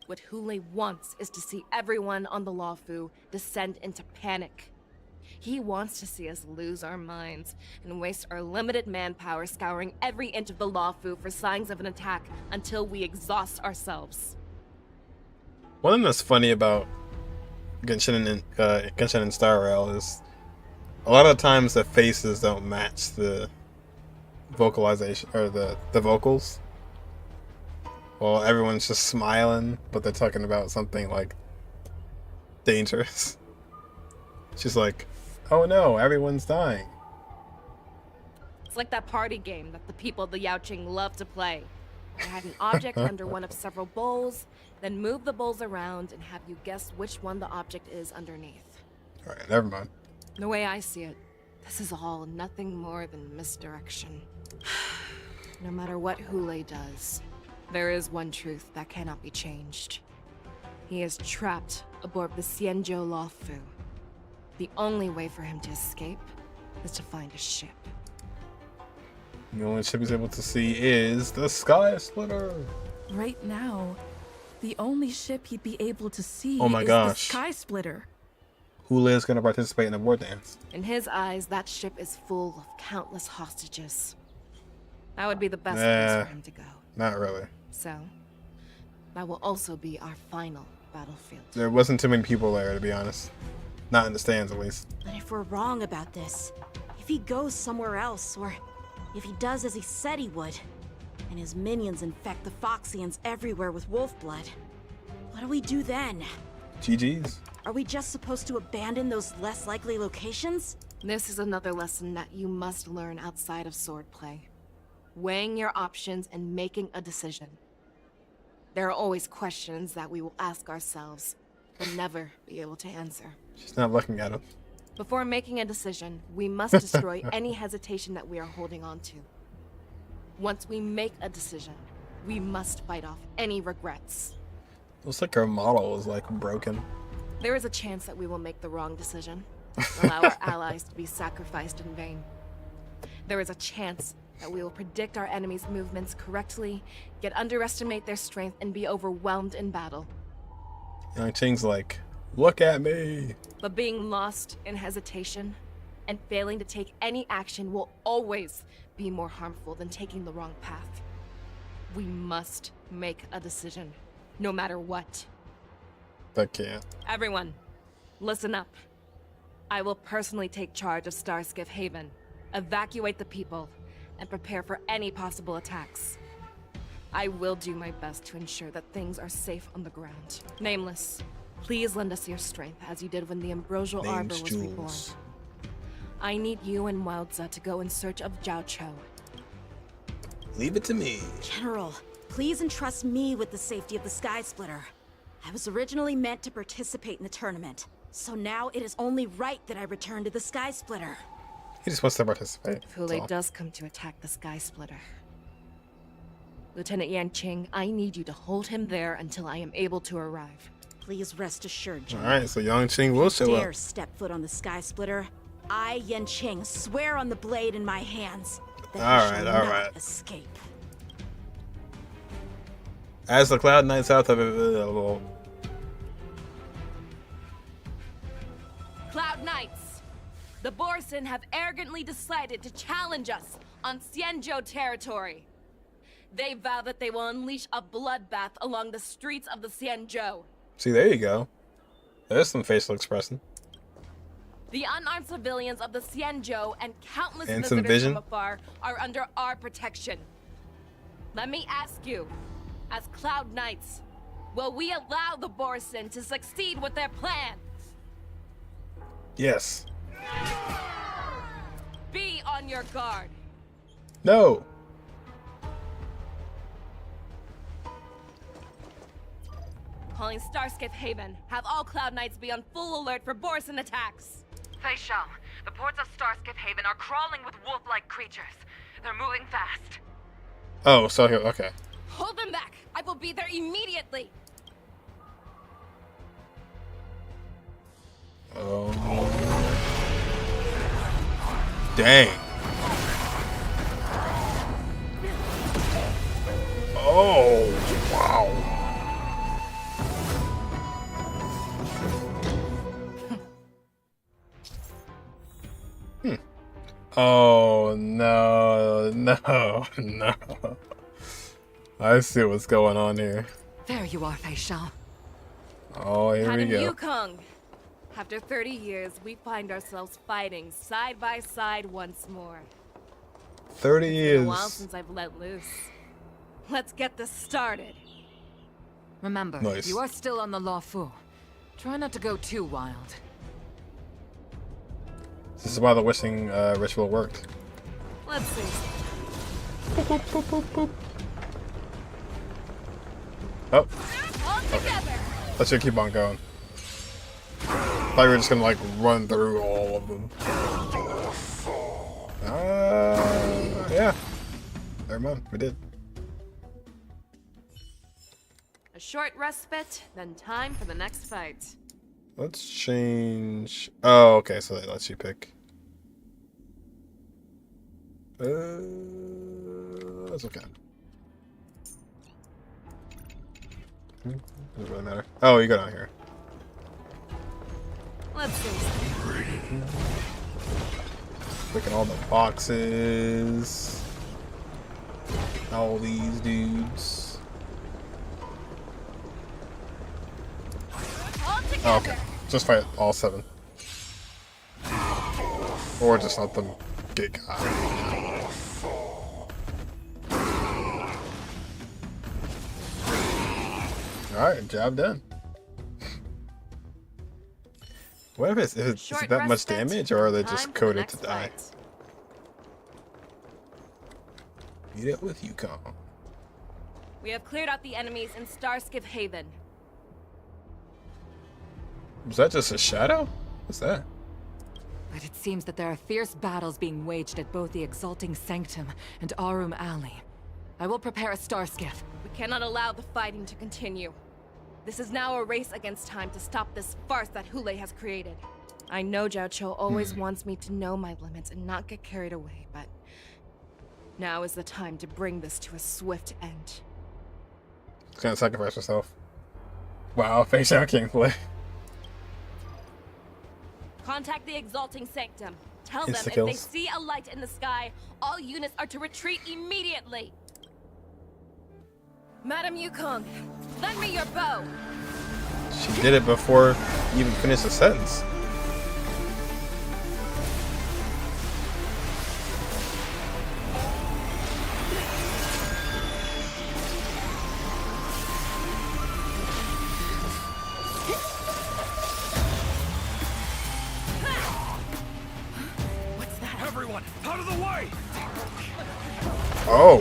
What Hoolay wants is to see everyone on the Lawfu descend into panic. He wants to see us lose our minds and waste our limited manpower scouring every inch of the Lawfu for signs of an attack until we exhaust ourselves. One thing that's funny about Genshin and Star Rail is a lot of times the faces don't match the vocalization or the vocals. Well, everyone's just smiling, but they're talking about something like dangerous. She's like, "Oh no, everyone's dying." It's like that party game that the people of the Yaoqing love to play. I had an object under one of several bowls, then move the bowls around and have you guess which one the object is underneath. Alright, never mind. The way I see it, this is all nothing more than misdirection. No matter what Hoolay does, there is one truth that cannot be changed. He is trapped aboard the Xianzhou Lawfu. The only way for him to escape is to find a ship. The only ship he's able to see is the Sky Splitter. Right now, the only ship he'd be able to see Oh my is gosh. the Sky Splitter. Hoolay is going to participate in the war dance. In his eyes, that ship is full of countless hostages. That would be the best place Nah, for him to go. not really. So, that will also be our final battlefield. There wasn't too many people there, to be honest. Not in the stands, at least. But if we're wrong about this, if he goes somewhere else, or if he does as he said he would, and his minions infect the Foxians everywhere with wolf blood, what do we do then? GG's. Are we just supposed to abandon those less likely locations? This is another lesson that you must learn outside of swordplay. Weighing your options and making a decision. There are always questions that we will ask ourselves, but never be able to answer. She's not looking at him. Before making a decision, we must destroy any hesitation that we are holding on to. Once we make a decision, we must fight off any regrets. Looks like her model is like broken. There is a chance that we will make the wrong decision, allow our allies to be sacrificed in vain. There is a chance that we will predict our enemies' movements correctly, yet underestimate their strength and be overwhelmed in battle. Ching's like, Look at me. But being lost in hesitation and failing to take any action will always be more harmful than taking the wrong path. We must make a decision, no matter what. I can't. Everyone, listen up. I will personally take charge of Starskiff Haven, evacuate the people, and prepare for any possible attacks. I will do my best to ensure that things are safe on the ground. Nameless, please lend us your strength as you did when the Ambrosial Arbor was reborn. I need you and Wildza to go in search of Jiaoqiu. Leave it to me. General, please entrust me with the safety of the Sky Splitter. I was originally meant to participate in the tournament, so now it is only right that I return to the Sky Splitter. He just wants to participate. If Hoolay does come to attack the Sky Splitter, Lieutenant Yanqing, I need you to hold him there until I am able to arrive. Please rest assured, General. Alright, so Yanqing will show up. Dare step foot on the Sky Splitter, I, Yanqing, swear on the blade in my hands that you shall not escape. As the Cloud Knights south of it. Cloud Knights, the Borson have arrogantly decided to challenge us on Xianzhou territory. They vow that they will unleash a bloodbath along the streets of the Xianzhou. See, there you go. There's some facial expression. The unarmed civilians of the Xianzhou and countless And some visitors vision. from afar are under our protection. Let me ask you, as Cloud Knights, will we allow the Borson to succeed with their plan? Yes. Be on your guard. No. Calling Starskiff Haven. Have all Cloud Knights be on full alert for Borson attacks. Feixiao, the ports of Starskiff Haven are crawling with wolf-like creatures. They're moving fast. Oh, so here, okay. Hold them back. I will be there immediately. Oh. Dang. Oh, wow. Oh, no, no, no. I see what's going on here. There you are, Feixiao. Oh, here we go. Yukong. After 30 years, we find ourselves fighting side by side once more. 30 It's been years. a while since I've let loose. Let's get this started. Remember, Nice. you are still on the Lawfu. Try not to go too wild. This is why the wishing ritual worked. Let's see. Boop, boop, boop, boop, boop. Oh. Okay. Let's just keep on going. Thought we were just gonna like run through all of them. Yeah. Never mind, we did. A short respite, then time for the next fight. Let's change. Oh, okay, so that lets you pick. That's okay. Doesn't really matter. Oh, you go down here. Let's see. Picking all the boxes. All these dudes. Oh, okay. Just fight all 7. Or just let them get got. Alright, job done. What if it's that much damage, or are they just coded to die? Meet it with Yukong. We have cleared out the enemies in Starskiff Haven. Was that just a shadow? What's that? But it seems that there are fierce battles being waged at both the Exalting Sanctum and Arum Alley. I will prepare a star skiff. We cannot allow the fighting to continue. This is now a race against time to stop this farce that Hoolay has created. I know Jiaoqiu always wants me to know my limits and not get carried away, but now is the time to bring this to a swift end. It's gonna sacrifice herself. Wow, Feixiao can't play. Contact the Exalting Sanctum. Tell them if they Insta-kills. see a light in the sky, all units are to retreat immediately. Madam Yukong, lend me your bow. She did it before you even finished the sentence. Everyone, out of the way! Oh.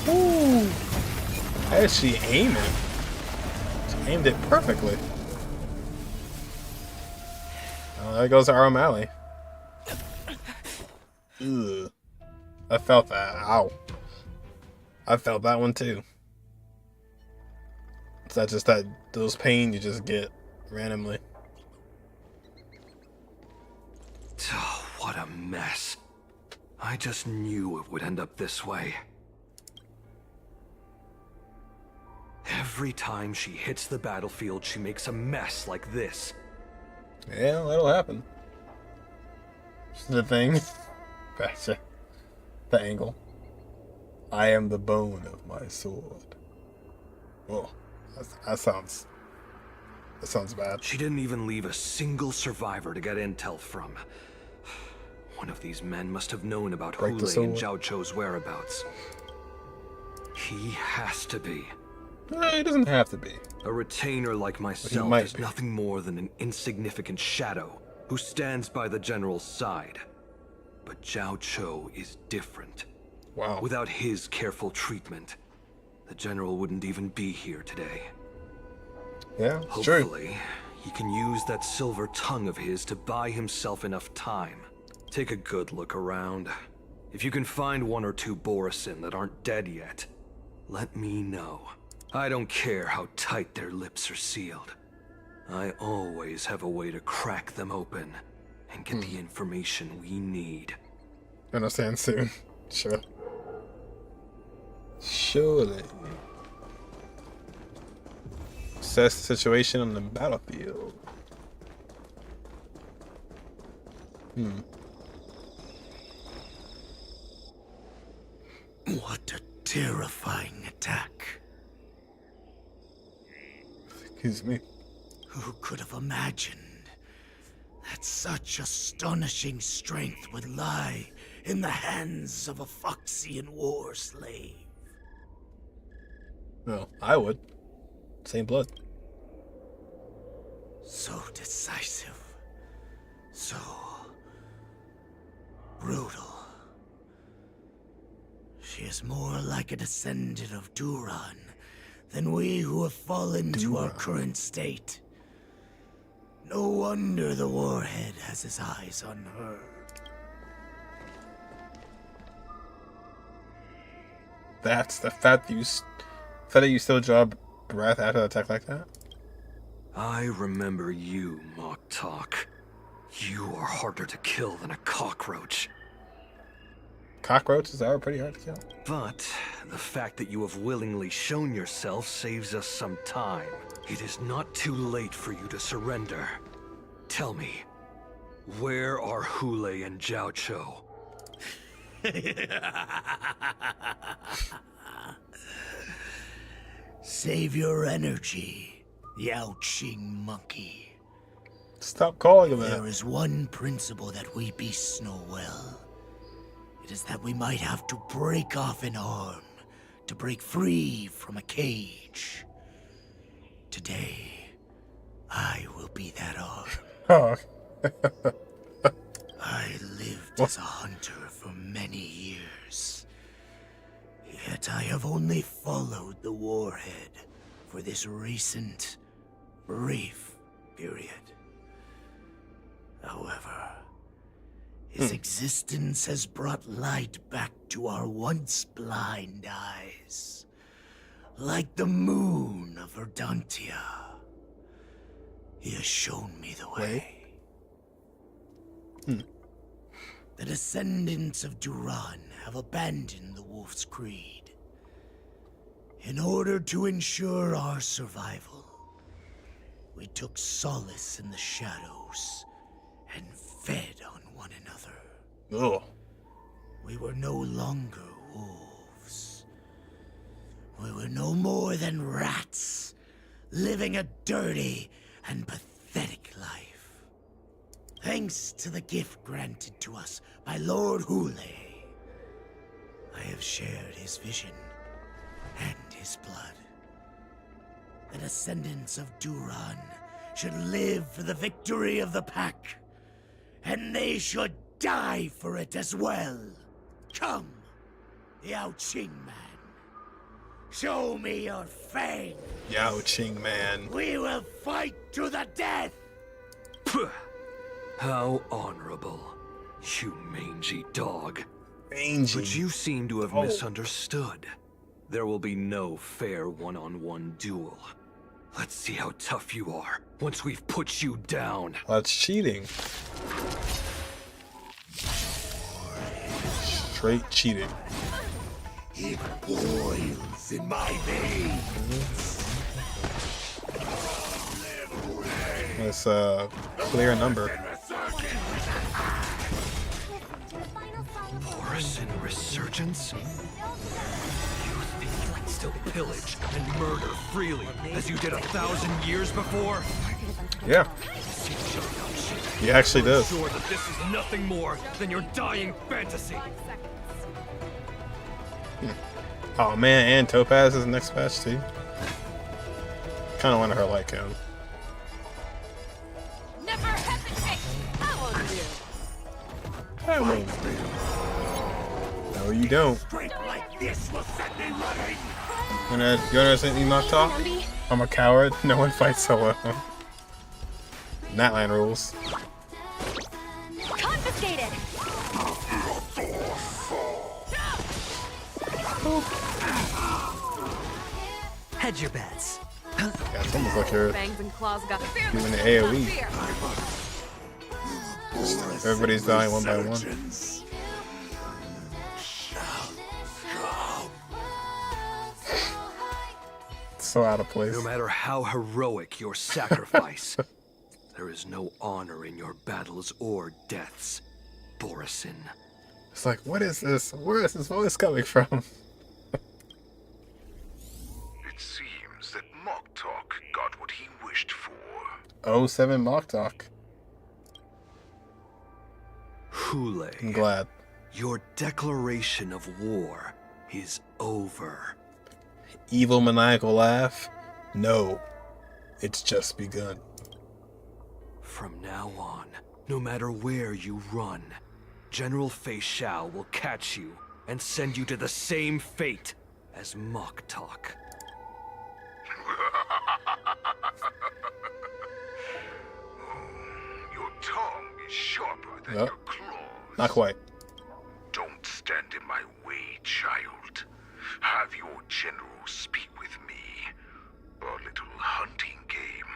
Ooh. How did she aim it? She aimed it perfectly. Oh, there goes our O'Malley. Ugh. I felt that. Ow. I felt that one too. Is that just those pain you just get randomly? Oh, what a mess. I just knew it would end up this way. Every time she hits the battlefield, she makes a mess like this. Yeah, that'll happen. Just the thing. Gotcha. The angle. I am the bone of my sword. Oh, that sounds bad. She didn't even leave a single survivor to get intel from. One of these men must have known about Hoolay and Jiaoqiu's whereabouts. He has to be. He doesn't have to be. A retainer like myself is nothing more than an insignificant shadow who stands by the general's side. But Jiaoqiu is different. Wow. Without his careful treatment, the general wouldn't even be here today. Yeah, it's Hopefully, true. he can use that silver tongue of his to buy himself enough time. Take a good look around. If you can find one or two Borisin that aren't dead yet, let me know. I don't care how tight their lips are sealed. I always have a way to crack them open and get the information we need. Understand soon. Sure. Surely. Assess the situation on the battlefield. What a terrifying attack. Excuse me. Who could have imagined that such astonishing strength would lie in the hands of a Foxian war slave? No, I would. Same blood. So decisive. So brutal. She is more like a descendant of Duran than we who have fallen to our current state. No wonder the warhead has his eyes on her. That's the fact that you still draw breath after an attack like that? I remember you, Mock Talk. You are harder to kill than a cockroach. Cockroaches are pretty hard to kill. But the fact that you have willingly shown yourself saves us some time. It is not too late for you to surrender. Tell me, where are Hoolay and Jiaoqiu? Save your energy, Yaoqing monkey. Stop calling him that. There is one principle that we beasts know well. It is that we might have to break off an arm to break free from a cage. Today, I will be that arm. Oh. I lived as a hunter for many years. Yet I have only followed the warhead for this recent, brief period. However, his existence has brought light back to our once blind eyes. Like the moon of Verdantia. He has shown me the way. The descendants of Duran have abandoned the Wolf's Creed in order to ensure our survival. we took solace in the shadows and fed on one another. Ugh. We were no longer wolves. We were no more than rats, living a dirty and pathetic life. Thanks to the gift granted to us by Lord Hoolay, I have shared his vision and his blood. The descendants of Duran should live for the victory of the pack, and they should die for it as well. Come, Yaoqiu man. Show me your fang. Yaoqiu man. We will fight to the death. How honorable, you mangy dog. Mangy. But you seem to have misunderstood. There will be no fair one-on-one duel. Let's see how tough you are once we've put you down. That's cheating. Straight cheating. It boils in my veins. Let's clear a number. Borison resurgence? You think you can still pillage and murder freely as you did 1,000 years before? Yeah. He actually does. I'm sure that this is nothing more than your dying fantasy. Oh man, and Topaz is next batch too. Kind of wanted her like him. Never hesitate! How will you? No, you don't. You wanna send me my talk? I'm a coward. No one fights solo. Natland rules. Confiscated! Hedge your bets. Yeah, it's almost like you're Fangs and claws got doing the AoE. Everybody's dying one by one. So out of place. No matter how heroic your sacrifice, there is no honor in your battles or deaths, Borison. It's like, what is this? Where is this voice coming from? It seems that Moktok got what he wished for. 07 Mock Talk. Hoolay. I'm glad. Your declaration of war is over. Evil maniacal laugh? No. It's just begun. From now on, no matter where you run, General Feixiao will catch you and send you to the same fate as Moktok. Your tongue is sharper than your claws. Not quite. Don't stand in my way, child. Have your general speak with me. Our little hunting game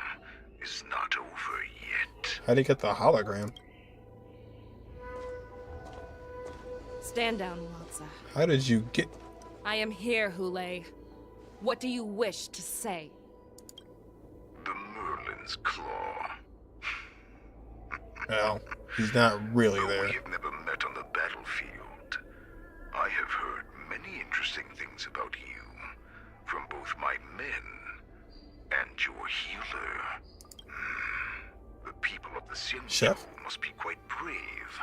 is not over yet. How do you get the hologram? Stand down, Waltza. How did you get... I am here, Hoolay. What do you wish to say? The Merlin's Claw. Well, he's not really Though there. we have never met on the battlefield, I have heard many interesting things about you from both my men and your healer. The people of the Xinjiang must be quite brave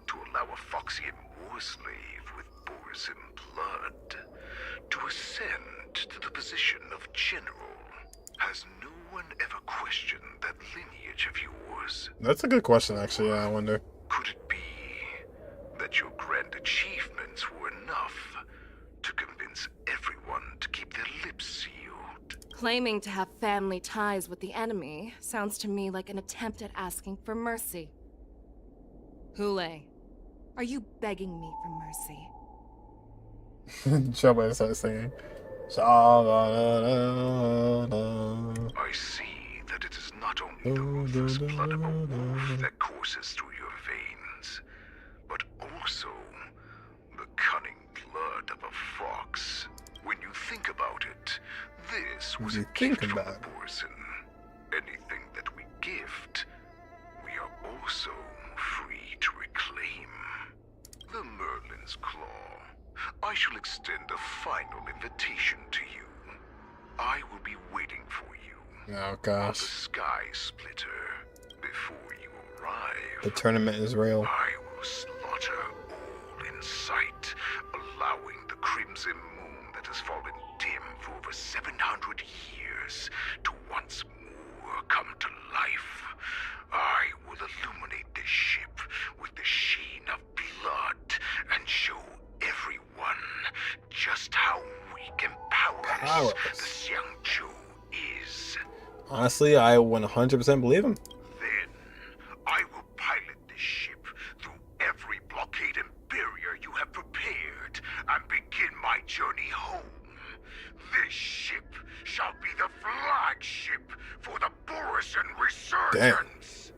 to allow a Foxian war slave with Borison blood to ascend to the position of general. Has no one ever questioned that lineage of yours? That's a good question, actually. Yeah, I wonder. Could it be that your grand achievements were enough to convince everyone to keep their lips sealed? Claiming to have family ties with the enemy sounds to me like an attempt at asking for mercy. Hoolay, are you begging me for mercy? Trouble starts singing. I see that it is not only the ruthless blood of a wolf that courses through your veins, but also the cunning blood of a fox. When you think about it, this was a gift from the Borison. Anything gift, we are also free to reclaim the Merlin's Claw. I shall extend a final invitation to you. I will be waiting for you Oh on the gosh. Sky Splitter before you arrive. The tournament is real. I will slaughter all in sight, allowing the crimson moon that has fallen dim for over 700 years to once more come to life. I will illuminate this ship with the sheen of blood and show everyone just how weak and powerless the Jiaoqiu is. Honestly, I 100% believe him. Then I will pilot this ship through every blockade and barrier you have prepared and begin my journey home. This ship shall be the flagship for the Borisan Resurgence.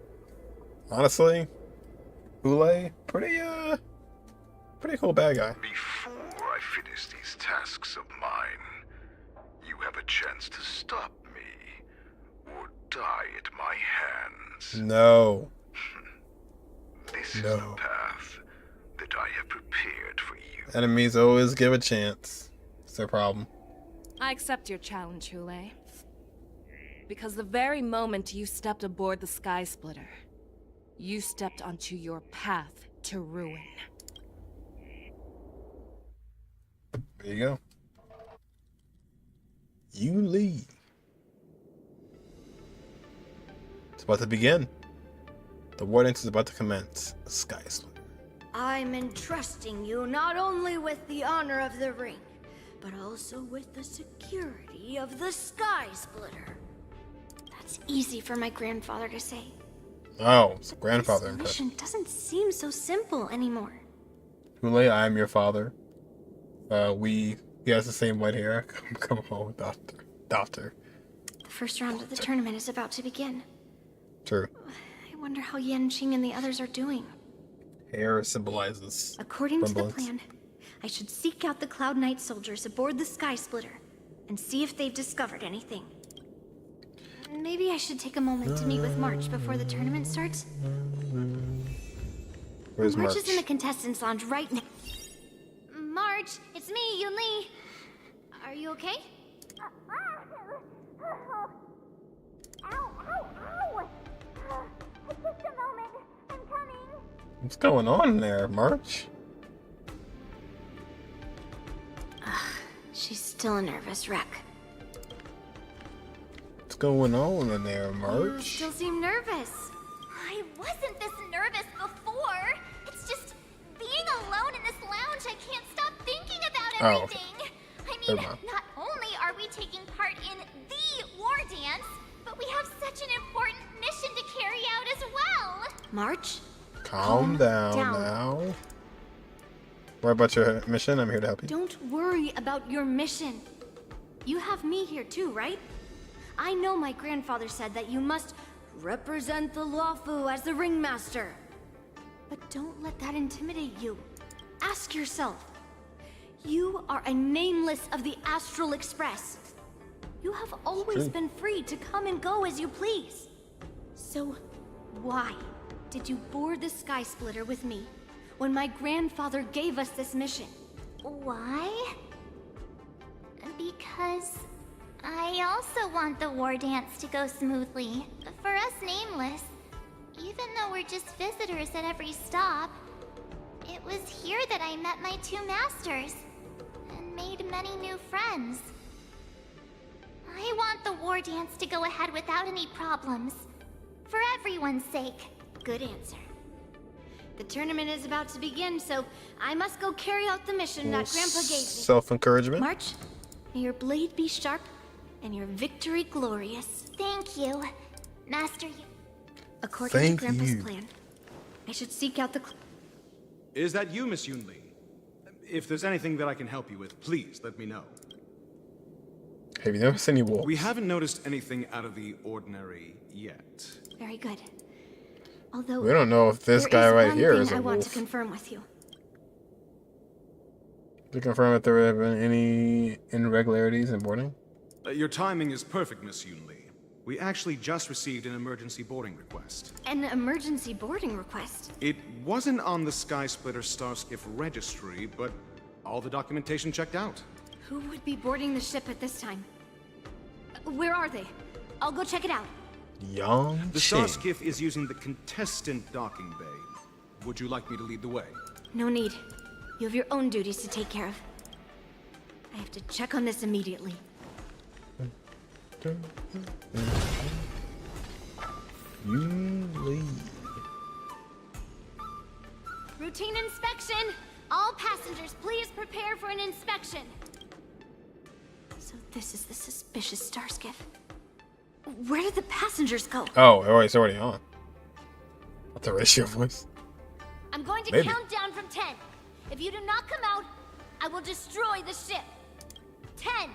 Honestly, Hoolay, pretty cool bad guy. Before I finish these tasks of mine, you have a chance to stop me or die at my hands. No. This is the path that I have prepared for you. Enemies always give a chance. It's their problem. I accept your challenge, Hoolay. Because the very moment you stepped aboard the Sky Splitter, you stepped onto your path to ruin. There you go. You lead. It's about to begin. The war dance is about to commence. Sky Splitter. I'm entrusting you not only with the honor of the ring, but also with the security of the Sky Splitter. That's easy for my grandfather to say. Oh, it's grandfather. This mission doesn't seem so simple anymore. Hoolay, I am your father. He has the same white hair. Come home, doctor. The first round of the tournament is about to begin. True. I wonder how Yanqing and the others are doing. Hair symbolizes According to the resemblance. plan, I should seek out the Cloud Knight soldiers aboard the Sky Splitter and see if they've discovered anything. Maybe I should take a moment to meet with March before the tournament starts. Where's March March? is in the contestants' lounge right now. March, it's me, Yunli. Are you okay? Just a moment. I'm coming. What's going on there, March? She's still a nervous wreck. What's going on in there, You March? still seem nervous. I wasn't this nervous before. It's just being alone in this lounge. I can't stop thinking about Oh. everything. I Never mean, mind. not only are we taking part in the war dance, but we have such an important mission to carry out as well. March? Calm down now. What about your mission? I'm here to help you. Don't worry about your mission. You have me here too, right? I know my grandfather said that you must represent the Luofu as the ringmaster. But don't let that intimidate you. Ask yourself. You are a nameless of the Astral Express. You have always been free to come and go as you please. So, why did you board the Sky Splitter with me when my grandfather gave us this mission? Why? Because I also want the war dance to go smoothly. For us nameless, even though we're just visitors at every stop, it was here that I met my two masters and made many new friends. I want the war dance to go ahead without any problems. For everyone's sake. Good answer. The tournament is about to begin, so I must go carry out the mission that Grandpa gave me. Self-encouragement. March, may your blade be sharp and your victory glorious. Thank you, Master. According Thank to Grandpa's you. plan, I should seek out the... Is that you, Miss Yunli? If there's anything that I can help you with, please let me know. Have you never seen any wolves? We haven't noticed anything out of the ordinary yet. Very good. Although We don't know if this there guy is right one here thing is a I want to wolf. confirm with you. To confirm if there have been any irregularities in boarding. Your timing is perfect, Miss Yunli. We actually just received an emergency boarding request. An emergency boarding request? It wasn't on the Skysplitter Starskiff registry, but all the documentation checked out. Who would be boarding the ship at this time? Where are they? I'll go check it out. Young The Starskiff is using the contestant docking bay. Would you like me to lead the way? No need. You have your own duties to take care of. I have to check on this immediately. You lead. Routine inspection! All passengers, please prepare for an inspection. So this is the suspicious Starskiff. Where did the passengers go? Oh, it's already on. What's the ratio voice? I'm going to Maybe. count down from 10. If you do not come out, I will destroy the ship. 10,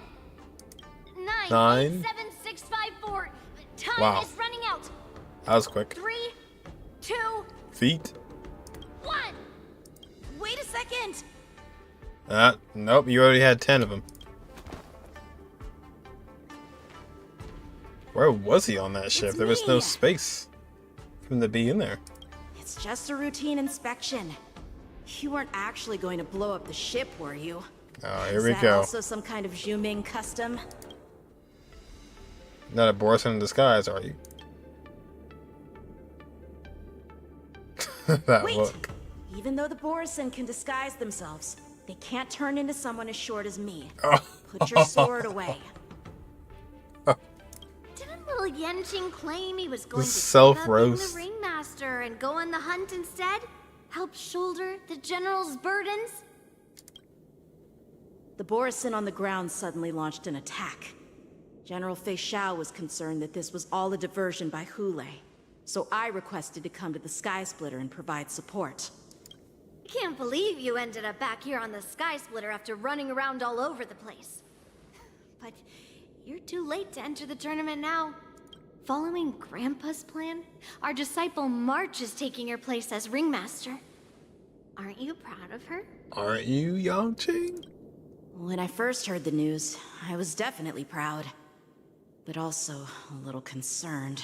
9, 9. 8, 7, 6, 5, 4. Time Wow. is running out. That was quick. 3, 2, Feet. 1. Wait a second! Nope, you already had 10 of them. Where was he on that ship? There was no space for him to be in there. It's just a routine inspection. You weren't actually going to blow up the ship, were you? Oh, here Is we that go. also some kind of Zhuming custom? Not a Borson in disguise, are you? That Wait! look. Even though the Borison can disguise themselves, they can't turn into someone as short as me. Oh. Put your sword away. Didn't little Yanqing claim he was going to self-roast. give up being the ringmaster and go on the hunt instead? Help shoulder the general's burdens? The Borison on the ground suddenly launched an attack. General Feixiao was concerned that this was all a diversion by Hoolay, so I requested to come to the Skysplitter and provide support. Can't believe you ended up back here on the Skysplitter after running around all over the place. But you're too late to enter the tournament now. Following Grandpa's plan, our disciple March is taking your place as ringmaster. Aren't you proud of her? Aren't you, Yangqing? When I first heard the news, I was definitely proud, but also a little concerned.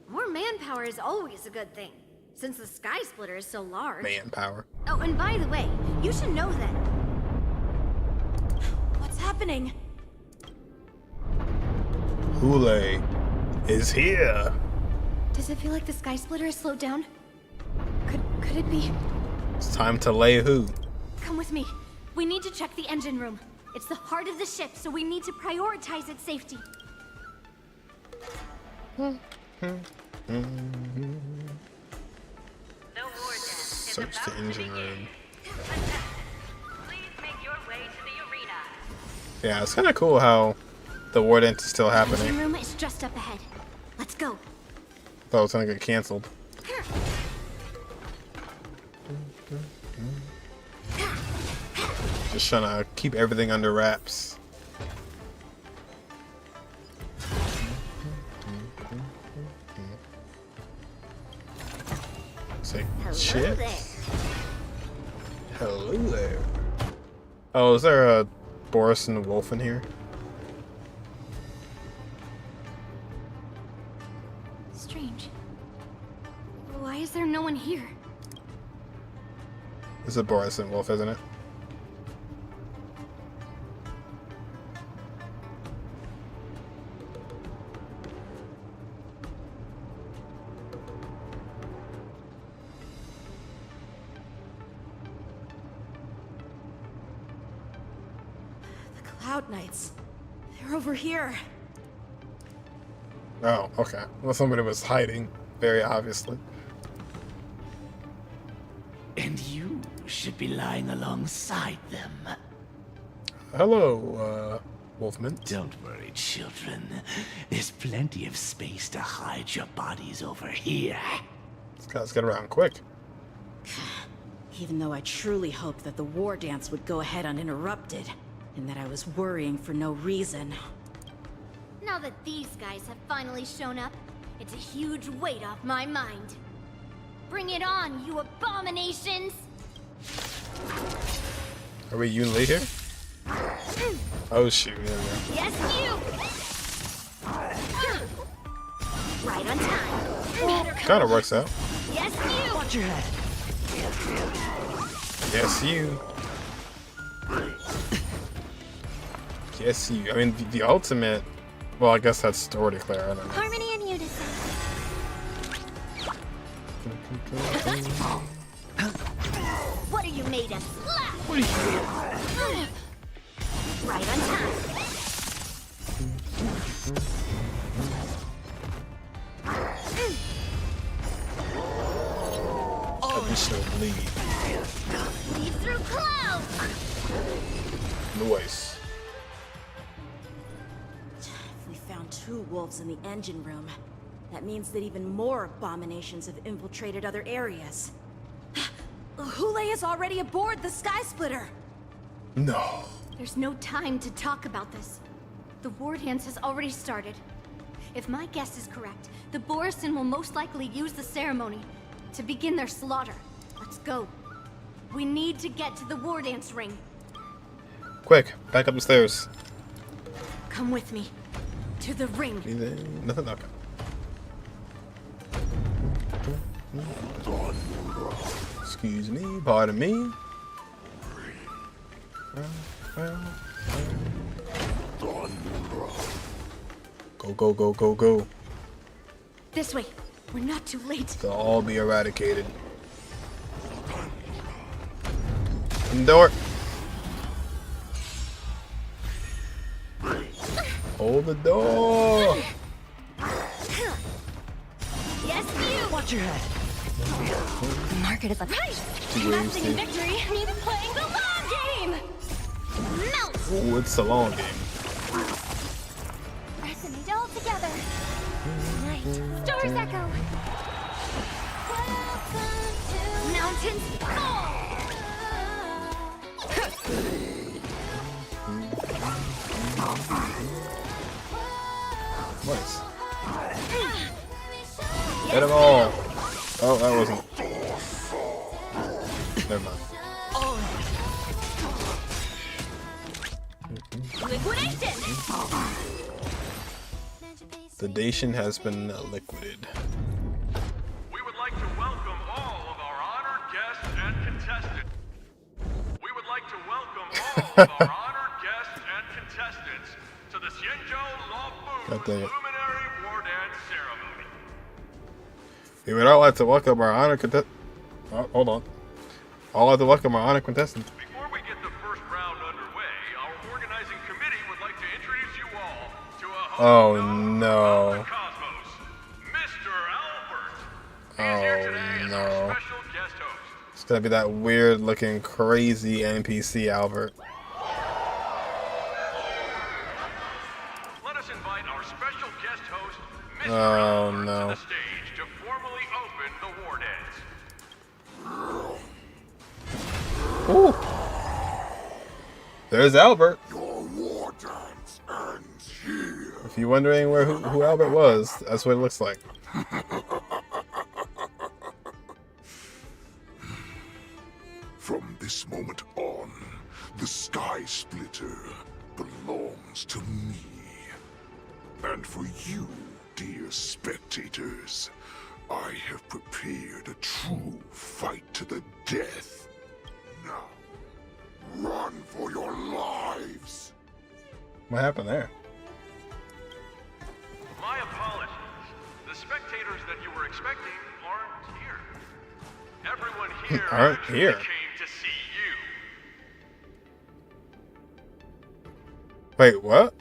More manpower is always a good thing, since the Skysplitter is so large. Manpower. Oh, and by the way, you should know that... What's happening? Hoolay is here. Does it feel like the Skysplitter has slowed down? Could it be? It's time to lay who? Come with me. We need to check the engine room. It's the heart of the ship, so we need to prioritize its safety. Search the engine room. Yeah, it's kind of cool how the war dance is still Engine happening. room is just up ahead. Let's go. Thought it was gonna get canceled. Just trying to keep everything under wraps. Say shit. Hello there. Oh, is there a Boris and a wolf in here? Strange. Why is there no one here? It's a Boris and wolf, isn't it? Cloud Knights. They're over here. Oh, okay. Well, somebody was hiding, very obviously. And you should be lying alongside them. Hello, Wolfman. Don't worry, children. There's plenty of space to hide your bodies over here. This guy's get around quick. Even though I truly hoped that the war dance would go ahead uninterrupted, and that I was worrying for no reason. Now that these guys have finally shown up, it's a huge weight off my mind. Bring it on, you abominations! Are we Yun Li here? Oh shoot, there we go. Yes, you! Right on time. Kind of works out. Yes, you. Watch your head. Yes, you. Yes, you. I mean, the ultimate. Well, I guess that's already clear. I don't know. Harmony and unison. What are you made of? What are you? Right on time. Additional bleed. Lead through clouds. Noise. If we found 2 wolves in the engine room, that means that even more abominations have infiltrated other areas. Hoolay is already aboard the Sky Splitter! No. There's no time to talk about this. The war dance has already started. If my guess is correct, the Borisin will most likely use the ceremony to begin their slaughter. Let's go. We need to get to the war dance ring. Quick, back up the stairs. Come with me. To the ring. Nothing. Okay. Excuse me, pardon me. Go. This way. We're not too late. They'll all be eradicated. Door. Hold the door. Yes, you. Watch your head. The market is up. Right. Investing in victory means playing the long game. Melt. Oh, it's a long game. Resonate all together. Night. Stars echo. Mountains fall. Nice. Get them all. Oh, that wasn't. Never mind. Liquidation. The Dacian has been liquidated. We would like to welcome all of our honored guests and contestants. We would like to welcome all of our honored guests and contestants to the Xianzhou Law God dang it. Preliminary War Dance Ceremony. We would all like to welcome our honored contestant. Oh, hold on. All like to welcome our honored contestant. Before we get the first round underway, our organizing committee would like to introduce you all to a host Oh of no. the Cosmos, Mr. Albert. Oh no. Special guest host. It's gonna be that weird looking crazy NPC Albert. Let us invite our special guest host, Mr. Oh Albert, to no. the stage to formally open the war dance. Ooh. There's Albert. Your war dance ends here. If you're wondering who Albert was, that's what it looks like. From this moment on, the Sky Splitter belongs to me. And for you, dear spectators, I have prepared a true fight to the death. Now, run for your lives! What happened there? My apologies. The spectators that you were expecting aren't here. Everyone here Aren't actually here. came to see you. Wait, what?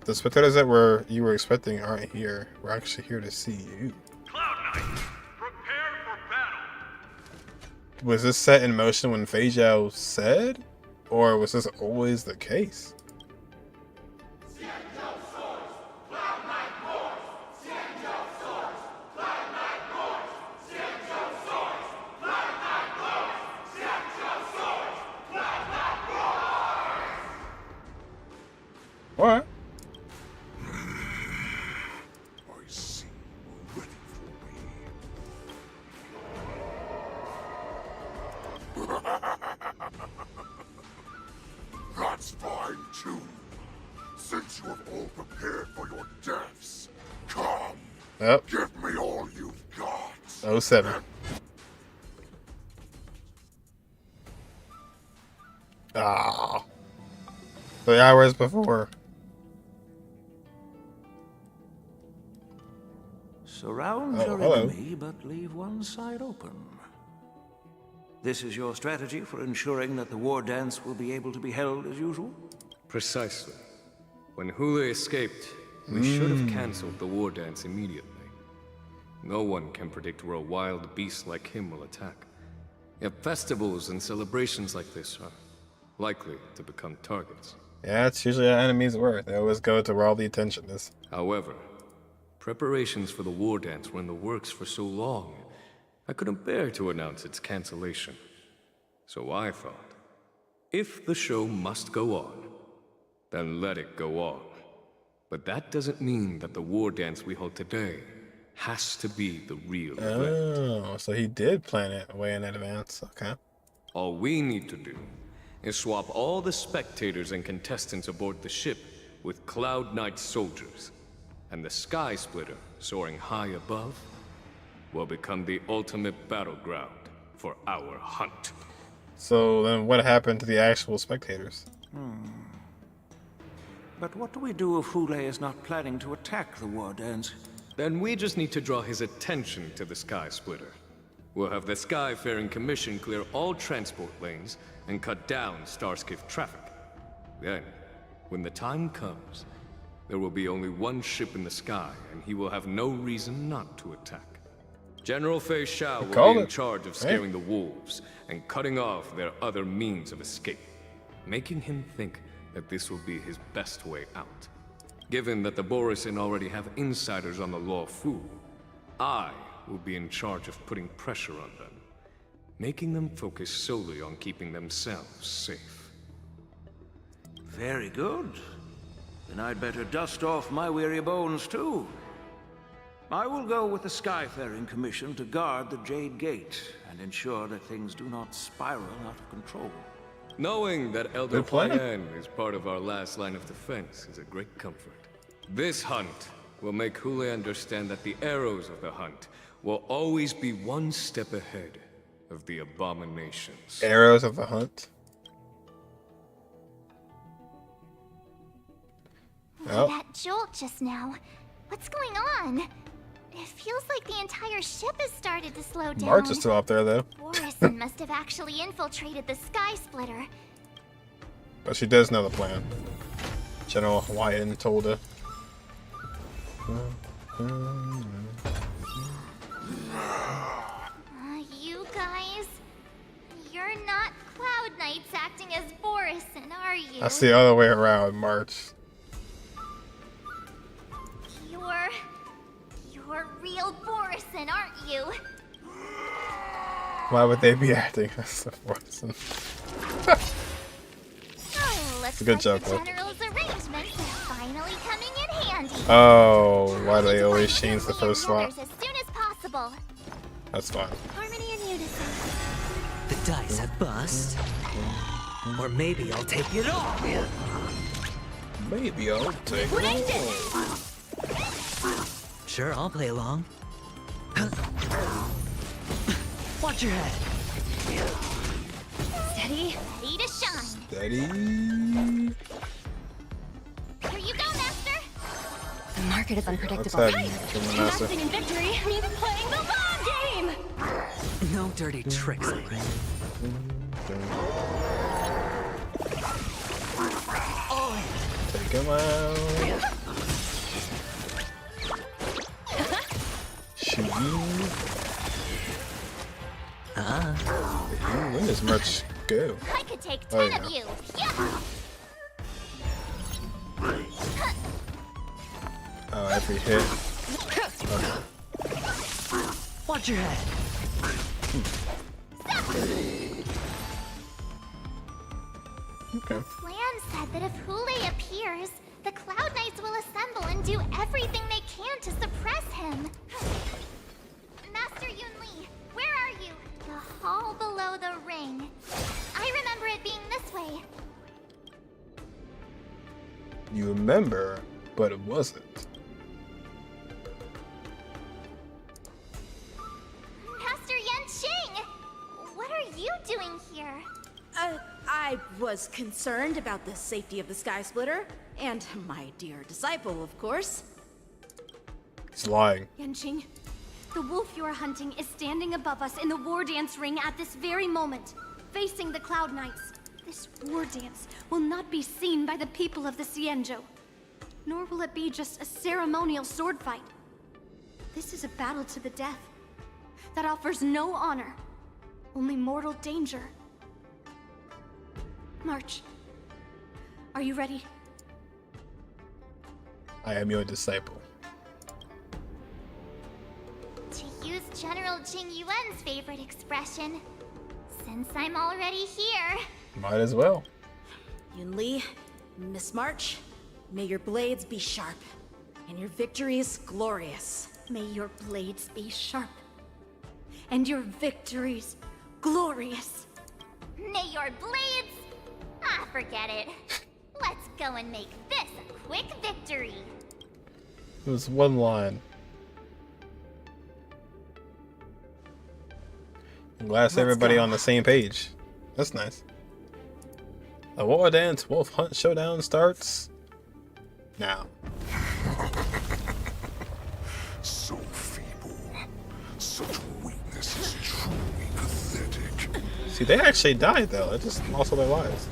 The spectators that you were expecting aren't here. We're actually here to see you. Cloud Knight, prepare for battle. Was this set in motion when Feixiao said? Or was this always the case? What? I see you're ready for me. That's fine too. Since you have all prepared for your deaths, come. Yep. Give me all you've got. 07. Ah. 3 hours before. Surround your enemy, but leave one side open. This is your strategy for ensuring that the war dance will be able to be held as usual? Precisely. When Hoolay escaped, we should have cancelled the war dance immediately. No one can predict where a wild beast like him will attack. Yet festivals and celebrations like this are likely to become targets. Yeah, that's usually how enemies work. They always go to where all the attention is. However, preparations for the war dance were in the works for so long, I couldn't bear to announce its cancellation. So I thought, if the show must go on, then let it go on. But that doesn't mean that the war dance we hold today has to be the real event. Oh, so he did plan it way in advance. Okay. All we need to do is swap all the spectators and contestants aboard the ship with Cloud Knight soldiers. And the Sky Splitter, soaring high above, will become the ultimate battleground for our hunt. So then what happened to the actual spectators? But what do we do if Hoolay is not planning to attack the war dance? Then we just need to draw his attention to the Sky Splitter. We'll have the Skyfaring Commission clear all transport lanes and cut down Starskiff traffic. Then, when the time comes, there will be only one ship in the sky, and he will have no reason not to attack. General Feixiao will be in charge of scaring the wolves and cutting off their other means of escape, making him think that this will be his best way out. Given that the Borisin already have insiders on the Law Fu, I will be in charge of putting pressure on them, making them focus solely on keeping themselves safe. Very good. Then I'd better dust off my weary bones too. I will go with the Skyfaring Commission to guard the Jade Gate and ensure that things do not spiral out of control. Knowing that Elder Huayan is part of our last line of defense is a great comfort. This hunt will make Hoolay understand that the arrows of the hunt will always be one step ahead of the abominations. Arrows of the hunt? That jolt just now. What's going on? It feels like the entire ship has started to slow down. March is still up there, though. Borisin must have actually infiltrated the Sky Splitter. But she does know the plan. General Hawaiian told her. You guys, you're not Cloud Knights acting as Borisin, are you? That's the other way around, March. You're real Borisin, aren't you? Why would they be acting as the Borisin? Looks a good like joke, the though. General's arrangements are finally coming in handy. Oh, why do they always change the first slot? As soon as possible. That's fine. Harmony and unison. The dice have bust. Or maybe I'll take it all. Maybe I'll take it all. Sure, I'll play along. Watch your head. Steady, ready to shine. Steady. Here you go, Master. The market is unpredictable. Outside from the master. Investing in victory means playing the long game. No dirty tricks, alright? Take him out. Shoot you. When does March go? I could take 10 of you. Yeah. Oh, every hit. Watch your head. Okay. The plan said that if Hoolay appears, the Cloud Knights will assemble and do everything they can to suppress him. Master Yunli, where are you? The hall below the ring. I remember it being this way. You remember, but it wasn't. Master Yanqing! What are you doing here? I was concerned about the safety of the Sky Splitter, and my dear disciple, of course. He's lying. Yanqing, the wolf you are hunting is standing above us in the war dance ring at this very moment, facing the Cloud Knights. This war dance will not be seen by the people of the Xianzhou, nor will it be just a ceremonial sword fight. This is a battle to the death that offers no honor, only mortal danger. March. Are you ready? I am your disciple. To use General Qing Yuan's favorite expression, since I'm already here. Might as well. Yunli, Miss March, may your blades be sharp, and your victories glorious. May your blades be sharp, and your victories glorious. May your blades... Ah, forget it. Let's go and make this a quick victory. It was one line. I'm glad everybody on the same page. That's nice. The War Dance Wolf Hunt Showdown starts now. So feeble. Such weakness is truly pathetic. See, they actually died though. They just lost all their lives.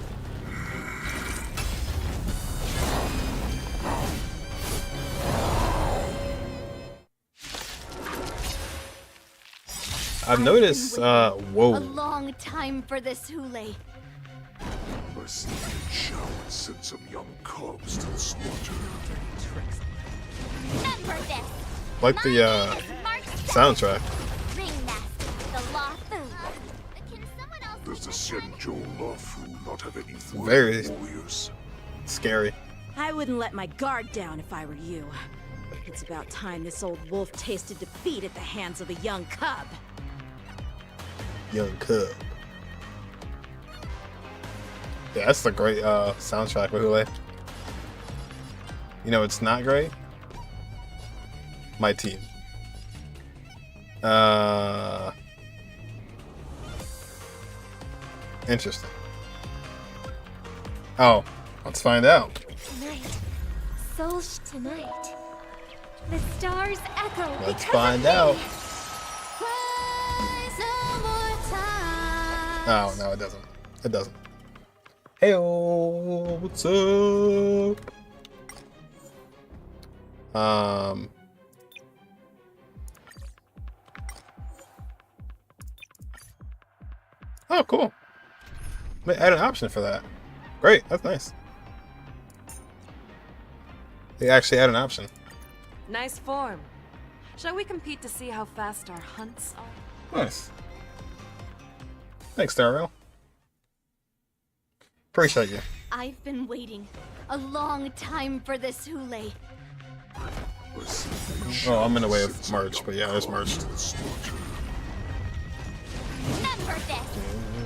I've noticed, A whoa. long time for this, Hoolay. I see Feixiao and sent some young cubs to the slaughter. Remember this. Like the, soundtrack. Ringmaster, the Law Fu. Can someone else... Does the Xianzhou Lafu not have any Very warriors? Scary. I wouldn't let my guard down if I were you. It's about time this old wolf tasted defeat at the hands of a young cub. Young cub. Yeah, that's the great soundtrack with Hoolay. You know, it's not great. My team. Interesting. Oh, let's find out. Tonight. Souls tonight. The stars echo. Let's find out. Oh, no, it doesn't. It doesn't. Heyo, what's up? Oh, cool. They add an option for that. Great, that's nice. They actually add an option. Nice form. Shall we compete to see how fast our hunts are? Nice. Thanks, Darrell. Appreciate you. I've been waiting a long time for this, Hoolay. Oh, I'm in the way of March, but yeah, there's March. Remember this.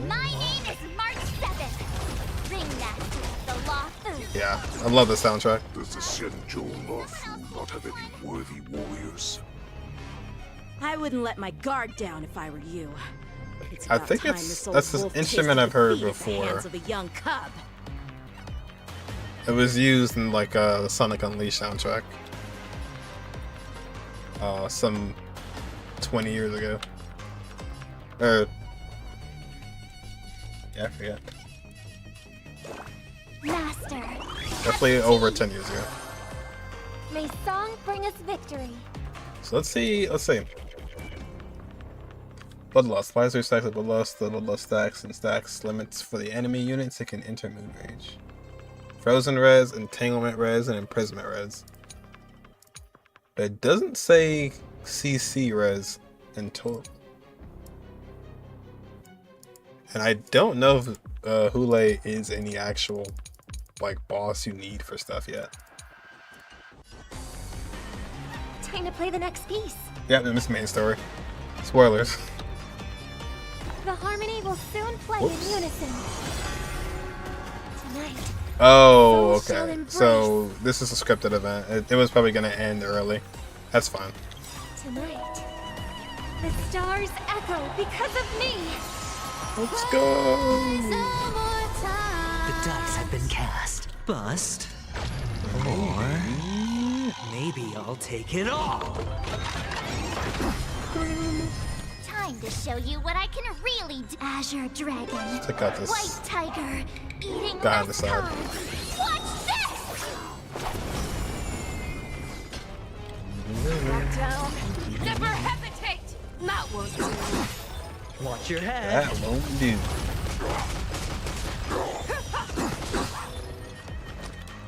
My name is March 7th. Ringmaster, the Law Fu. Yeah, I love the soundtrack. Does the Xianzhou Lafu not have any worthy warriors? I wouldn't let my guard down if I were you. It's I about think time it's this old that's an wolf instrument tasted I've heard defeat at the before. hands of a young cub. It was used in like the Sonic Unleashed soundtrack. Some 20 years ago. Yeah, I forget. Master. Definitely over 10 years ago. May song bring us victory. So let's see. Bloodlust. Applies to stacks of Bloodlust. The Bloodlust stacks and stacks limits for the enemy units that can enter Moon Rage. Frozen res, Entanglement res, and Imprisonment res. But it doesn't say CC res in total. And I don't know if Hoolay is any actual like boss you need for stuff yet. Time to play the next piece. Yeah, this main story. Spoilers. The harmony will soon play Whoops. in unison. Tonight, Oh, Soul shall okay. embrace. So this is a scripted event. It was probably gonna end early. That's fine. Tonight, the stars echo because of me. Let's go. The dice have been cast. Bust. Or maybe I'll take it all. Time to show you what I can really do. Azure Dragon. Check out this White Tiger. Eating guy on the best side. cards. Watch this! Down. Never hesitate. That won't do. Watch your head. That won't do.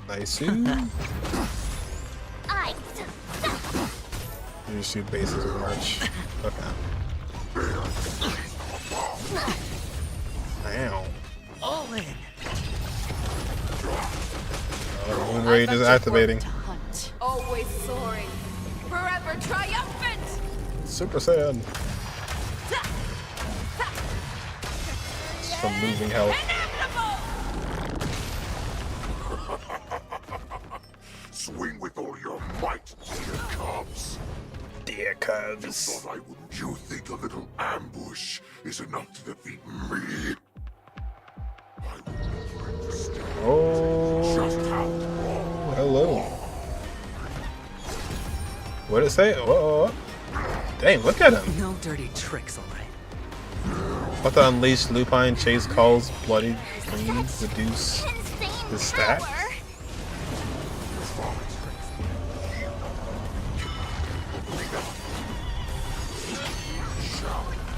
Nice. I. You shoot bases with March. Okay. Ow. All in. Oh, Moon Rage is activating. Always soaring. Forever triumphant. Super Saiyan. Some losing health. Swing with all your might, dear cubs. Dear cubs. Thought I wouldn't. You think a little ambush is enough to defeat me? Oh, hello. What did it say? Whoa. Dang, look at him. No dirty tricks, alright. About to unleash Lupine, Chase calls, Bloody Green, reduce his stat.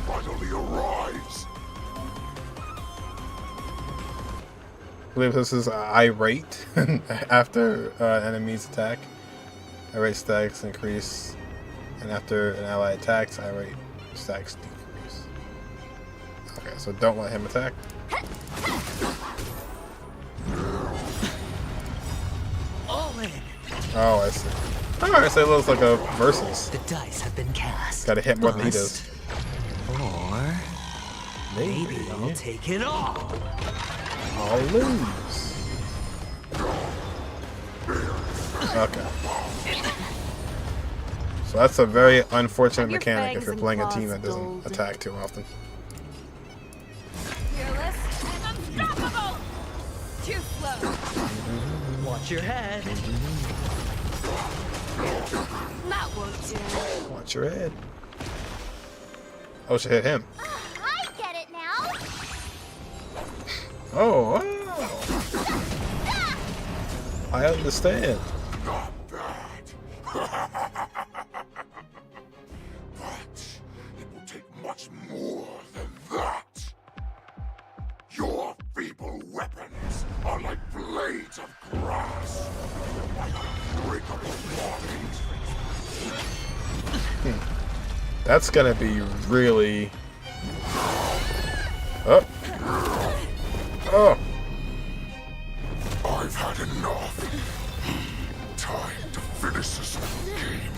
Finally arrives. I believe this is irate after enemies attack. Irate stacks increase, and after an ally attacks, irate stacks decrease. Okay, so don't let him attack. All in. Oh, I see. Alright, so it looks like a versus. The dice have been cast. Gotta hit more than he does. Or maybe I'll take it all. I'll lose. Okay. So that's a very unfortunate mechanic if you're playing a team that doesn't attack too often. Fearless and unstoppable. Too slow. Watch your head. That won't do. Watch your head. Oh, she hit him. I get it now. Oh, wow. I understand. Not bad. But it will take much more than that. Your feeble weapons are like blades of grass. Like unbreakable bodies. That's gonna be really... Oh. Oh. I've had enough. Time to finish this game.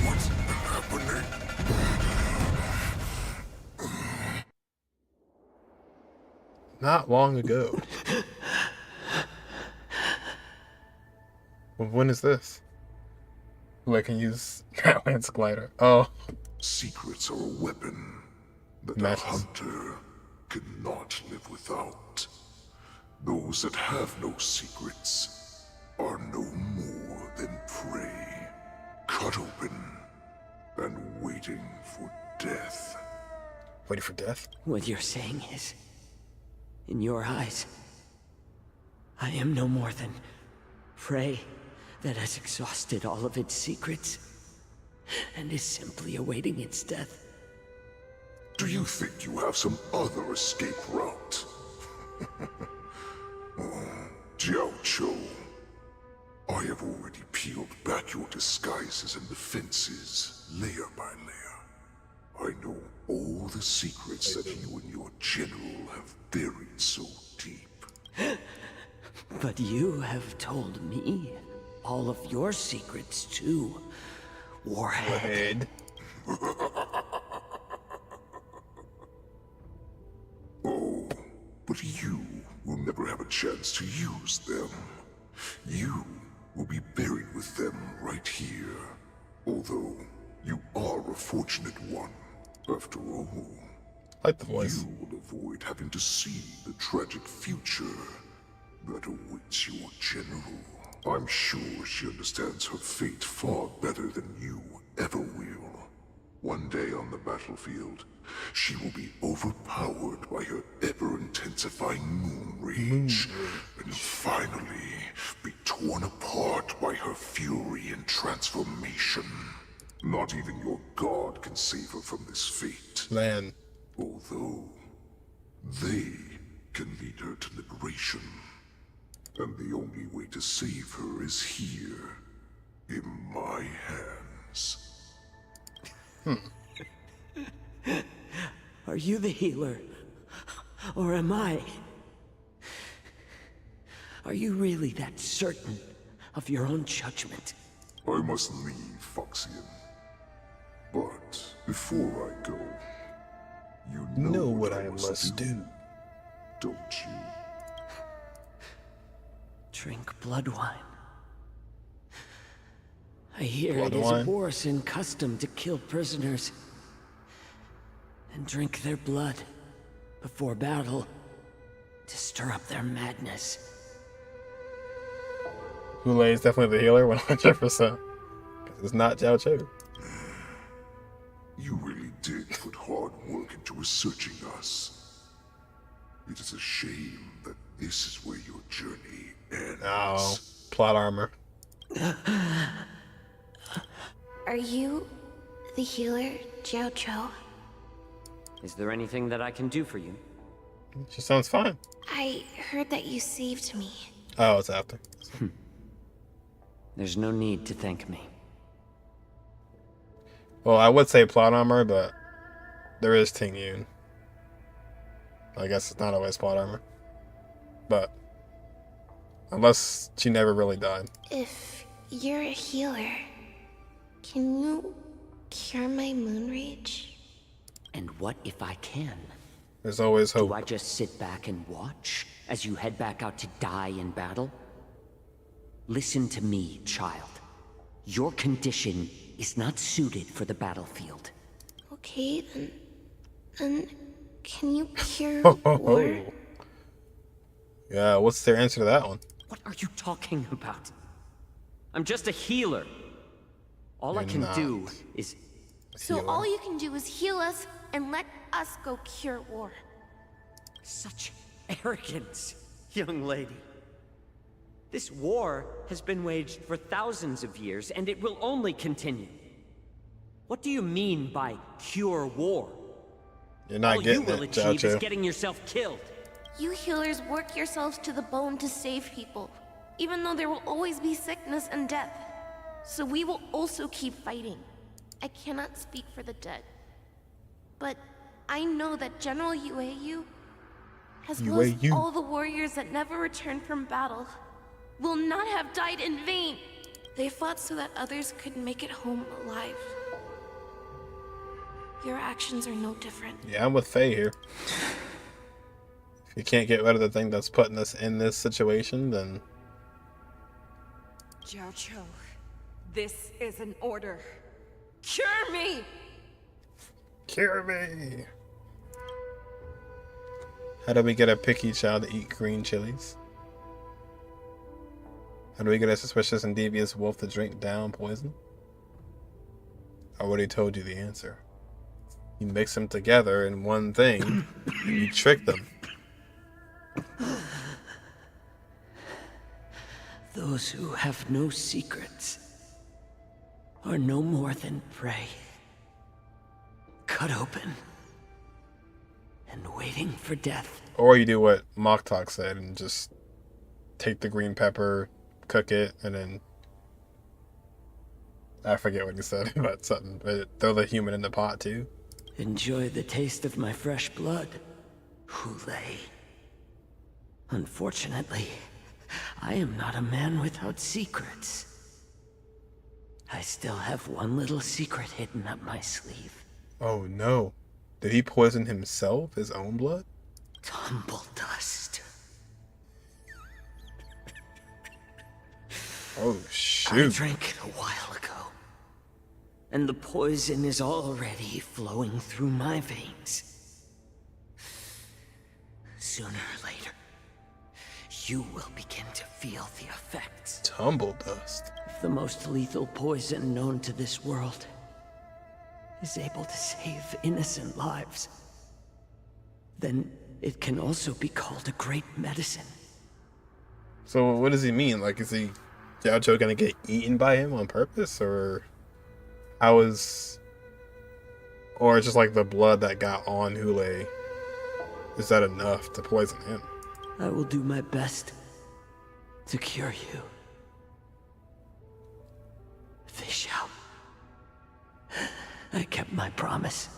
What's happening? Not long ago. Well, when is this? Who I can use Lance Glider. Oh. Secrets are a weapon that a hunter cannot live without. Those that have no secrets are no more than prey, cut open and waiting for death. Waiting for death? What you're saying is, in your eyes, I am no more than prey that has exhausted all of its secrets and is simply awaiting its death. Do you think you have some other escape route? Jiaoqiu, I have already peeled back your disguises and defenses, layer by layer. I know all the secrets that you and your general have buried so deep. But you have told me all of your secrets too, Warhead. Oh, ever have a chance to use them. You will be buried with them right here. Although, you are a fortunate one, after all. I like the voice. You will avoid having to see the tragic future that awaits your general. I'm sure she understands her fate far better than you ever will. One day on the battlefield, she will be overpowered by her ever-intensifying moon rage, and finally be torn apart by her fury and transformation. Not even your god can save her from this fate. Man. Although, they can lead her to liberation. And the only way to save her is here, in my hands. Are you the healer? Or am I? Are you really that certain of your own judgment? I must leave, Foxian. But before I go, you know what I must do, don't you? Drink blood wine. I hear Blood it is wine? a Borisin custom to kill prisoners and drink their blood before battle to stir up their madness. Hoolay is definitely the healer, 100%. Because it's not Jiaoqiu. You really did put hard work into researching us. It is a shame that this is where your journey ends. Oh, plot armor. Are you the healer, Jiaoqiu? Is there anything that I can do for you? She sounds fine. I heard that you saved me. Oh, it's after. There's no need to thank me. Well, I would say plot armor, but there is Tingyun. I guess it's not always plot armor. But unless she never really died. If you're a healer, can you cure my moon rage? And what if I can? There's always hope. Do I just sit back and watch as you head back out to die in battle? Listen to me, child. Your condition is not suited for the battlefield. Okay, then can you cure war? Yeah, what's their answer to that one? What are you talking about? I'm just a healer. All I You're can not. do is... So all you can do is heal us and let us go cure war. Such arrogance, young lady. This war has been waged for thousands of years, and it will only continue. What do you mean by cure war? You're not All getting you will it, achieve is Jiaoqiu. getting yourself killed. You healers work yourselves to the bone to save people, even though there will always be sickness and death. So we will also keep fighting. I cannot speak for the dead, but I know that General Jiaoqiu has lost all the warriors that never returned from battle will not have died in vain. They fought so that others could make it home alive. Your actions are no different. Yeah, I'm with Faye here. If you can't get rid of the thing that's putting us in this situation, then... Jiaoqiu, this is an order. Cure me! Cure me! How do we get a picky child to eat green chilies? How do we get a suspicious and devious wolf to drink down poison? I already told you the answer. You mix them together in one thing, and you trick them. Those who have no secrets are no more than prey. Cut open and waiting for death. Or you do what Moktok said and just take the green pepper, cook it, and then... I forget what he said about something, but throw the human in the pot too. Enjoy the taste of my fresh blood, Hoolay. Unfortunately, I am not a man without secrets. I still have one little secret hidden up my sleeve. Oh no. Did he poison himself? His own blood? Tumble dust. Oh, I shoot. drank it a while ago. And the poison is already flowing through my veins. Sooner or later, you will begin to feel the effects. Tumble dust. If the most lethal poison known to this world is able to save innocent lives, then it can also be called a great medicine. So what does he mean? Like, is he Jiaoqiu gonna get eaten by him on purpose, or how is, or it's just like the blood that got on Hoolay? Is that enough to poison him? I will do my best to cure you. Feixiao. I kept my promise.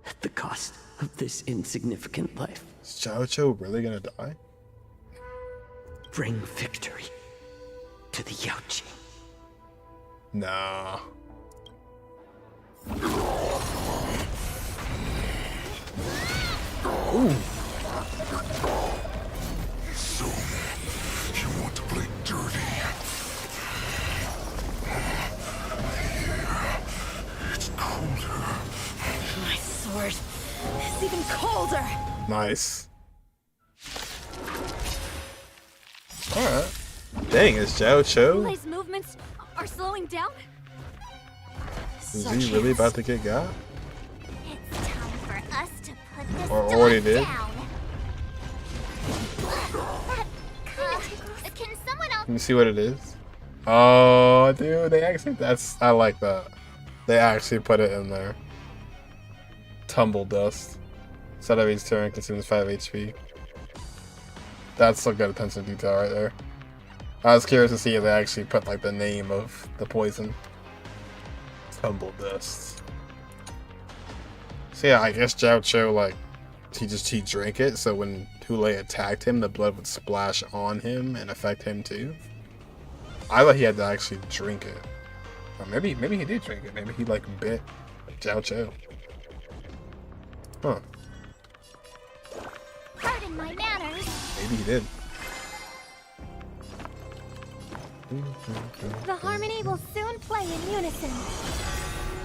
At the cost of this insignificant life. Is Jiaoqiu really gonna die? Bring victory to the Yaoqi. Nah. Ooh. So, you want to play dirty? It's colder. My sword is even colder. Nice. Alright. Dang, is Jiaoqiu? Hulay's movements are slowing down? Is he really about to get got? It's time for us to put this Or already dog did? down. Can someone else? Let me see what it is. Oh, dude, they actually, I like that. They actually put it in there. Tumble dust. Set of each turn consumes 5 HP. That's some good attention to detail right there. I was curious to see if they actually put like the name of the poison. Tumble dust. So yeah, I guess Jiaoqiu, like, he drank it, so when Hoolay attacked him, the blood would splash on him and affect him too. I thought he had to actually drink it. Or maybe he did drink it. Maybe he like bit Jiaoqiu. Huh. Pardon my manners. Maybe he did. The harmony will soon play in unison.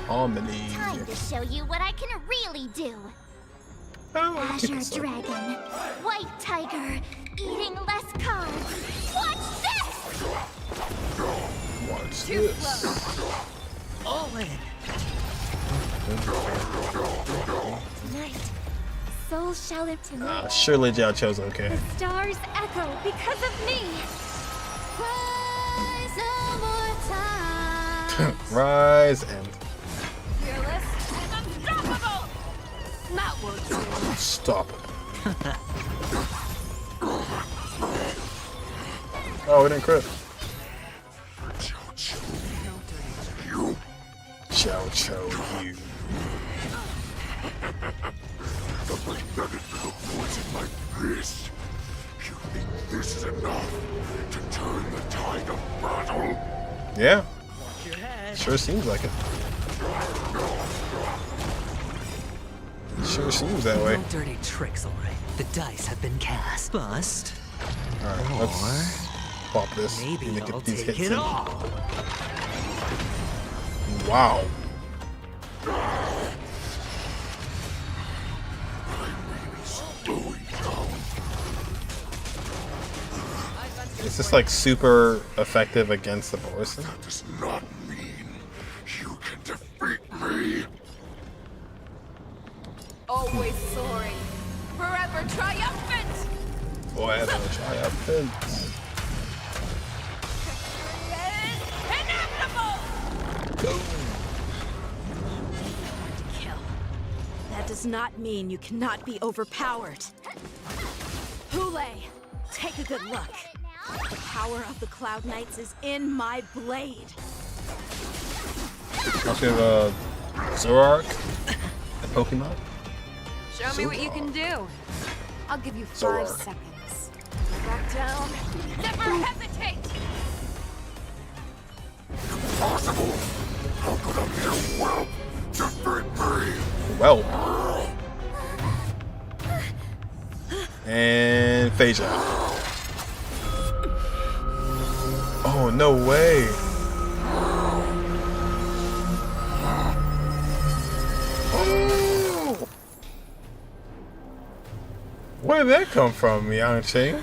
Harmony. Time to show you what I can really do. Oh, Azure Dragon, White Tiger, eating less carbs. Watch this! Watch Too this. slow. All in. Tonight, souls shall live tonight. Surely Jiaoqiu's okay. The stars echo because of me. Rise no more time. Rise and Fearless and unstoppable. That won't do. stop it. Oh, we didn't crit. Jiaoqiu, you. The magnetic poison like this. You think this is enough to turn the tide of battle? Yeah. Sure seems like it. Sure seems that way. No dirty tricks, alright. The dice have been cast. Bust. Alright, let's pop this. Maybe Need to I'll get these take hits it in. all. Wow. Is this like super effective against the Borison? That does not mean you can defeat me. Always soaring, forever triumphant. Forever triumphant. Kill. That does not mean you cannot be overpowered. Hoolay, take a good look. The power of the Cloud Knights is in my blade. Also have Zoroark, the Pokemon. Show me what you can do. I'll give you 5 Zoroark. seconds. Back down. Never hesitate. Impossible. How could a mere whelp defeat me? Well. And Feixiao. Oh Oh, no way. Oh. Where did that come from, Yangqing?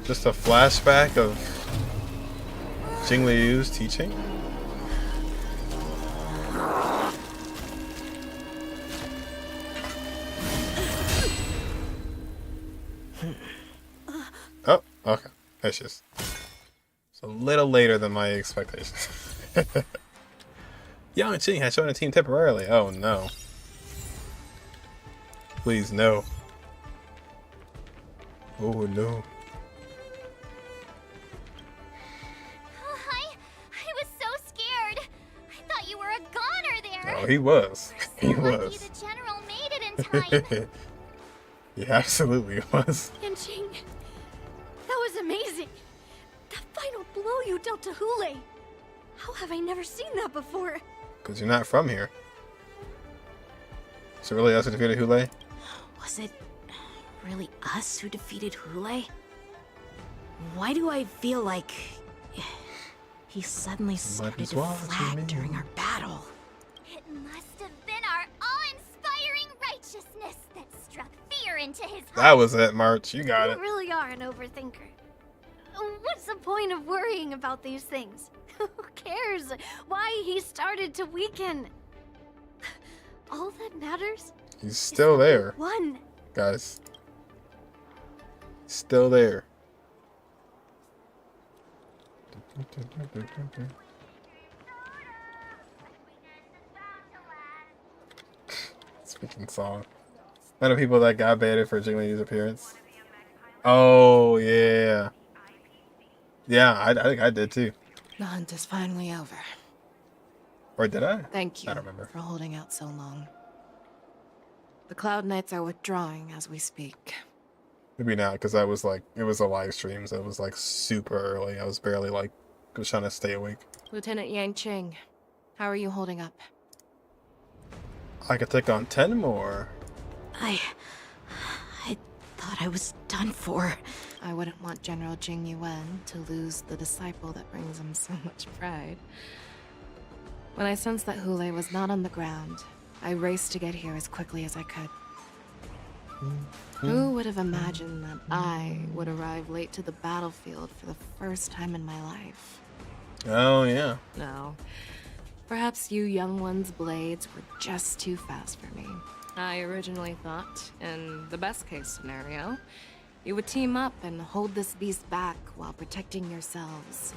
Just a flashback of Jing Liu's teaching? Oh, okay. It's just it's a little later than my expectations. Yangqing has joined the team temporarily. Oh no. Please no. Oh no. I was so scared. I thought you were a goner there. Oh, he was. So He lucky was. the general made it in time. He absolutely was. Yanqing, that was amazing. That final blow you dealt to Hoolay. How have I never seen that before? Because you're not from here. So really us who defeated Hoolay? Was it really us who defeated Hoolay? Why do I feel like he suddenly started to flag during our battle? It must have been our awe-inspiring righteousness that struck fear into his heart. That was it, March. You got You it. really are an overthinker. What's the point of worrying about these things? Who cares why he started to weaken? All that matters He's still there. one. Guys. Still there. Speaking song. None of people that got banned for Jing Liu's appearance. Oh yeah. Yeah, I think I did too. The hunt is finally over. Or did I? Thank you I don't remember. for holding out so long. The Cloud Knights are withdrawing as we speak. Maybe not, because I was like, it was a live stream, so it was like super early. I was barely like, was trying to stay awake. Lieutenant Yangqing, how are you holding up? I could take on 10 more. I thought I was done for. I wouldn't want General Jing Yuan to lose the disciple that brings him so much pride. When I sensed that Hoolay was not on the ground, I raced to get here as quickly as I could. Who would have imagined that I would arrive late to the battlefield for the first time in my life? Oh, yeah. No. Perhaps you young ones' blades were just too fast for me. I originally thought, in the best case scenario, you would team up and hold this beast back while protecting yourselves.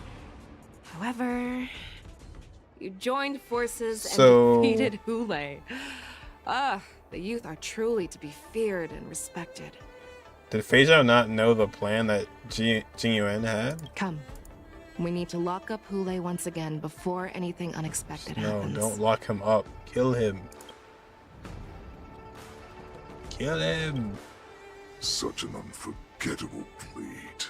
However, you joined forces and defeated Hoolay. The youth are truly to be feared and respected. Did Feixiao not know the plan that Jing Yuan had? Come. We need to lock up Hoolay once again before anything unexpected happens. No, don't lock him up. Kill him. Kill him. Such an unforgettable blade.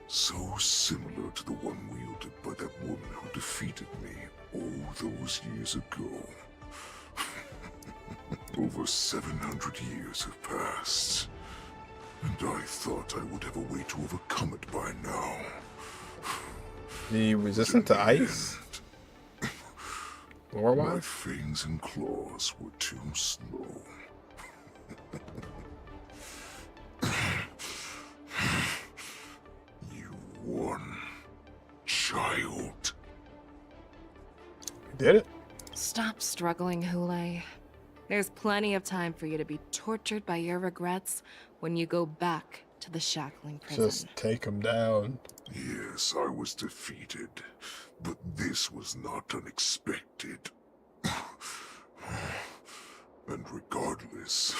So similar to the one wielded by that woman who defeated me all those years ago. Over 700 years have passed, and I thought I would have a way to overcome it by now. Be resistant to ice? Or My what? fangs and claws were too slow. You won, child. Did it? Stop struggling, Hoolay. There's plenty of time for you to be tortured by your regrets when you go back to the shackling prison. Just take him down. Yes, I was defeated, but this was not unexpected. And regardless,